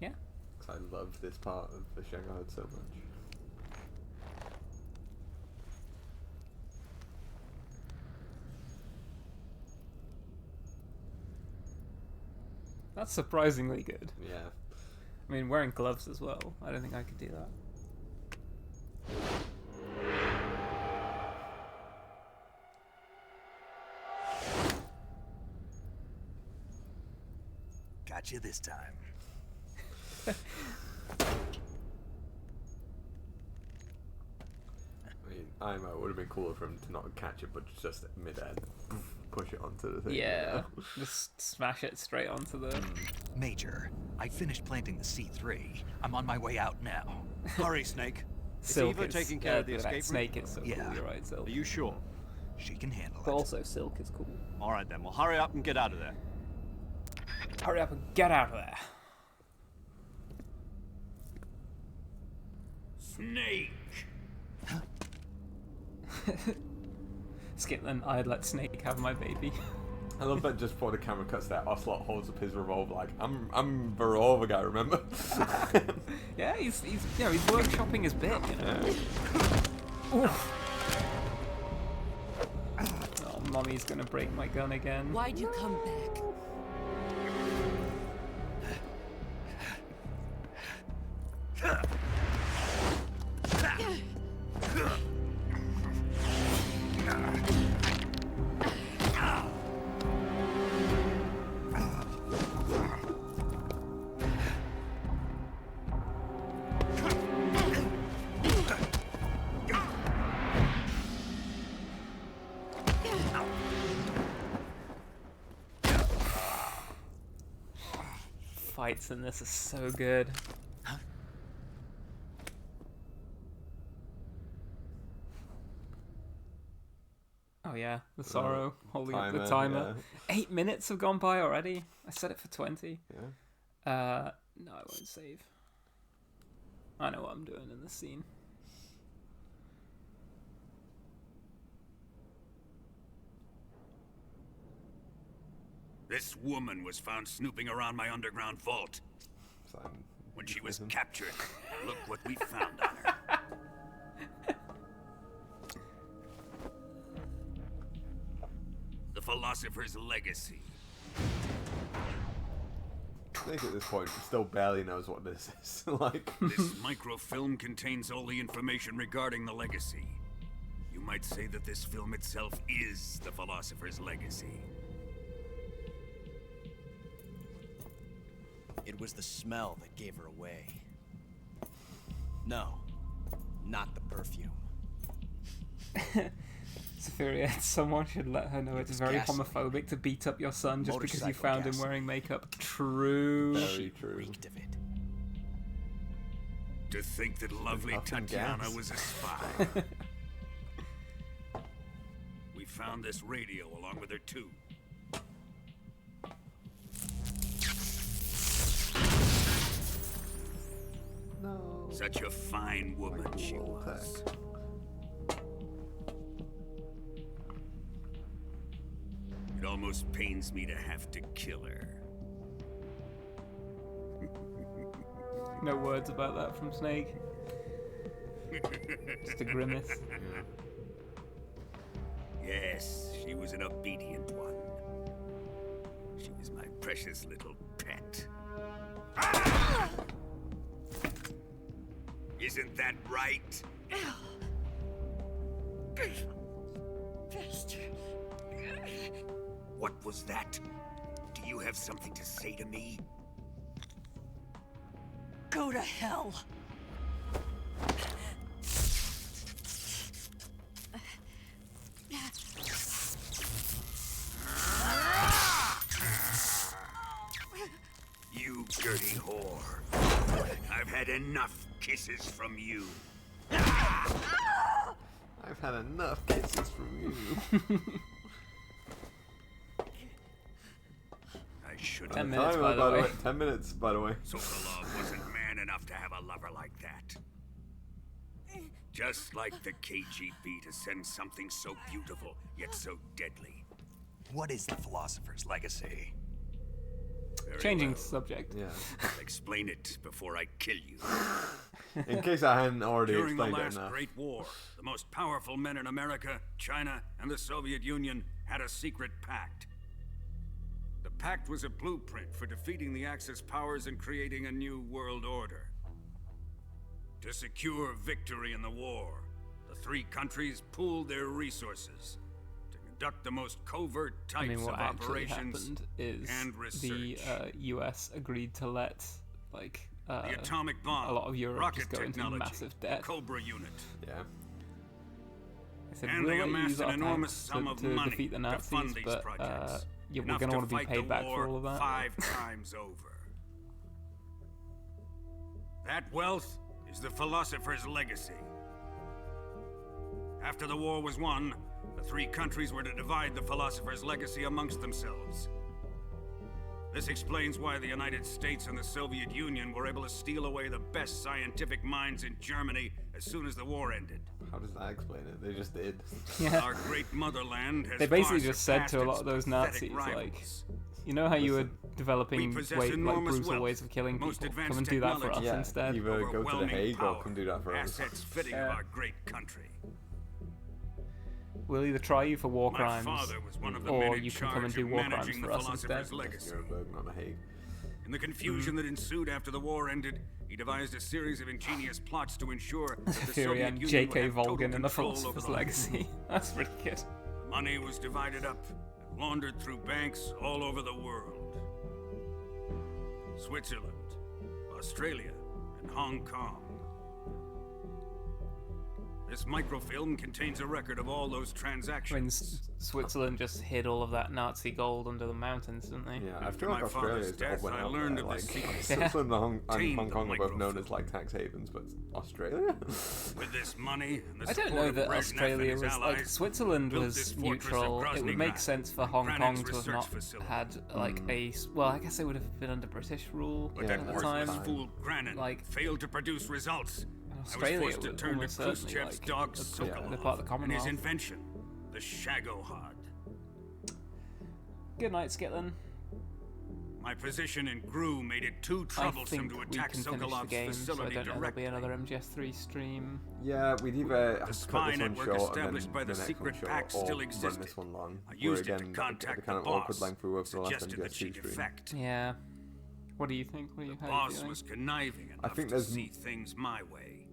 Yeah. 'Cause I love this part of the Shagard so much. That's surprisingly good. Yeah. I mean, wearing gloves as well. I don't think I could do that. Got you this time. I mean, IMO would have been cooler for him to not catch it, but just mid-air, push it onto the thing. Yeah, You know? just smash it straight onto the... Major, I finished planting the C3. I'm on my way out now. Hurry, Snake. Is Silk Eva is, taking care of the that escape route? Snake is so Yeah. cool, you're right, Silk. Are you sure? She can handle But it. also Silk is cool. All right then. Well, hurry up and get out of there. Hurry up and get out of there. Snake! Skip then, I'd let Snake have my baby. I love that just before the camera cuts there, Ocelot holds up his revolver like, I'm the revolver guy, remember? Yeah, he's workshopping his bit, you know. Oof. Oh, Mommy's gonna break my gun again. Why'd you come back? Fights in this are so good. Oh yeah, the sorrow holding up the timer. Yeah. 8 minutes have gone by already. I set it for 20. Yeah. No, I won't save. I know what I'm doing in this scene. This woman was found snooping around my underground vault. When she was captured, look what we found on her. The Philosopher's Legacy. Snake at this point still barely knows what this is. Like, This microfilm contains all the information regarding the Legacy. You might say that this film itself is the Philosopher's Legacy. It was the smell that gave her away. No, not the perfume. Safiria, someone should let her know it's was very gasoline. homophobic to beat up your son just because you Motorcycle found him gasoline. wearing makeup. True. very true. Reeked of it. To think that lovely puffing Tatiana gas. was a spy. We found this radio along with her too. No. Such a fine woman she was. It almost pains me to have to kill her. No words about that from Snake. Just a grimace. Yes, she was an obedient one. She was my precious little pet. Ah! Isn't that right? What was that? Do you have something to say to me? Go to hell. You dirty whore. I've had enough kisses from you. I've had enough kisses from you. I should 10 have. minutes, by the way. 10 minutes, by the way. Sokolov wasn't man enough to have a lover like that. Just like the KGB to send something so beautiful, yet so deadly. What is the Philosopher's Legacy? Very Changing well. subject. Yeah. Explain it before I kill you. In case I hadn't already During the explained it last enough. Great War, the most powerful men in America, China, and the Soviet Union had a secret pact. The pact was a blueprint for defeating the Axis powers and creating a new world order. To secure victory in the war, the three countries pooled their resources to conduct the most covert types I mean, what of actually operations happened is and research. the US agreed to let like the atomic bomb, a lot of Europe rocket just go into technology, massive debt. Cobra unit. Yeah. They said, And we'll they let you amassed use an our enormous tanks sum of to money defeat the to Nazis, fund these but projects. yeah, we're Enough going to want to be fight paid the back for war all of that. 5 times over. That wealth is the Philosopher's Legacy. After the war was won, the three countries were to divide the Philosopher's Legacy amongst themselves. This explains why the United States and the Soviet Union were able to steal away the best scientific minds in Germany as soon as the war ended. How does that explain it? They just did. Yeah. Our great motherland has They basically far just said to a lot surpassed of those its pathetic Nazis, like, rivals. you know how you were We developing possess like enormous brutal wealth, ways of killing most people. advanced Come and do that for us technology, instead. Either go to the overwhelming Hague or power, come do that for us. assets fitting of our great country. We'll either try you for war My crimes, father was one of the or men in you can come and charge do of war crimes managing for the us instead. Philosopher's Legacy. Nuremberg, not the Hague. In the confusion that ensued after the war ended, he devised a series of ingenious plots to ensure that the Fury Soviet and Union J.K. would have total Volgin in the control over Philosopher's the Legacy. That's pretty good. The money was divided up and laundered through banks all over the world. Switzerland, Australia, and Hong Kong. This microfilm contains a record of all those I mean, transactions. Switzerland just hid all of that Nazi gold under the mountains, didn't they? Yeah, I After feel like my Australia father's is the odd death, one I out learned there. of Like, the secret. Switzerland and Obtained Hong the Kong are both known microfilm. as like tax havens, but Australia? With this money and the I don't support know of that Brezhnev Australia and his was like allies, Switzerland built was this fortress of neutral. It would make Groznygrad, sense for Hong Kranen's Kong to have research not facility. had like Hmm. I guess they would have been under British rule But at that the time. worthless fool Granin Like, failed to produce results. Australia I was forced to would turn to almost certainly, Khrushchev's like, dog they're Sokolov part of the and his Commonwealth. invention, the Shagohod. Good night, Skitlin. My position in GRU made it too I troublesome think to we attack can finish the Sokolov's game, so I facility don't know there'll be directly. another MGS3 stream. Yeah, we'd either have to spy cut this one network short and then established by the next secret one short, pact or still run existed. this one long. I used We're it to again contact the kind the of awkward boss, length we were for the last suggested that MGS2 she stream. defect. Yeah. What do you think? What do you, The how are you boss feeling? was conniving I enough think to there's see things my way.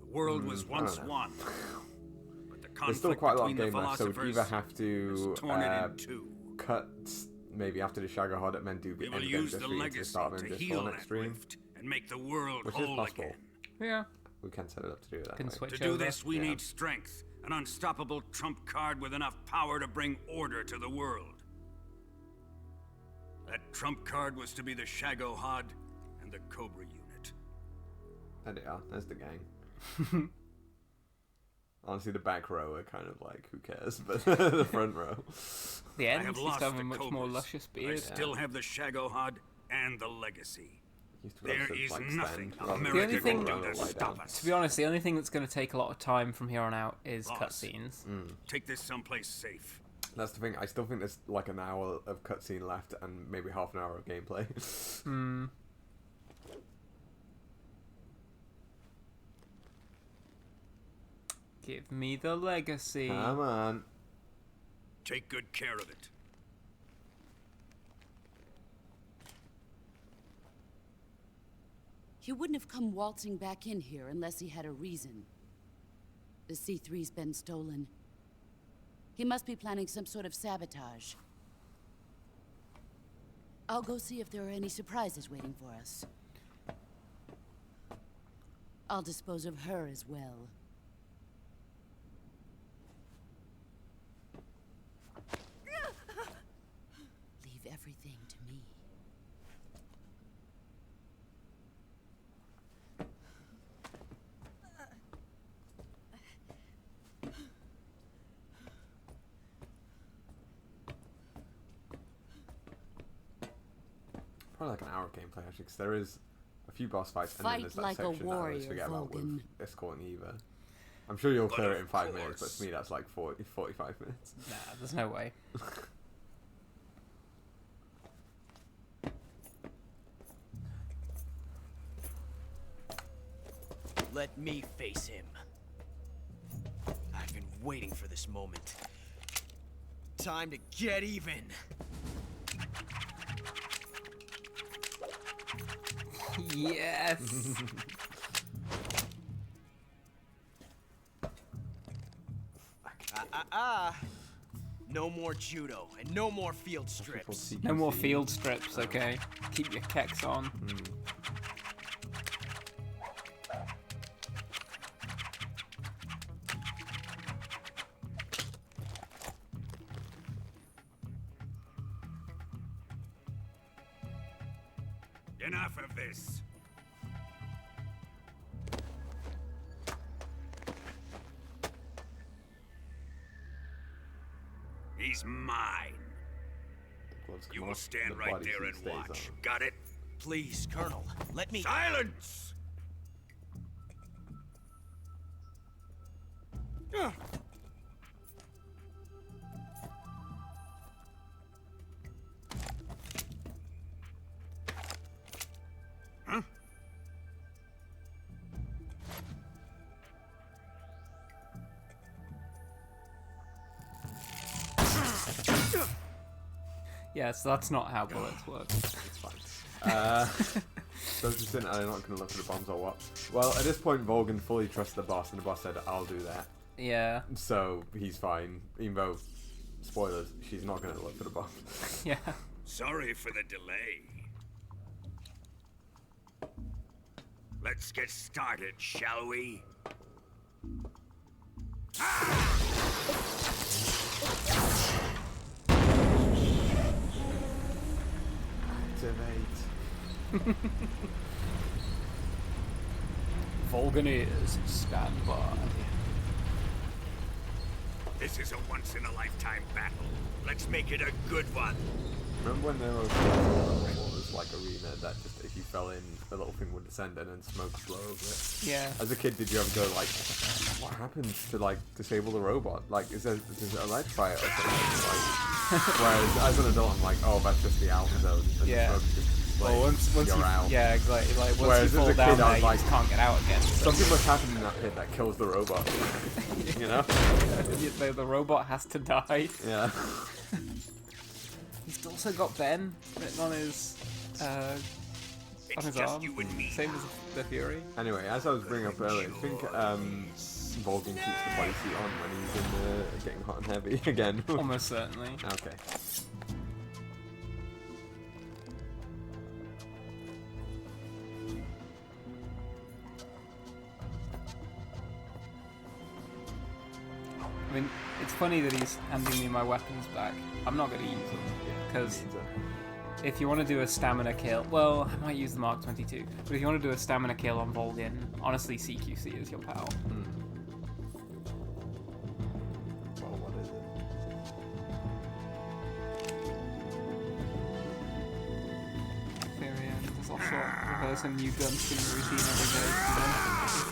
The world was I once don't know. one, but the There's still conflict quite a lot of between the game left, so we'd philosophers either have to has torn it in two. cut maybe after the Shagohod and then do the We will end of use the MGS3 to the legacy start of to MGS4 heal next that stream, rift and make the world which is whole possible. again. Yeah. We can set it up to do it that Can way. switch To do over. this, we Yeah. need strength, an unstoppable trump card with enough power to bring order to the world. That trump card was to be the Shagohod and the Cobra unit. There they are. There's the gang. Honestly, the back row are kind of like, who cares? But the front row. The I end, have he's lost got a the much more Cobras, luscious but I beard. still have the Shagohod and the legacy. Used to be able There to, is like, nothing stand rather than America only can thing- do roll around or to lie stop down. us. To be honest, the only thing that's going to take a lot of time from here on out is Boss. cutscenes. Take this someplace safe. That's the thing. I still think there's like an hour of cutscene left and maybe half an hour of gameplay. Hmm. Give me the legacy. Come on. Take good care of it. He wouldn't have come waltzing back in here unless he had a reason. The C3's been stolen. He must be planning some sort of sabotage. I'll go see if there are any surprises waiting for us. I'll dispose of her as well. Leave everything to me. Probably like an hour of gameplay actually, because there is a few boss fights, and then Fight there's that like a section that I always warrior, forget about with Vulcan. escorting Eva. I'm sure you'll clear it in 5 minutes, but to me that's like 45 minutes. Nah, there's no way. Let me face him. I've been waiting for this moment. Time to get even. Yes. No more judo and no more field strips. No more field strips, okay? Keep your keks on. Enough of this. He's mine. You will stand right there and watch. Got it? Please, Colonel, let me... Silence! Huh? Yeah, so that's not how bullets work. It's fine. So just saying, I'm not going to look for the bombs or what? Well, at this point, Volgan fully trusts the boss, and the boss said, I'll do that. Yeah. So he's fine, even though, spoilers, she's not going to look for the bombs. Yeah. Sorry for the delay. Let's get started, shall we? Activate. Vulcaneers, stand by. This is a once-in-a-lifetime battle. Let's make it a good one. Remember when there was like arena that just if you fell in, a little thing would descend and then smoke would blow over it? Yeah. As a kid, did you ever go like, what happens to like disable the robot? Like, does it electrify it or something? Like, whereas as an adult, I'm like, oh, that's just the alpha zone. And Yeah. the smoke just Well, once you're you, out. yeah, exactly. Like once Whereas you fall as a down kid, I there, was you like, just can't get out again. So. Something must happen in that pit that kills the robot. You know? The robot has to die. Yeah. He's also got Ben written on his arm. Same as the Fury. Anyway, as I was bringing up earlier, I think Vulcan keeps the body suit on when he's in the getting hot and heavy again. Almost certainly. Okay. I mean, it's funny that he's handing me my weapons back. I'm not going to use them because if you want to do a stamina kill, well, I might use the Mark 22. But if you want to do a stamina kill on Vulcan, honestly, CQC is your pal. Well, what is it? There's also reverse a new gun skin routine every day.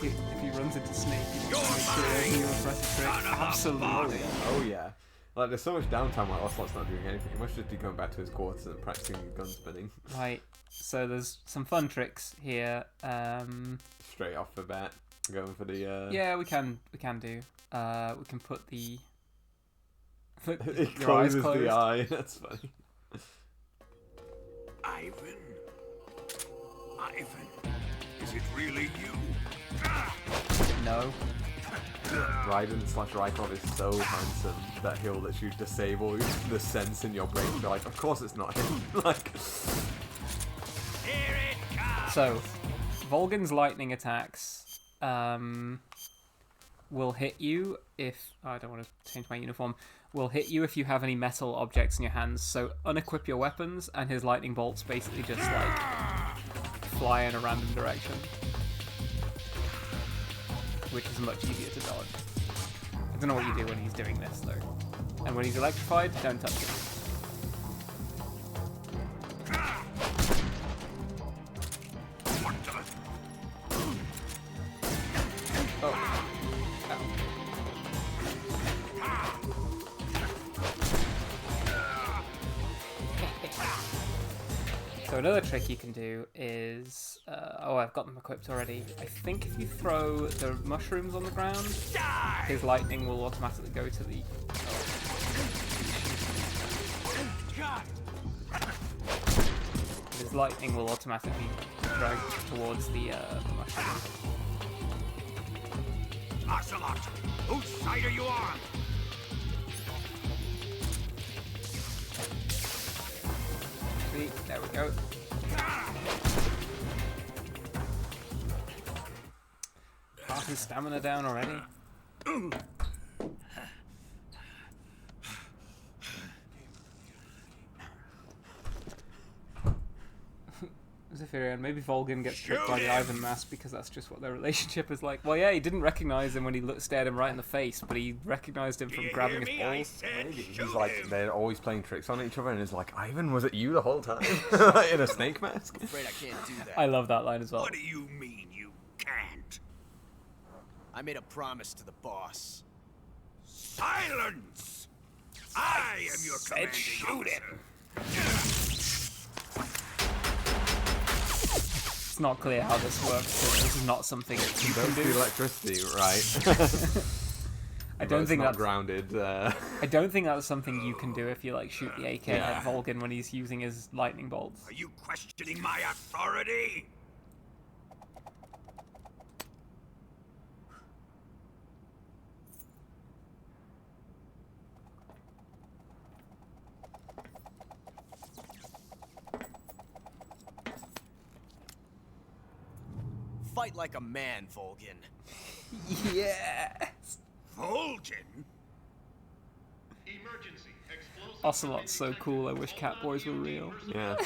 If he runs into Snake, he wants to make sure he refreshes trick. Absolutely. Oh yeah. Like there's so much downtime while Ocelot's not doing anything. He must just be going back to his quarters and practicing gun spinning. Right. So there's some fun tricks here. Straight off the bat, going for the. Yeah, we can do. We can put the. It your eyes closes closed. the eye. That's funny. Ivan? Ivan? Is it really you? No. Raiden/Rykov is so handsome that he'll let you disable the sense in your brain. Be like, of course it's not him. Like. Here it comes. So, Volgan's lightning attacks will hit you if... Oh, I don't want to change my uniform. Will hit you if you have any metal objects in your hands. So unequip your weapons, and his lightning bolts basically just, like, fly in a random direction. Which is much easier to dodge. I don't know what you do when he's doing this, though. And when he's electrified, don't touch him. So another trick you can do is, I've got them equipped already. I think if you throw the mushrooms on the ground, his lightning will automatically go to the... His lightning will automatically drag towards the mushroom. Ocelot, whose side are you on? There we go. Half his stamina down already. Zephyrian, maybe Volgin gets tricked by the Ivan mask because that's just what their relationship is like. Well, yeah, he didn't recognize him when he stared him right in the face, but he recognized him from grabbing his balls. Maybe. He's like, they're always playing tricks on each other, and it's like, Ivan, was it you the whole time? In a snake mask? I'm afraid I can't do that. I love that line as well. What do you mean you can't? I made a promise to the boss. Silence! I am your commanding officer. It's not clear how this works, because this is not something you can do. Electricity, right? I don't think that's grounded. I don't think that's something you can do if you like shoot the AK at Volgin when he's using his lightning bolts. Are you questioning my authority? Fight like a man, Volgin. Yes! Volgin? Ocelot's so cool, I wish Catboys were real. Yeah.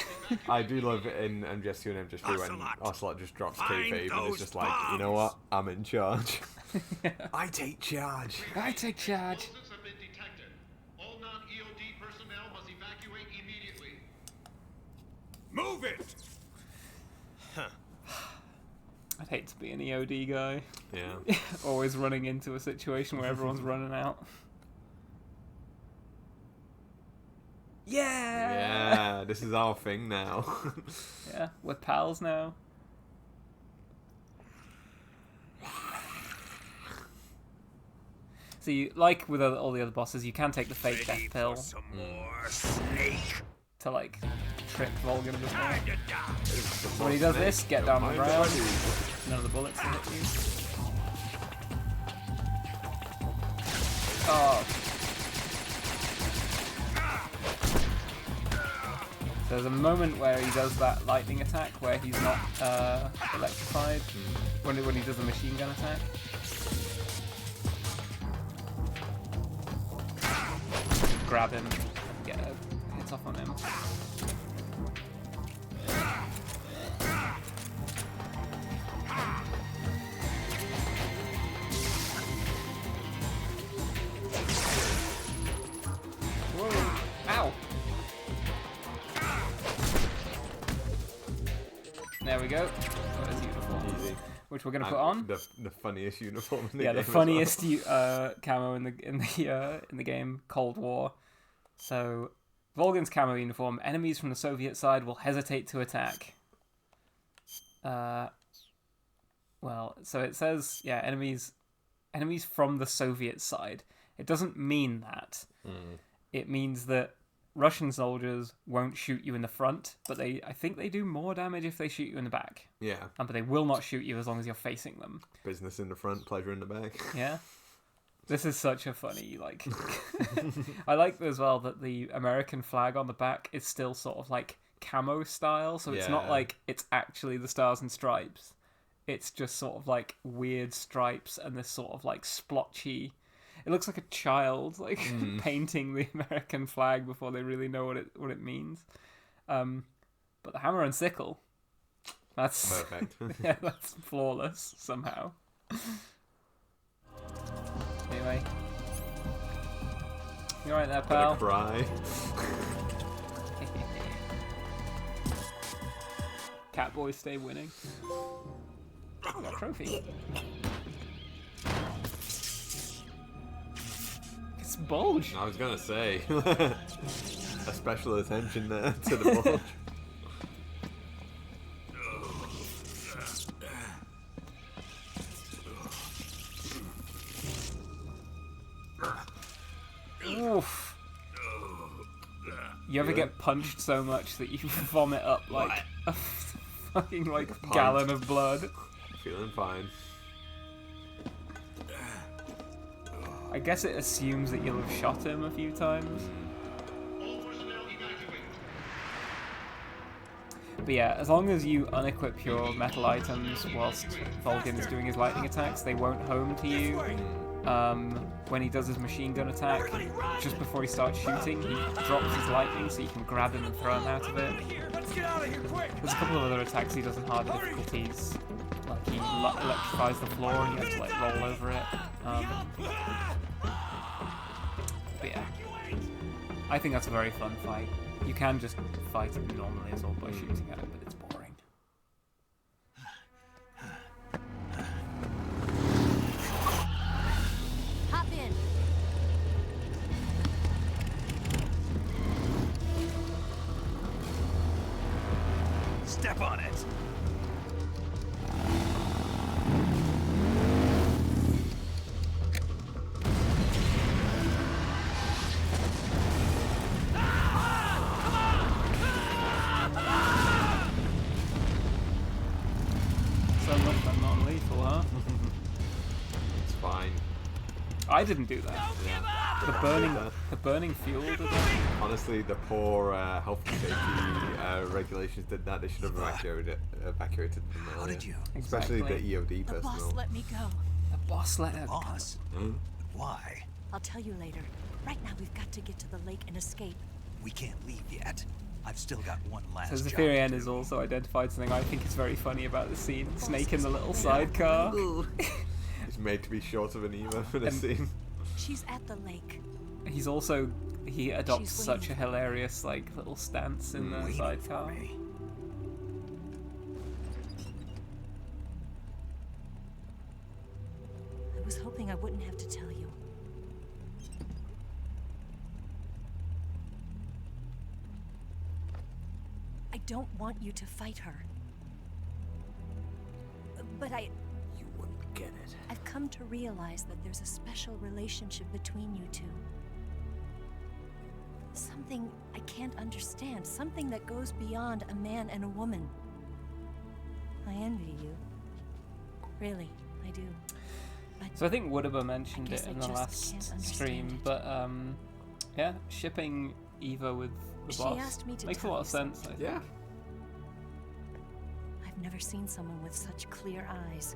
I do love it in MGS2 and MGS3 when Ocelot just drops kayfabe and it's just like, you know what? I'm in charge. I take charge. I take charge. Move it! I'd hate to be an EOD guy. Yeah. Always running into a situation where everyone's running out. Yeah! Yeah, this is our thing now. Yeah, we're pals now. So you, like with all the other bosses, you can take the fake death pill Some more snake. to like trick Volgin a bit more. So when he does this, get down on the ground. None of the bullets can hit you. Oh. There's a moment where he does that lightning attack where he's not electrified when he does the machine gun attack. Grab him and get a hit off on him. Whoa! Ow! There we go. Got his uniform, Easy. which we're gonna put on. The funniest uniform in the Yeah, game. the funniest camo in the game, Cold War. So, Volgin's camo uniform. Enemies from the Soviet side will hesitate to attack. Well, so it says, yeah, enemies from the Soviet side. It doesn't mean that. It means that Russian soldiers won't shoot you in the front, but I think they do more damage if they shoot you in the back. Yeah. But they will not shoot you as long as you're facing them. Business in the front, pleasure in the back. Yeah. This is such a funny, like... I like as well that the American flag on the back is still sort of like camo style, so it's not like it's actually the Stars and Stripes. it's just sort of like weird stripes and this sort of like splotchy. It looks like a child like painting the American flag before they really know what it means. But the hammer and sickle, that's perfect. Yeah, that's flawless somehow. Anyway, you alright there, pal? Cry. Catboys stay winning. Got a trophy. It's bulge. I was gonna say a special attention there to the bulge. Oof. You ever get punched so much that you vomit up like a fucking like gallon of blood? Feeling fine. I guess it assumes that you'll have shot him a few times. But yeah, as long as you unequip your metal items whilst Volgin is doing his lightning attacks, they won't home to you. When he does his machine gun attack, just before he starts shooting, he drops his lightning so you can grab him and throw him out of it. There's a couple of other attacks he does in harder difficulties, like he electrifies the floor and you have to like roll over it. But yeah, I think that's a very fun fight. You can just fight it normally as well by shooting at it, but it's boring. Hop in. Step on it. So much I'm non-lethal, huh? It's fine. I didn't do that. Yeah. The burning fuel did that. Honestly, the poor health and safety regulations did that. They should have evacuated them earlier. How did you? Especially Exactly. the EOD The personnel. boss let me go. The boss let her. Boss? Why? I'll tell you later. Right now, we've got to get to the lake and escape. We can't leave yet. I've still got one last So job to Zephyrian do. has also identified something I think is very funny about the scene. Snake in the little sidecar. It's made to be short of an Eva for the And- scene. She's at the lake. He adopts She's such a waiting. hilarious like little stance in the Waiting sidecar. for me. I was hoping I wouldn't have to tell you. I don't want you to fight her. But You wouldn't get it. I've come to realize that there's a special relationship between you two. Something I can't understand. Something that goes beyond a man and a woman. I envy you. Really, I do. But So I think Woodaba mentioned I it guess I in the just last can't understand stream, it. but yeah, shipping Eva with the She boss asked me to makes a tell lot you of sense. I think. Yeah. I've never seen someone with such clear eyes.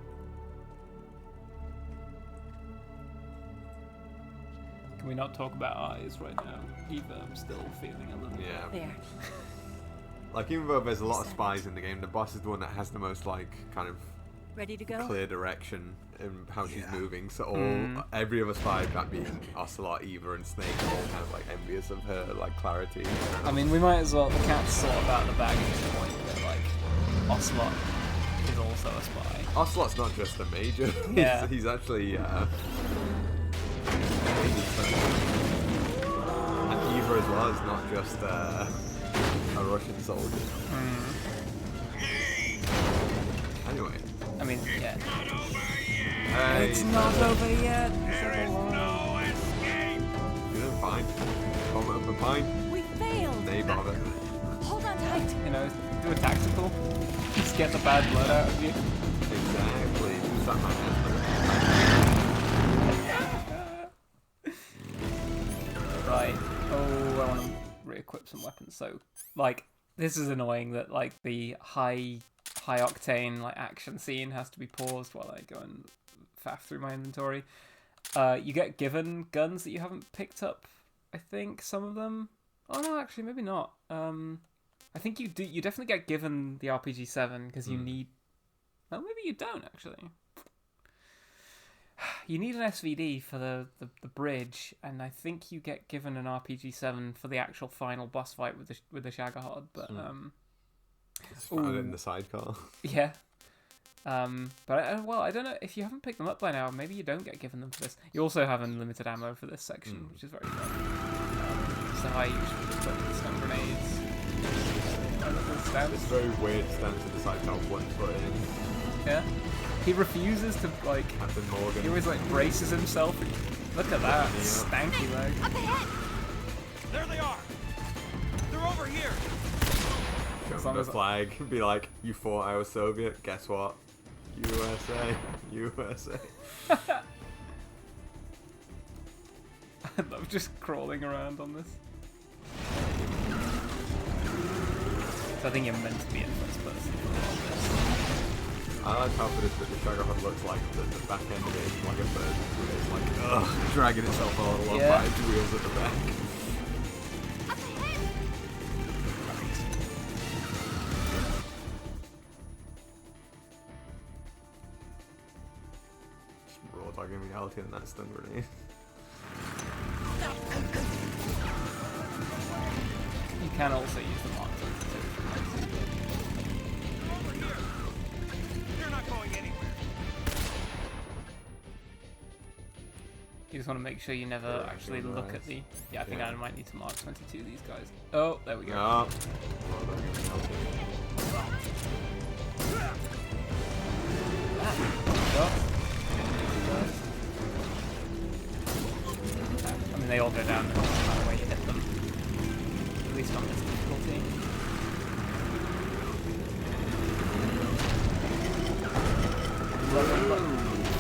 Can we not talk about eyes right now? Eva, I'm still feeling a little. Yeah. There. Like, even though there's a lot of spies in the game, the boss is the one that has the most, like, kind of Ready to go? clear direction in how she's Yeah. moving. So every other spy, that being Ocelot, Eva, and Snake, are all kind of, like, envious of her, like, clarity. I mean, we might as well. The cat's sort of out of the bag at this point. That like, Ocelot is also a spy. Ocelot's not just a major. Yeah. he's actually, and Eva as well is not just a Russian soldier. Anyway. I mean, yeah. Hey, It's not over yet. You're doing fine. Vomit up a pint. We failed! They bother. Hold on tight! You know, do a tactical. Just get the bad blood out of you. Exactly. Just that man. Right. Oh, I want to re-equip some weapons. So, like, this is annoying that like the high high octane like action scene has to be paused while I go and faff through my inventory. You get given guns that you haven't picked up. I think some of them. Oh no, actually maybe not. I think you do. You definitely get given the RPG-7 because you need. Well, maybe you don't actually. You need an SVD for the bridge, and I think you get given an RPG-7 for the actual final boss fight with the Shagohod. But It's found in the sidecar. Yeah. But I don't know if you haven't picked them up by now. Maybe you don't get given them for this. You also have unlimited ammo for this section, which is very fun. So I usually just put stun grenades. It's very weird stance to the sidecar one foot in. Yeah. He refuses to like. Captain Morgan. He always like braces himself. And, look at that stanky leg. Up ahead! There they are! They're over here! Show the flag. Be like, you thought I was Soviet? Guess what? USA. USA. I love just crawling around on this. So I think you're meant to be in first person for all this. I like how for this bit the Shagohod looks like the back end of it is like a bird. It's like dragging itself all along by its wheels at the back. Just raw dogging reality on that stun grenade. You can also use the Mark 22. They're not going anywhere. You just want to make sure you never actually look at the... Yeah, I think I might need to Mark 22 these guys. Oh, there we go. Oh. I mean, they all go down no matter where you hit them. At least on this difficulty.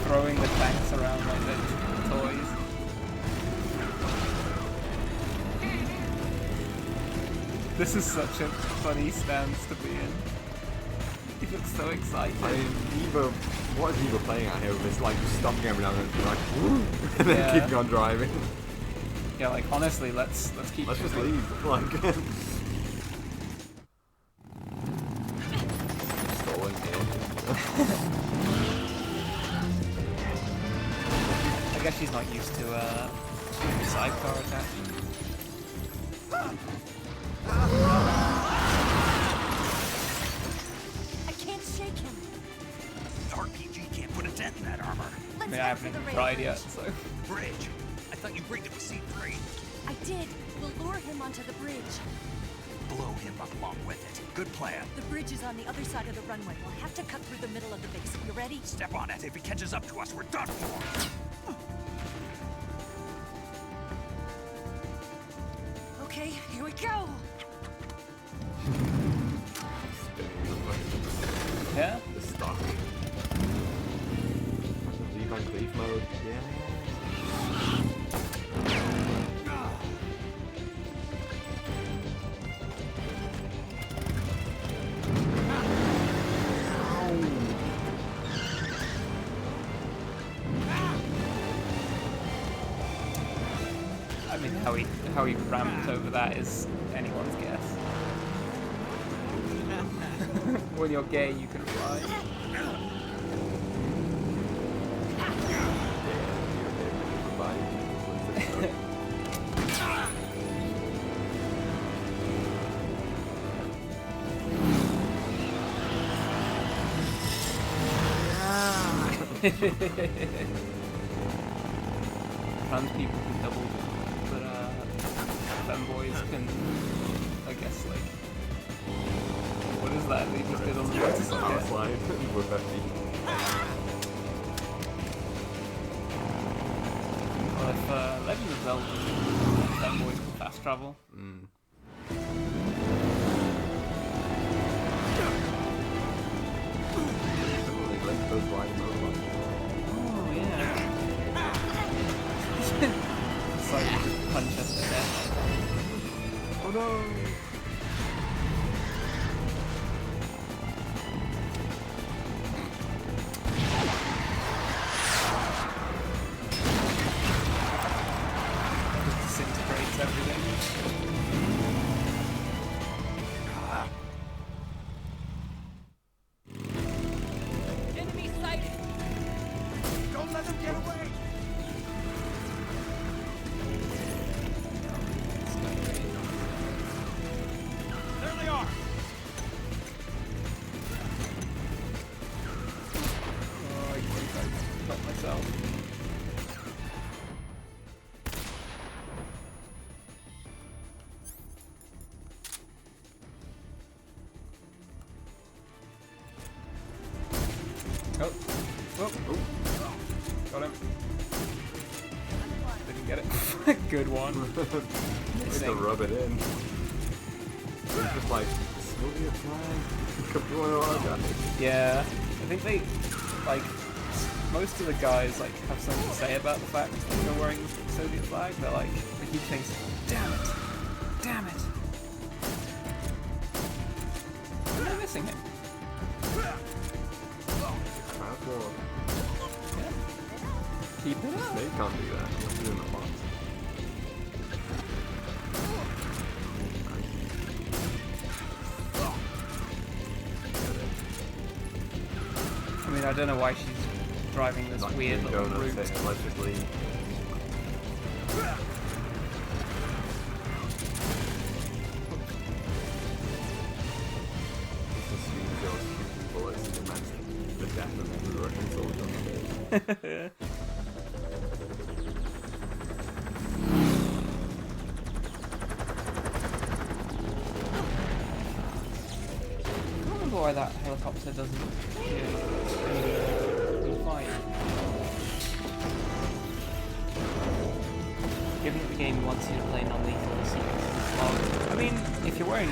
Throwing the tanks around like they're toys. This is such a funny stance to be in. He looks so excited. I mean, what is Eva playing at here with this, like, just stopping every now and then and be like, woo, and then keeping on driving? Yeah, like, honestly, let's keep... Let's just leave, like... Stalling here. I guess she's not used to, sidecar attack. I can't shake him. The RPG can't put a dent in that armor. I mean, I haven't even tried yet, so... Bridge. I thought you rigged it with C3. I did. We'll lure him onto the bridge. Blow him up along with it. Good plan. The bridge is on the other side of the runway. We'll have to cut through the middle of the base. You ready? Step on it. If he catches up to us, we're done for. Okay, here we go. Yeah? The stock. Leave on cleave mode. Yeah. I mean, how he ramped over that is anyone's guess. When you're gay, you can fly. Trans people can double, but femboys can, I guess, like, what is that they just did on the motorcycle? Slide with that Well, if Legend of Zelda, femboys can fast travel. Oh, yeah. Sorry, just punch us to death. Oh no! Oh. Oh. Oh. Got him. Didn't get it. Good one. Need to rub it in. It's just like, Soviet flag. Come on, yeah, I think they, like, most of the guys, like, have something to say about the fact that they're wearing the Soviet flag. They're like, they keep saying, damn it. Damn it. Am I missing him? Yeah. Keep it up. They can't do that. They're doing a lot. I mean, I don't know why she's driving this weird little route. Allegedly. The death of every Russian soldier. I don't remember why that helicopter doesn't appear in the fight. Given that the game wants you to play non-lethal sequences, well, I mean, if you're wearing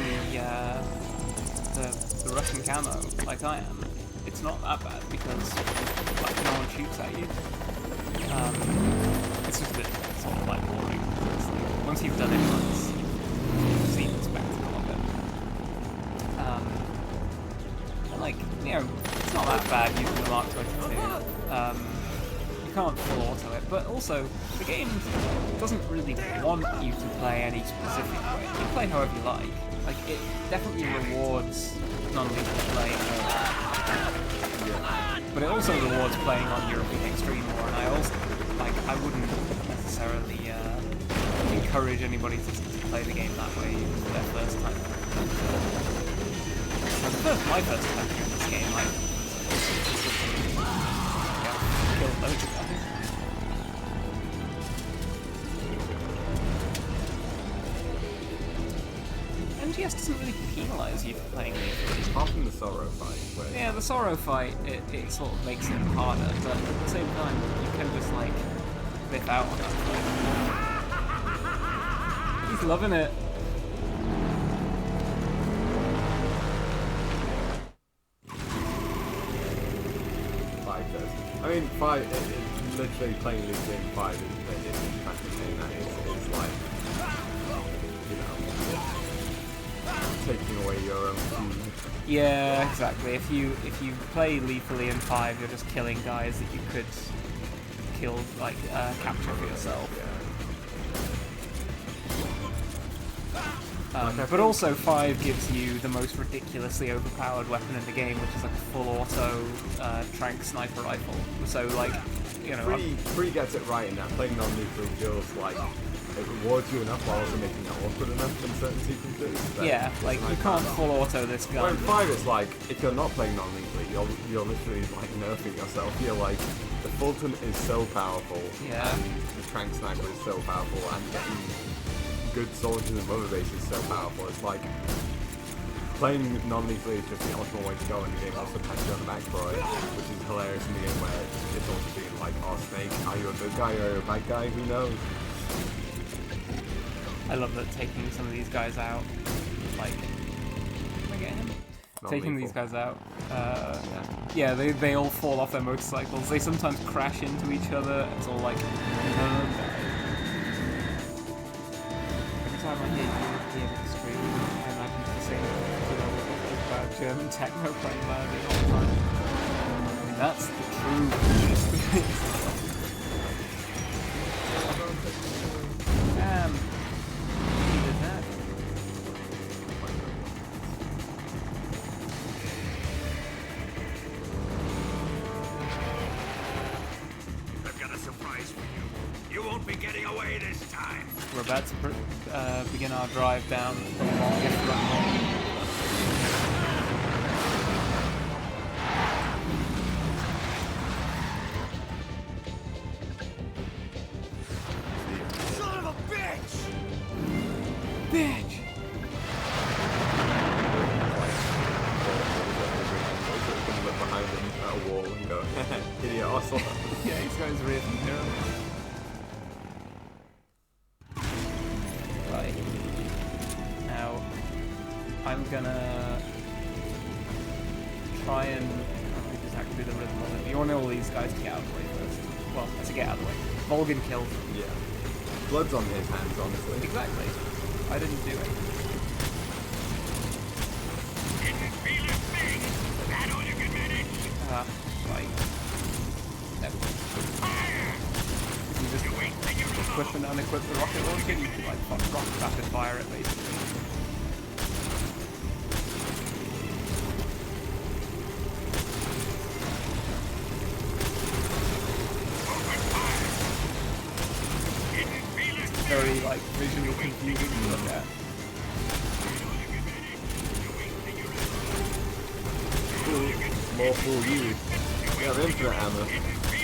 the Russian camo, like I am, it's not that bad because like no one shoots at you. It's just a bit sort of like boring. It's like, once you've done it once, you've seen the spectacle of it. And like, you know, it's not that bad using the Mark 22. You can't full auto it, but also the game doesn't really want you to play any specific way. You play however you like. Like, it definitely rewards non-lethal play more. But it also rewards playing on European Extreme more, and I also, like, I wouldn't necessarily encourage anybody to play the game that way for their first time. My first time through this game, I killed loads of guys. MGS doesn't really penalise you for playing lethally. Apart from the Sorrow fight. Where Yeah, the Sorrow fight, it sort of makes it harder, but at the same time, you can just, like, flip out on that fight. He's loving it. I mean, 5, literally playing this game 5 is practically saying that it's like, you know, taking away your own food. Yeah, exactly. If you play lethally in 5, you're just killing guys that you could kill, like, capture for yourself. But also 5 gives you the most ridiculously overpowered weapon in the game, which is like a full auto trank sniper rifle. So like, you know, 3 gets it right in that playing non-lethal feels like it rewards you enough while also making it awkward enough in certain sequences. Yeah, like you can't full auto this gun. Well, in 5 it's like, if you're not playing non-lethally, you're literally like nerfing yourself. You're like, the Fulton is so powerful, yeah, and the trank sniper is so powerful, and getting good soldiers and mother base is so powerful. It's like, playing non-lethally is just the optimal way to go, and the game also pats you on the back for it, which is hilarious in the game where it's also being like, oh Snake, are you a good guy or a bad guy? Who knows? I love that taking some of these guys out, like, am I getting him? Taking these guys out, yeah, they all fall off their motorcycles. They sometimes crash into each other. It's all like, every time I hear European Extreme, I imagine the same about German techno playing loudly all the time. I mean, that's the true experience. Needed that. I've got a surprise for you. You won't be getting away this time. We're about to begin our drive down the longest runway. Son of a bitch! Bitch! Look behind him at a wall and go, Oslo. Yeah, he's got his rear view mirror. Right. Now, I'm gonna try and... I don't think exactly the rhythm of it. You want all these guys to get out of the way first. Well, to get out of the way. Volgin killed them. Yeah. Blood's on his hands, honestly. Exactly. I didn't do it. Right. No. If you just equip and unequip the rocket launcher, you can like rapid fire it basically. It's very like visually confusing to look at. More for you. You have infinite ammo.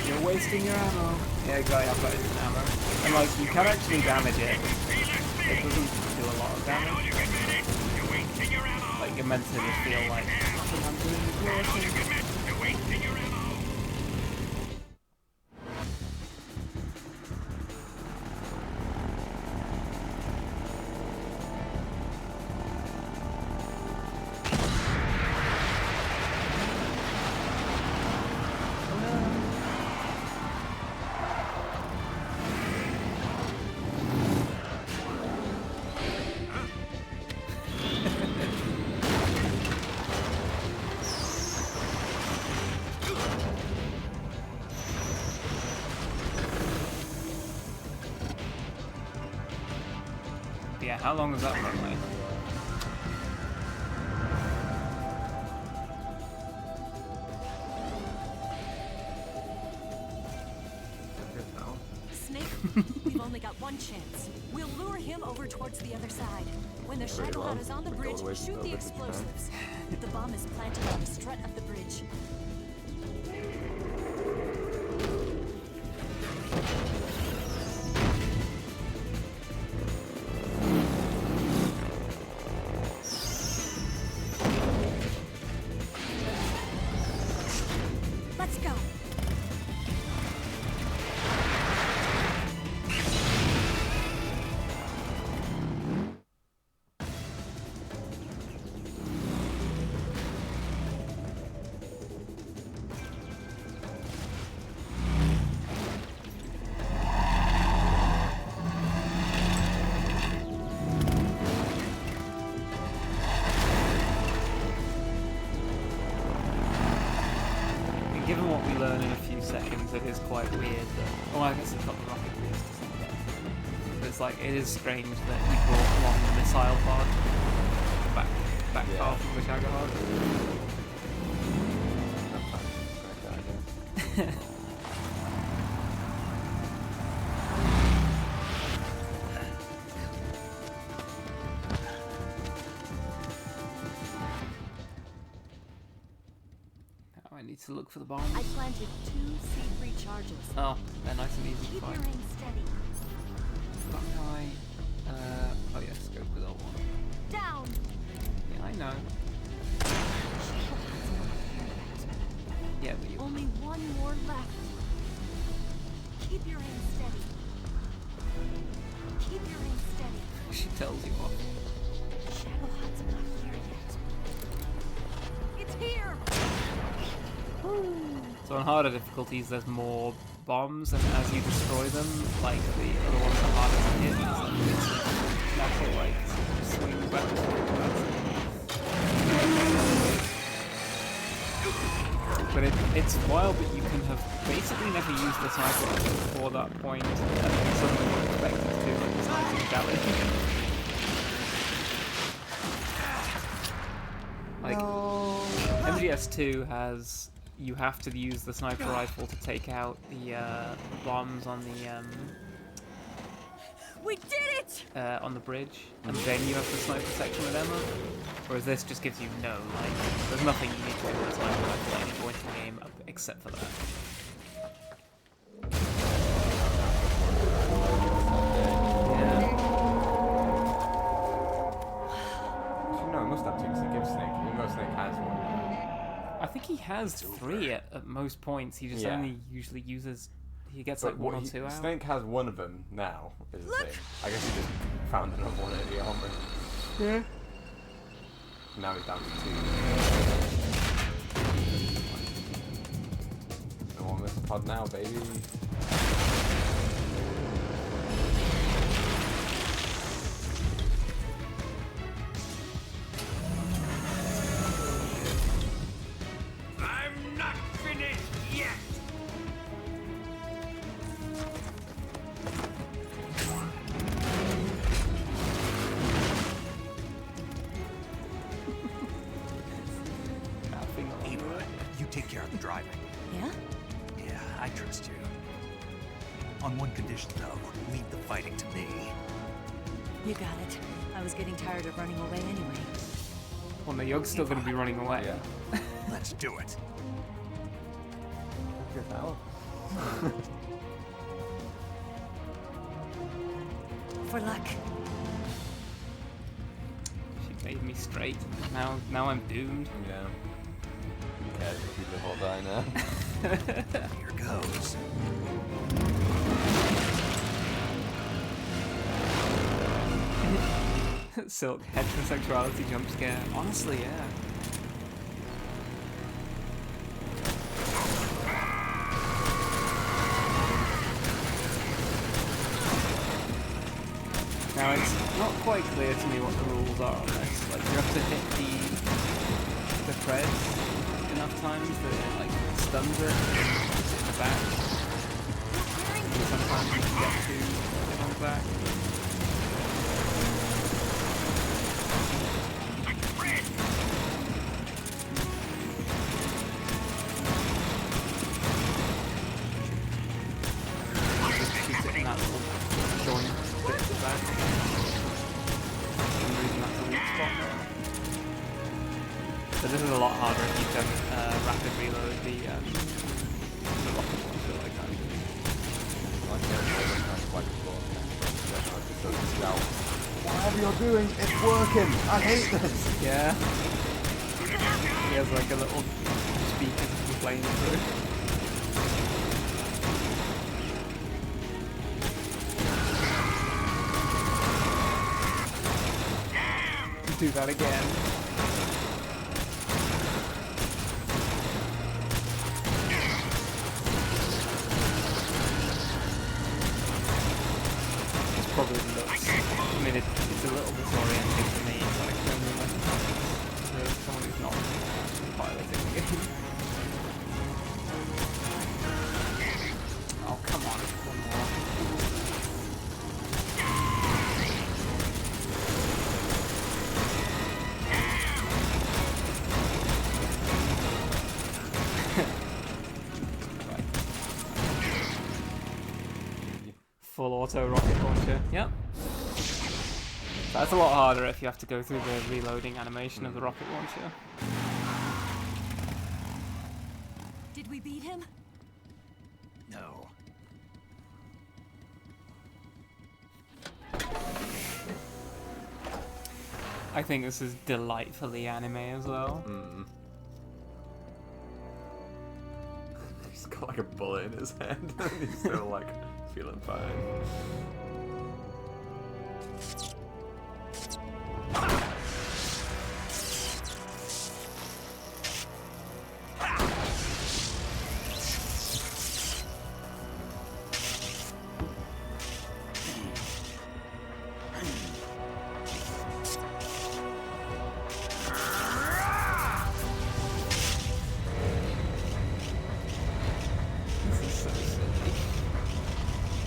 You're wasting your ammo. Yeah, exactly, I've got infinite ammo. And like, you can actually damage it. It doesn't do a lot of damage. Like, you're meant to just feel like, nothing I'm doing is working. Yeah, how long is that runway? Snake, we've only got one chance. We'll lure him over towards the other side. When the Shagohod is on the bridge, shoot the explosives. The bomb is planted on the strut of the bridge. Let's go. Given what we learn in a few seconds, it is quite weird that... Oh, I guess it's not the rocket boost. But it's like, it is strange that he brought along the missile pod. The back half of the Shagohod. I need to look for the bombs. I planted 2 C3 charges. Oh, they're nice and easy to Keep find. your aim steady. Got no eye. Oh yeah, scope with all one. Down. Yeah, I know. Yeah, but you... Only one more left. Keep your aim steady. Keep your aim steady. She tells you off. Shagohod's not here yet. It's here. So on harder difficulties, there's more bombs, and as you destroy them, like the other ones are harder to hit. So it's natural, like swing weapons. But it's wild that you can have basically never used the sniper rifle before that point, and then suddenly you're expected to do like sniping damage. Like MGS2 has. You have to use the sniper rifle to take out the bombs on the We did it! on the bridge, and then you have the sniper section with Emma. Whereas this just gives you no, like, there's nothing you need to do with a sniper rifle at any point in the game except for that. No, it must have two, because it gives Snake. We know Snake has one. I think he has 3 at most points. He just only usually uses. He gets like 1 or 2 out. Snake has one of them now. Is the thing. I guess he just found another one in the armor. Yeah. Now he's down to 2. No one miss pod now, baby. I'm not finished yet! Eva, you take care of the driving. Yeah? Yeah, I trust you. On one condition, though, leave the fighting to me. You got it. I was getting tired of running away anyway. Well, no, you're still going to be running away. Yeah. Let's do it. Good hell. For luck. She made me straight. Now I'm doomed. Yeah. Who cares if you live or die now? Here goes. Silk heterosexuality jump scare. Honestly, yeah. Now it's not quite clear to me what the rules are on this. Like you have to hit the treads enough times that it like stuns it in the back. And sometimes you can get to it on the back. So this is a lot harder if you can rapid reload the rocket launcher like that. Whatever you're doing, it's working. I hate this. Yeah. He has like a little speaker playing through. Do that again. It's probably nuts. I mean, it's a little disorienting for me, like for someone who's not piloting the game. Oh, come on, one more. Full auto rocket launcher. Yep. That's a lot harder if you have to go through the reloading animation of the rocket launcher. Did we beat him? No. I think this is delightfully anime as well. He's got like a bullet in his head and he's still like feeling fine.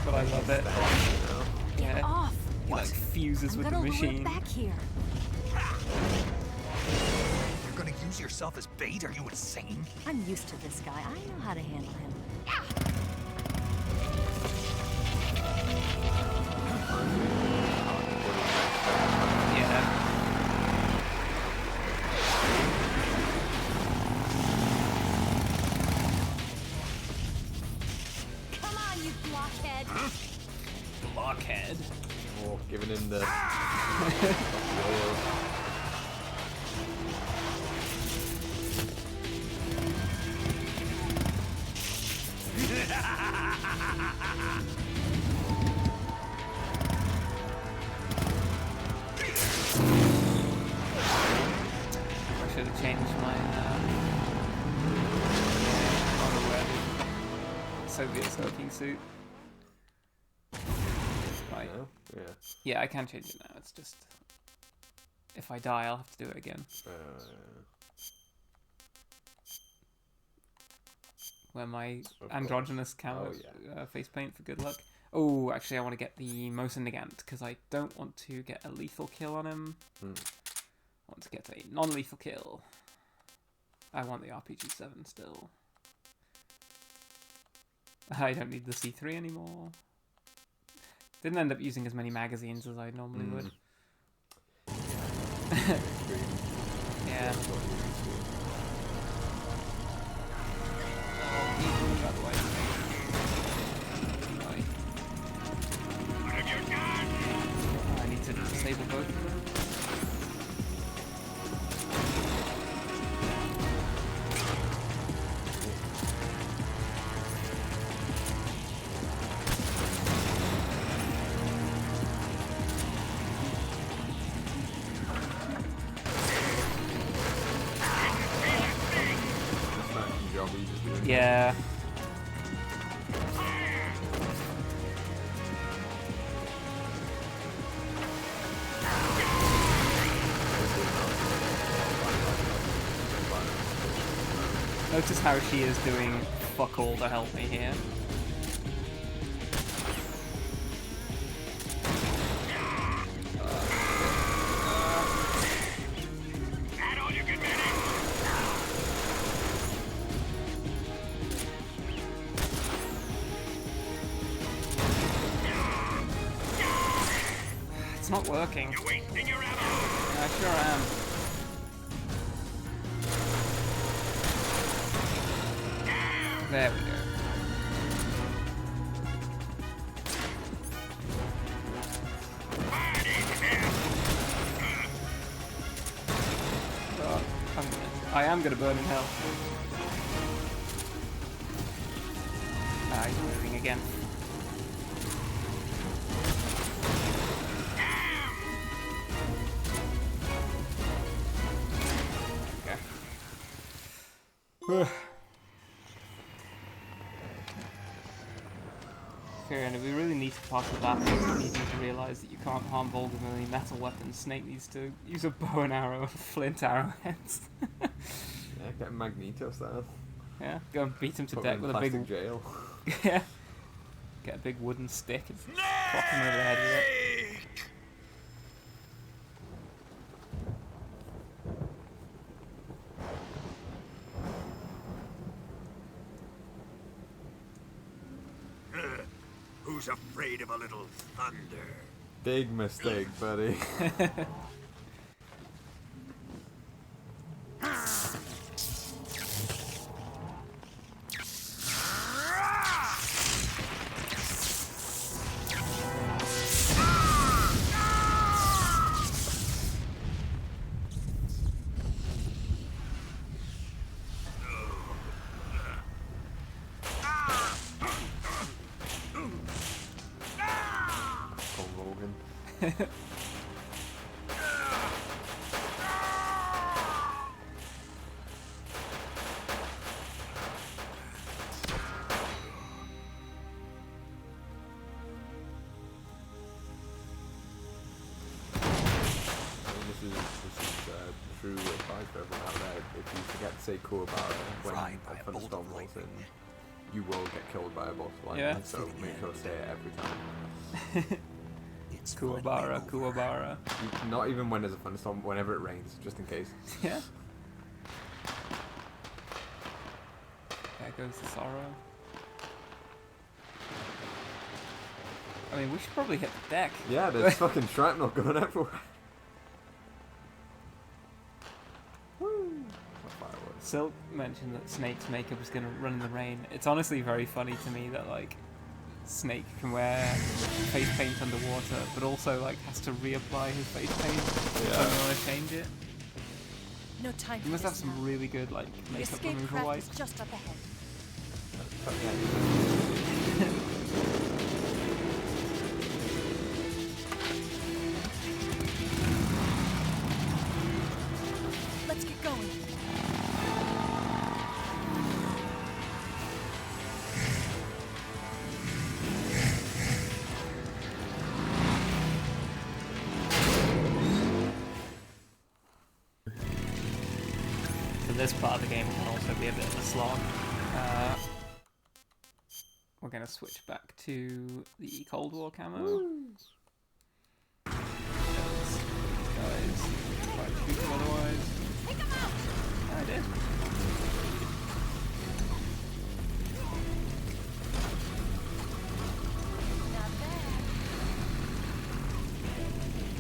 But I love it. Get Yeah. off! He like fuses I'm with the gonna lure machine. it back here. You're gonna use yourself as bait? Are you insane? I'm used to this guy. I know how to handle him. Yeah. Come on, you blockhead! Blockhead. Oh, giving him the. to change my Soviet smoking suit. Right. No? Yeah. Yeah, I can change it now. It's just if I die, I'll have to do it again. Wear my androgynous camo face paint for good luck. Oh, actually, I want to get the Mosin Nagant because I don't want to get a lethal kill on him. I want to get a non-lethal kill. I want the RPG-7 still. I don't need the C3 anymore. Didn't end up using as many magazines as I normally would. Yeah. I need to disable both of them. Yeah. Notice how she is doing fuck all to help me here. It's not working. You're wasting your ammo. I sure am. There we go. I am gonna burn in hell. Ah, he's moving again. Okay. And if we really need to pass the battle, we need to realise that you can't harm Volga with any metal weapons. Snake needs to use a bow and arrow and flint arrowheads. Yeah, get Magneto style. Yeah, go and beat him to Put death him with in a big plastic jail. Yeah. Get a big wooden stick and clock him over the head with it. Who's afraid of a little thunder? Big mistake, buddy. True advice for everyone out there. If you forget to say Kuwabara when a thunderstorm rolls in, you will get killed by a bolt of lightning. Yeah. So make sure to say it every time. Kuwabara, Kuwabara. Not even when there's a thunderstorm, whenever it rains, just in case. Yeah. There goes the sorrow. I mean, we should probably hit the deck. Yeah, there's fucking shrapnel going everywhere. Silk mentioned that Snake's makeup was going to run in the rain. It's honestly very funny to me that, like, Snake can wear face paint underwater, but also, like, has to reapply his face paint if I want to change it. No time for He must have this some now. really good, like, The makeup escape removal craft wipes. is just up ahead. Let's get going. So this part of the game can also be a bit of a slog. We're going to switch back to the Cold War camo. These guys try to shoot them otherwise. Take him out! I did.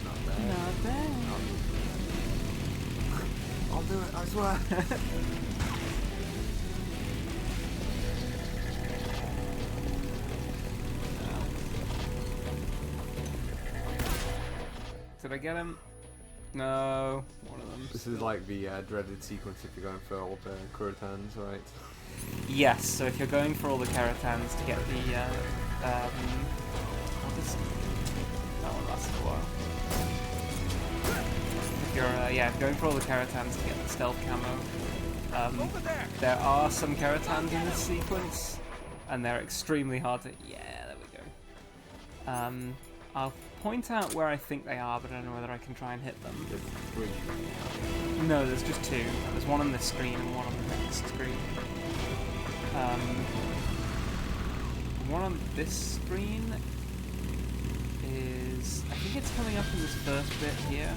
Not bad. Not bad. I'll do it, I swear. Did I get him? No, one of them. This is like the dreaded sequence if you're going for all the Kuratans, right? Yes, so if you're going for all the Karatans to get the, what is... That one lasted a while. If you're, if you're going for all the Karatans to get the stealth camo, there are some Karatans in this sequence, and they're extremely hard to... Yeah, there we go. I'll point out where I think they are, but I don't know whether I can try and hit them. There's 3. No, there's just 2. There's one on this screen and one on the next screen. One on this screen is... I think it's coming up in this first bit here.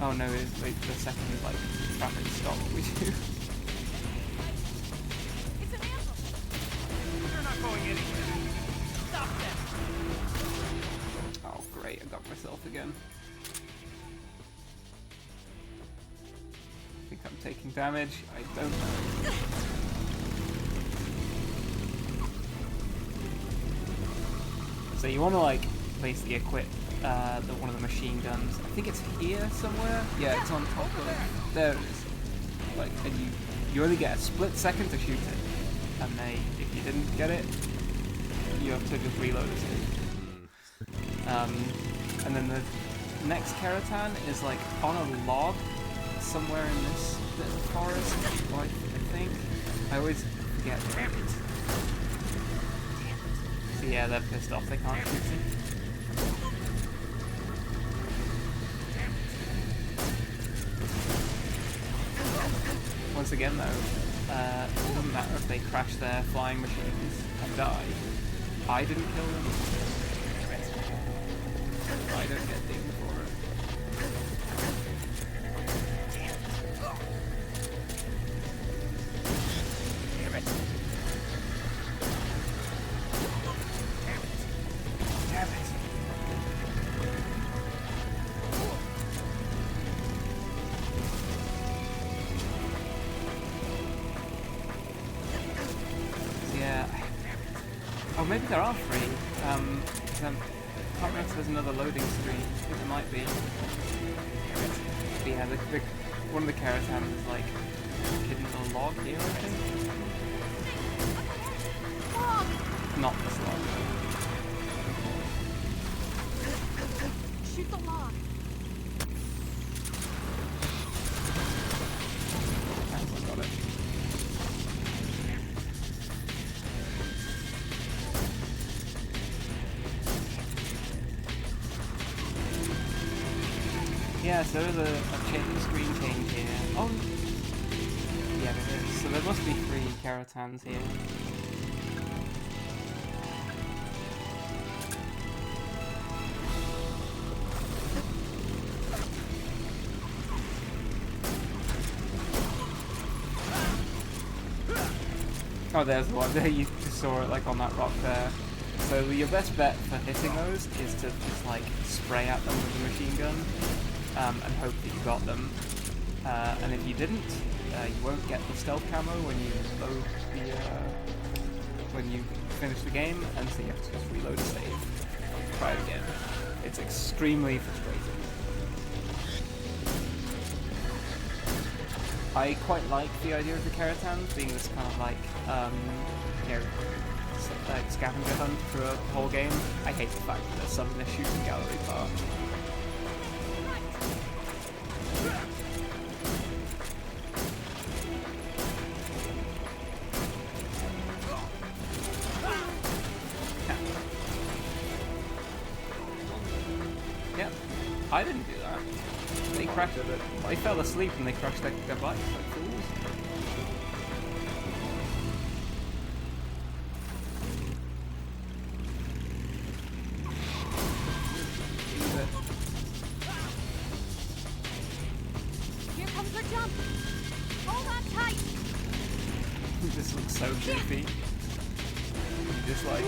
Oh no, it's like the second, like, rapid stop we do. It's an ambush! You're not going anywhere. Stop that! Oh great, I got myself again. I think I'm taking damage. I don't know. So you want to like basically equip one of the machine guns. I think it's here somewhere. Yeah, it's on top of. There it is. Like, and you only get a split second to shoot it, and if you didn't get it, you have to just reload it. And then the next Karatan is like on a log somewhere in this bit of the forest. I think. I always forget. Damn it. So yeah, they're pissed off. They can't shoot it. Once again, though, it doesn't matter if they crash their flying machines and die. I didn't kill them. I don't get dinged for it. Damn it. Damn it. So yeah. Oh, maybe there are 3. I can't remember if there's another loading screen. I think there might be. But yeah, one of the Karatans is like hidden in a log here, I think. Not this log. Shoot the log. I got it. Yeah, so there's a screen change here. Oh, yeah, there is. So there must be 3 Karatans here. Oh, there's one. There you just saw it, like on that rock there. So your best bet for hitting those is to just like spray at them with the machine gun. And hope that you got them. And if you didn't, you won't get the stealth camo when you load the when you finish the game, and so you have to just reload a save. Try it again. It's extremely frustrating. I quite like the idea of the Karatans being this kind of like scavenger hunt throughout the whole game. I hate the fact that there's some in the shooting gallery part. I didn't do that. They crashed. They fell asleep and they crashed their bikes like fools. Here comes the jump. Hold on tight. This looks so goofy. Just like.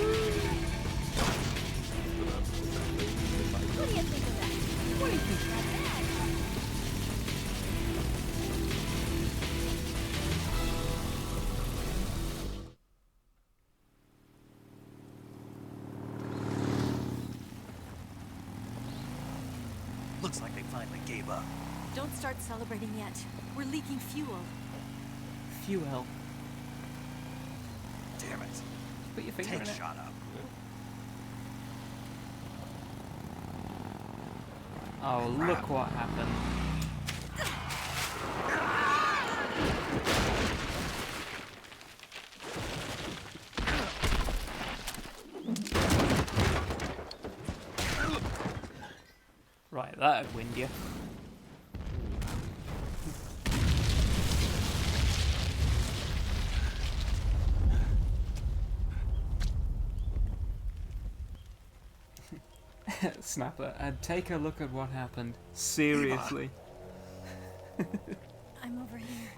What do you think of that? What do you think about that? Looks like they finally gave up. Don't start celebrating yet. We're leaking fuel. Fuel. Damn it. Put your finger Take in it. shot up. Oh, look what happened. Right, that'd wind you. Snapper, and take a look at what happened. Seriously. I'm over here.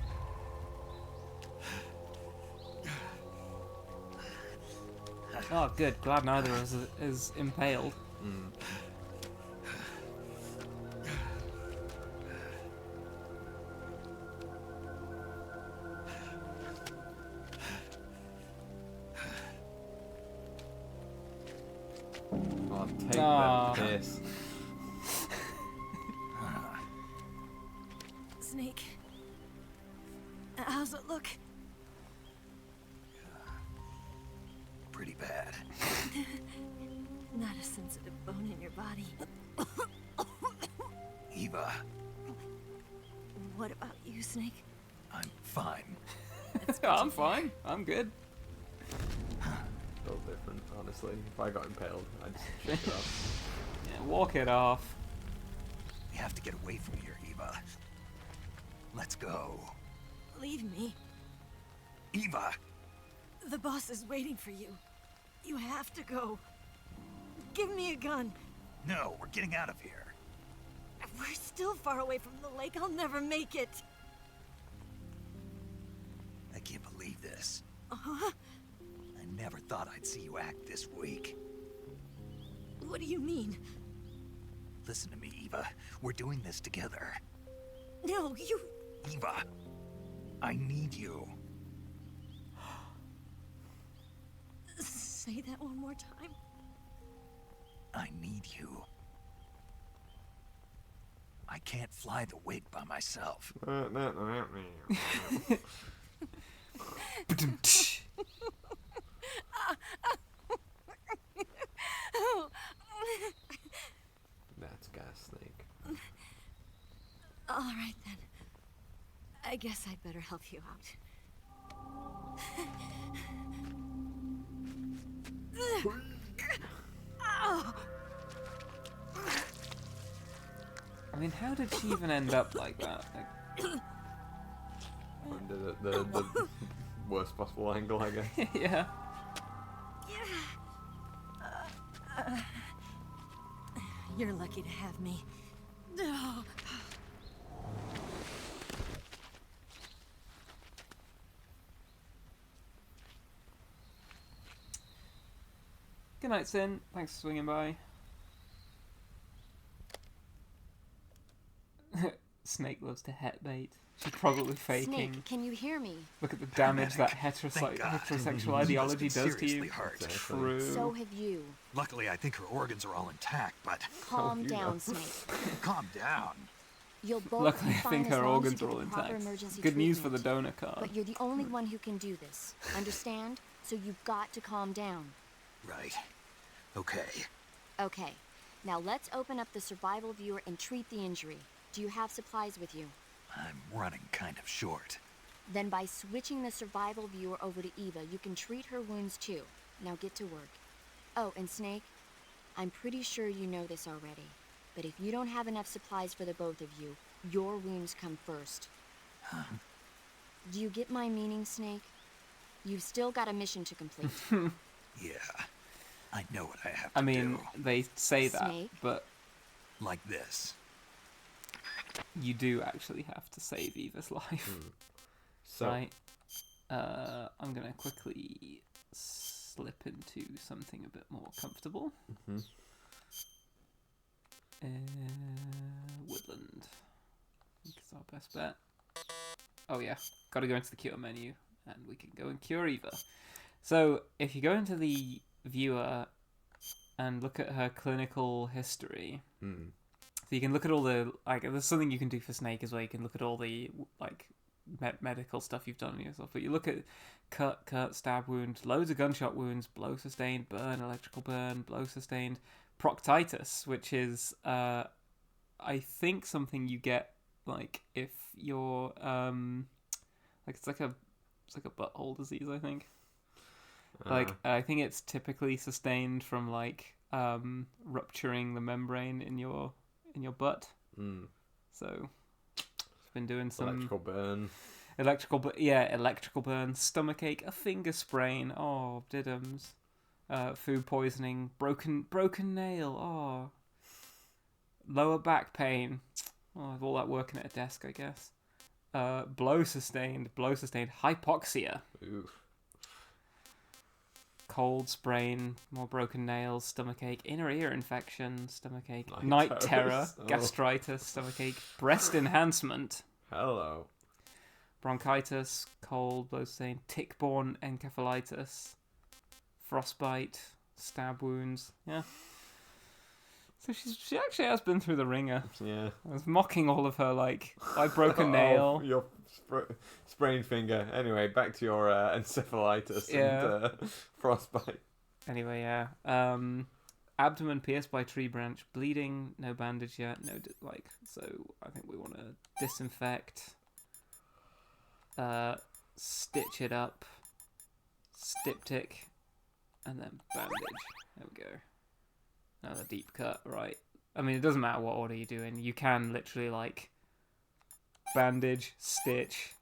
Oh, good. Glad neither of us is impaled. Oh, take Aw. that piss. Snake. How's it look? Pretty bad. Not a sensitive bone in your body. Eva, What about you, Snake? I'm fine. I'm fine. I'm good. So different, honestly. If I got impaled, I'd just shake it off. Yeah, walk it off. We have to get away from here, Eva. Let's go. Leave me. Eva! The boss is waiting for you. You have to go. Give me a gun. No, we're getting out of here. We're still far away from the lake. I'll never make it. I can't believe this. Uh-huh. I never thought I'd see you act this weak. What do you mean? Listen to me, Eva. We're doing this together. No, you... Eva, I need you. Say that one more time. I need you. I can't fly the wig by myself. That's Gas Snake. All right, then. I guess I'd better help you out. I mean, how did she even end up like that? Like... Under the worst possible angle, I guess. Yeah. You're lucky to have me. No. Good night, Sin. Thanks for swinging by. Snake loves to het bait. She's probably faking. Snake, can you hear me? Look at the damage that Thank God. heterosexual ideology Must have does to you. seriously hurt. True. So have you. Luckily, I think her organs are all intact, but... Calm down, Snake. Calm down. You'll both Luckily, be I fine think as her long as organs you are get all the proper intact. emergency Good news for the treatment. donor card. But you're the only one who can do this. Understand? So you've got to calm down. Right. Okay. Okay. Now let's open up the survival viewer and treat the injury. Do you have supplies with you? I'm running kind of short. Then by switching the survival viewer over to Eva, you can treat her wounds too. Now get to work. Oh, and Snake, I'm pretty sure you know this already. But if you don't have enough supplies for the both of you, Your wounds come first. Do you get my meaning, Snake? You've still got a mission to complete. Yeah, I know what I have to I mean, do. they say that, Snake? but Like this. you do actually have to save Eva's life. So, Right. I'm gonna quickly slip into something a bit more comfortable. Woodland. I think it's our best bet. Oh yeah, gotta go into the cure menu, and we can go and cure Eva. So if you go into the viewer and look at her clinical history, so you can look at all the there's something you can do for Snake as well. You can look at all the medical stuff you've done on yourself, but you look at cut, stab wound, loads of gunshot wounds, blow sustained, burn, electrical burn, blow sustained, proctitis, which is I think something you get like if you're it's like a butthole disease, I think. I think it's typically sustained from rupturing the membrane in your butt. So it's been doing some electrical burn, stomachache, a finger sprain, diddums, food poisoning, broken nail, lower back pain, all that working at a desk, I guess. Blow sustained, hypoxia. Oof. Cold sprain, more broken nails, stomachache, inner ear infection, stomachache, night terror, gastritis, stomachache, breast enhancement. Hello. Bronchitis, cold, blow sustained, tick-borne encephalitis, frostbite, stab wounds. Yeah. So she actually has been through the ringer. Yeah. I was mocking all of her I broke a nail. Your sprained finger. Anyway, back to your encephalitis and frostbite. Anyway, yeah. Abdomen pierced by tree branch, bleeding, no bandage yet, so I think we want to disinfect, stitch it up, styptic, and then bandage. There we go. Another deep cut, right? I mean, it doesn't matter what order you're doing. You can literally bandage, stitch,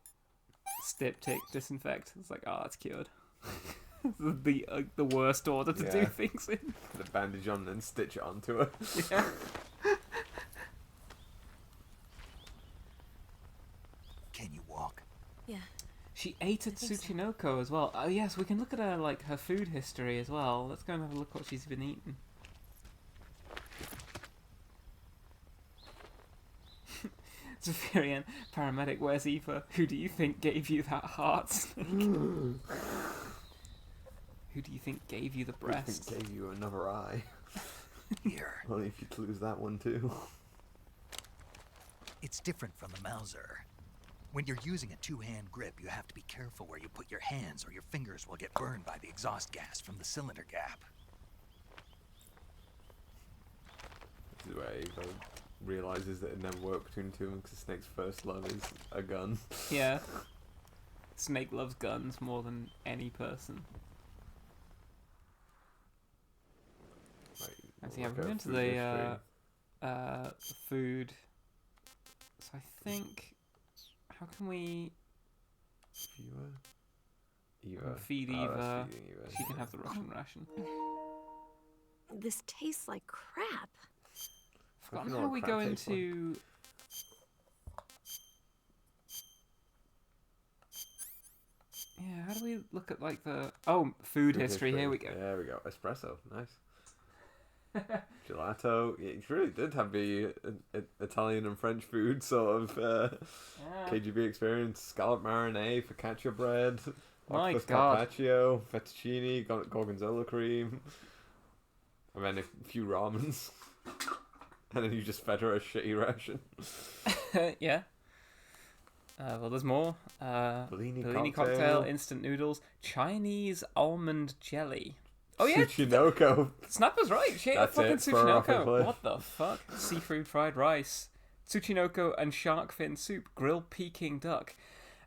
styptic, disinfect. It's that's cured. the worst order to do things in. The bandage on and then stitch it onto her. Yeah. Can you walk? Yeah. She ate at Tsuchinoko as well. Oh yes, we can look at her her food history as well. Let's go and have a look what she's been eating. Zephyrian, paramedic, where's Eva? Who do you think gave you that heart, Snake? Who do you think gave you the breast? Who gave you another eye? Here. Only if you'd lose that one too. It's different from the Mauser. When you're using a two-hand grip, you have to be careful where you put your hands or your fingers will get burned by the exhaust gas from the cylinder gap. This is where Eva realizes that it never worked between the two of them because Snake's first love is a gun. Yeah. Snake loves guns more than any person. Right, so yeah, we're into the food. So I think, how can we feed Eva? She can have the Russian ration. This tastes like crap. Forgotten how we go into. Yeah, how do we look at the food history? Here we go. There we go. Espresso, nice. Gelato. Yeah, it really did have the Italian and French food sort of KGB experience. Scallop marinade, focaccia bread, octopus carpaccio, fettuccine, gorgonzola cream, and then a few ramens. And then you just fed her a shitty ration. Yeah. Well, there's more. Bellini cocktail, instant noodles, Chinese almond jelly. Oh yeah, Tsuchinoko. Snapper's right. She ate a fucking Tsuchinoko. What the fuck? Seafood fried rice, Tsuchinoko and shark fin soup, grilled Peking duck,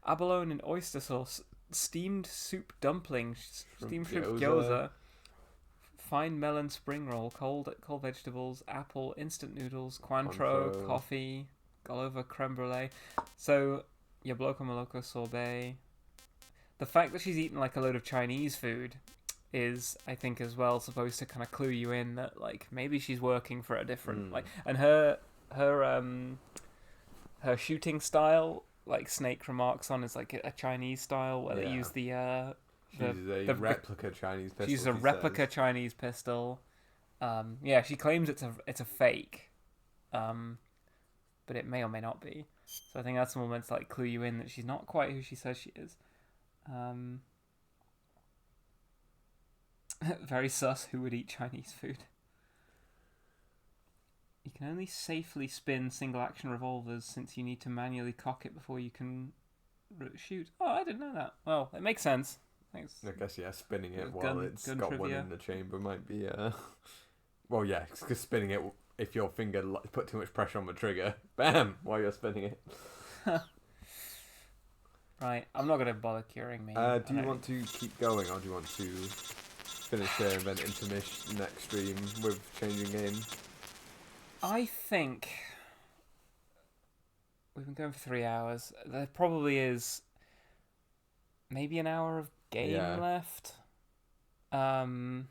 abalone and oyster sauce, steamed soup dumplings, steamed shrimp gyoza. Fine melon spring roll, cold vegetables, apple, instant noodles, Cointreau, coffee, all over creme brulee. So, your Bloco Moloco sorbet. The fact that she's eaten like a load of Chinese food is, I think, as well supposed to kind of clue you in that like maybe she's working for a different like, and her shooting style, like Snake remarks on, is like a Chinese style where they use the replica Chinese pistol. She's a replica Chinese pistol. Yeah, she claims it's a fake, but it may or may not be. So I think that's the moment to like clue you in that she's not quite who she says she is. Very sus. Who would eat Chinese food? You can only safely spin single-action revolvers since you need to manually cock it before you can shoot. Oh, I didn't know that. Well, it makes sense. Thanks. I guess, yeah, spinning it while it's got one in the chamber might be... Well, yeah, because spinning it, if your finger put too much pressure on the trigger, bam, while you're spinning it. Right, I'm not going to bother curing me. Do you want to keep going, or do you want to finish here and then intermish next stream with changing game? I think we've been going for 3 hours. There probably is maybe an hour of game left. Well,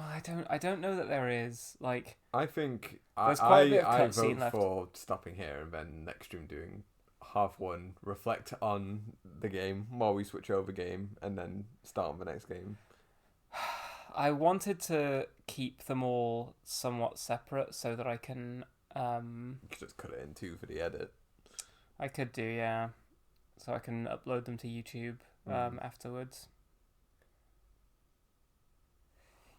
I don't know that there is. Like, I think there's quite a bit of I cutscene vote left. for stopping here and then next stream doing half one, reflect on the game while we switch over game, and then start on the next game. I wanted to keep them all somewhat separate so that I can... You could just cut it in two for the edit. I could do, yeah. So I can upload them to YouTube afterwards.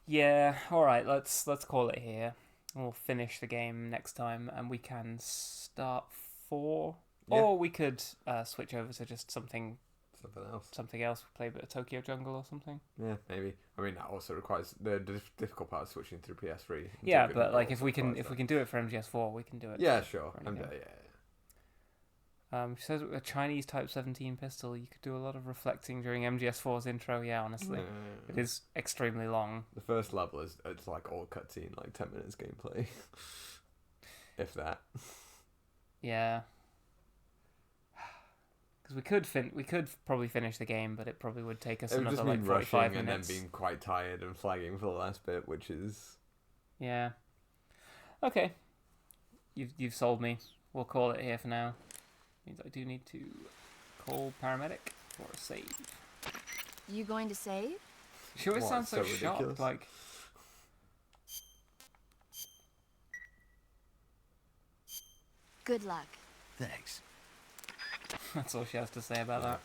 Yeah, alright, let's call it here. We'll finish the game next time, and we can start 4. Yeah. Or we could switch over to just something else. Play a bit of Tokyo Jungle or something. Yeah, maybe. I mean, that also requires the difficult part of switching through PS3. Yeah, but like if we can do it for MGS4, we can do it. Yeah, sure. She says with a Chinese Type 17 pistol, you could do a lot of reflecting during MGS4's intro. Yeah, honestly, it is extremely long. The first level it's like all cutscene, like 10 minutes gameplay, if that. Yeah. Because we could probably finish the game, but it probably would take us another like 45 minutes. And then being quite tired and flagging for the last bit, which is... Yeah. Okay. You've sold me. We'll call it here for now. Means I do need to call paramedic for a save. You going to save? She always sounds so shocked, like... Good luck. Thanks. That's all she has to say about that.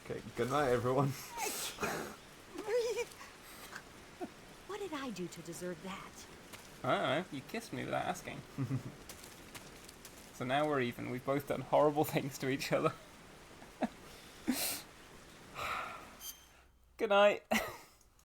Okay, good night, everyone. What did I do to deserve that? I don't know. You kissed me without asking. So now we're even. We've both done horrible things to each other. Good night.